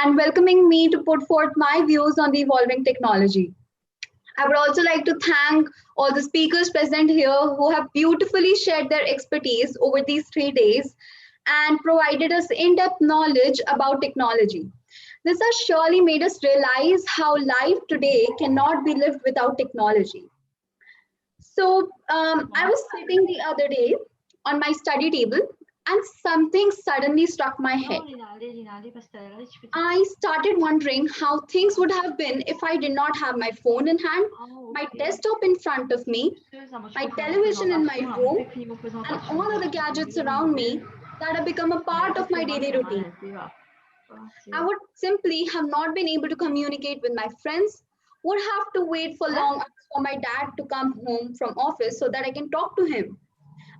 Speaker 7: and welcoming me to put forth my views on the evolving technology. I would also like to thank all the speakers present here who have beautifully shared their expertise over these 3 days and provided us in-depth knowledge about technology. This has surely made us realize how life today cannot be lived without technology. So I was sitting the other day on my study table and something suddenly struck my head. I started wondering how things would have been if I did not have my phone in hand, my desktop in front of me, my television in my room, and all other gadgets around me that have become a part of my daily routine. I would simply have not been able to communicate with my friends, would have to wait for long hours for my dad to come home from office so that I can talk to him.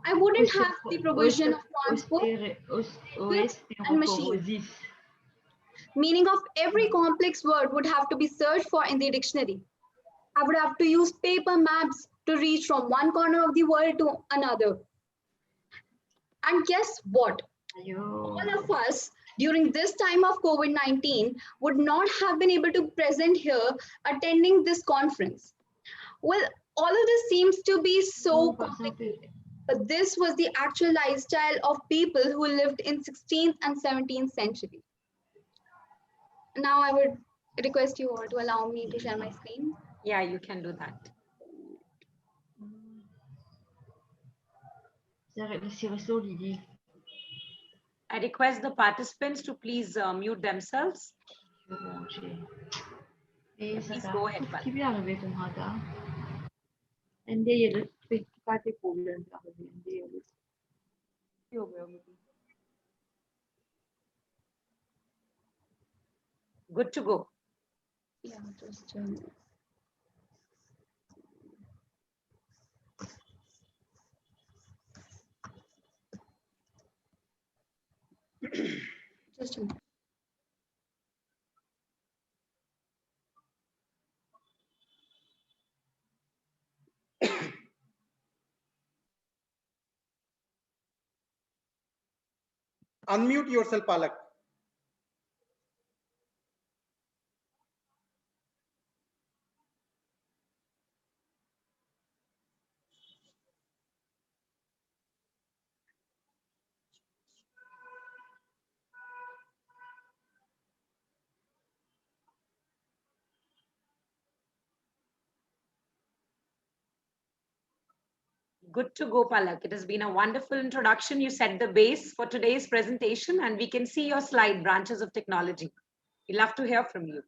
Speaker 7: I wouldn't have the provision of transport, goods, and machines. Meaning of every complex word would have to be searched for in the dictionary. I would have to use paper maps to reach from one corner of the world to another. And guess what? All of us during this time of COVID-19 would not have been able to present here attending this conference. Well, all of this seems to be so complicated, but this was the actual lifestyle of people who lived in 16th and 17th century. Now I would request you all to allow me to share my screen.
Speaker 5: Yeah, you can do that. I request the participants to please mute themselves. Please go ahead, Good to go.
Speaker 7: Yeah, just just a minute.
Speaker 2: Unmute yourself, Palak.
Speaker 5: Good to go, Palak. It has been a wonderful introduction. You set the base for today's presentation, and we can see your slide, Branches of Technology. We'd love to hear from you.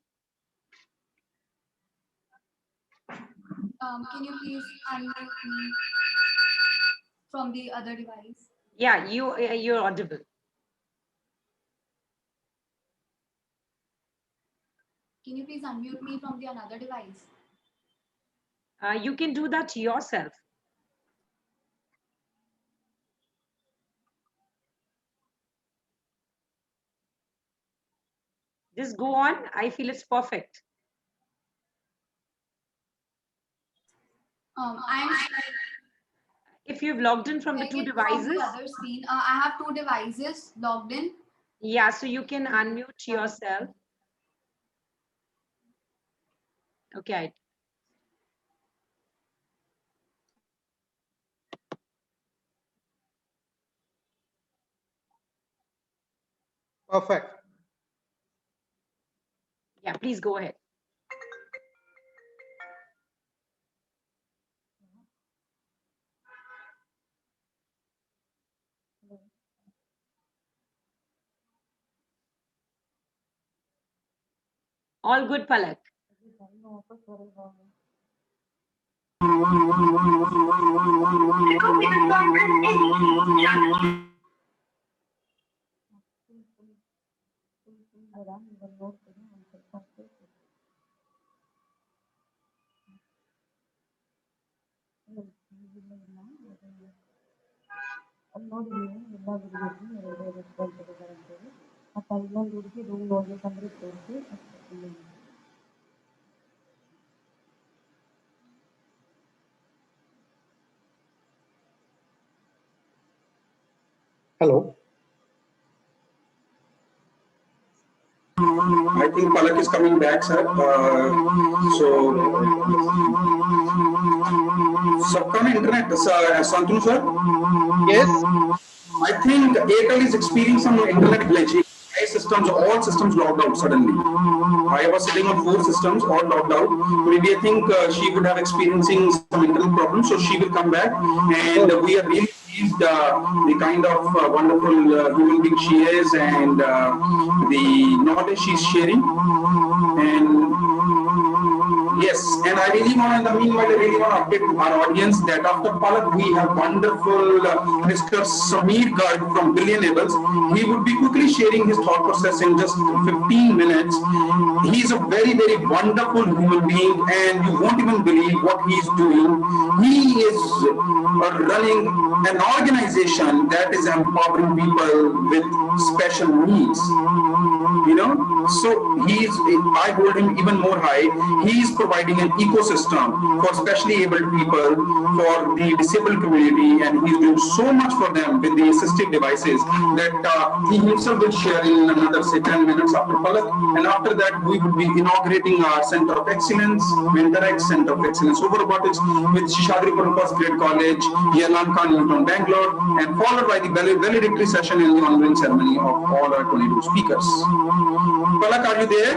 Speaker 7: Can you please unmute me from the other device?
Speaker 5: Yeah, you're audible.
Speaker 7: Can you please unmute me from the another device?
Speaker 5: You can do that yourself. Just go on. I feel it's perfect. If you've logged in from the two devices.
Speaker 7: The other screen. I have two devices logged in.
Speaker 5: Yeah, so you can unmute yourself. Okay.
Speaker 2: Perfect.
Speaker 5: Yeah, please go ahead. All good, Palak.
Speaker 1: Hello. I think Palak is coming back, sir. Sabka internet, Santanu sir?
Speaker 2: Yes.
Speaker 1: I think Airtel is experiencing some internet glitch. systems, all systems logged out suddenly. I was sitting on 4 systems, all logged out. Maybe I think she would have experiencing some internal problems, so she will come back. And we are really pleased the kind of wonderful human being she is, and the knowledge she's sharing. And yes, and I really want, in the meanwhile, I really want to update our audience that after Palak, we have wonderful Mr. Sameer Garg from Billionaires. He would be quickly sharing his thought process in just 15 minutes. He's a very, very wonderful human being, and you won't even believe what he's doing. He is running an organization that is empowering people with special needs. You know, so I hold him even more high. He is providing an ecosystem for specially abled people, for the disabled community, and he's doing so much for them with the assistive devices that he himself will share in another, say, 10 minutes after Palak. And after that, we will be inaugurating our Center of Excellence, MentorX Center of Excellence over Robotics with Seshasdripuram First Grade College, Yalan Khan Newton, Bangalore, and followed by the valedictory session and the honoring ceremony of all our 22 speakers. Palak, are you there?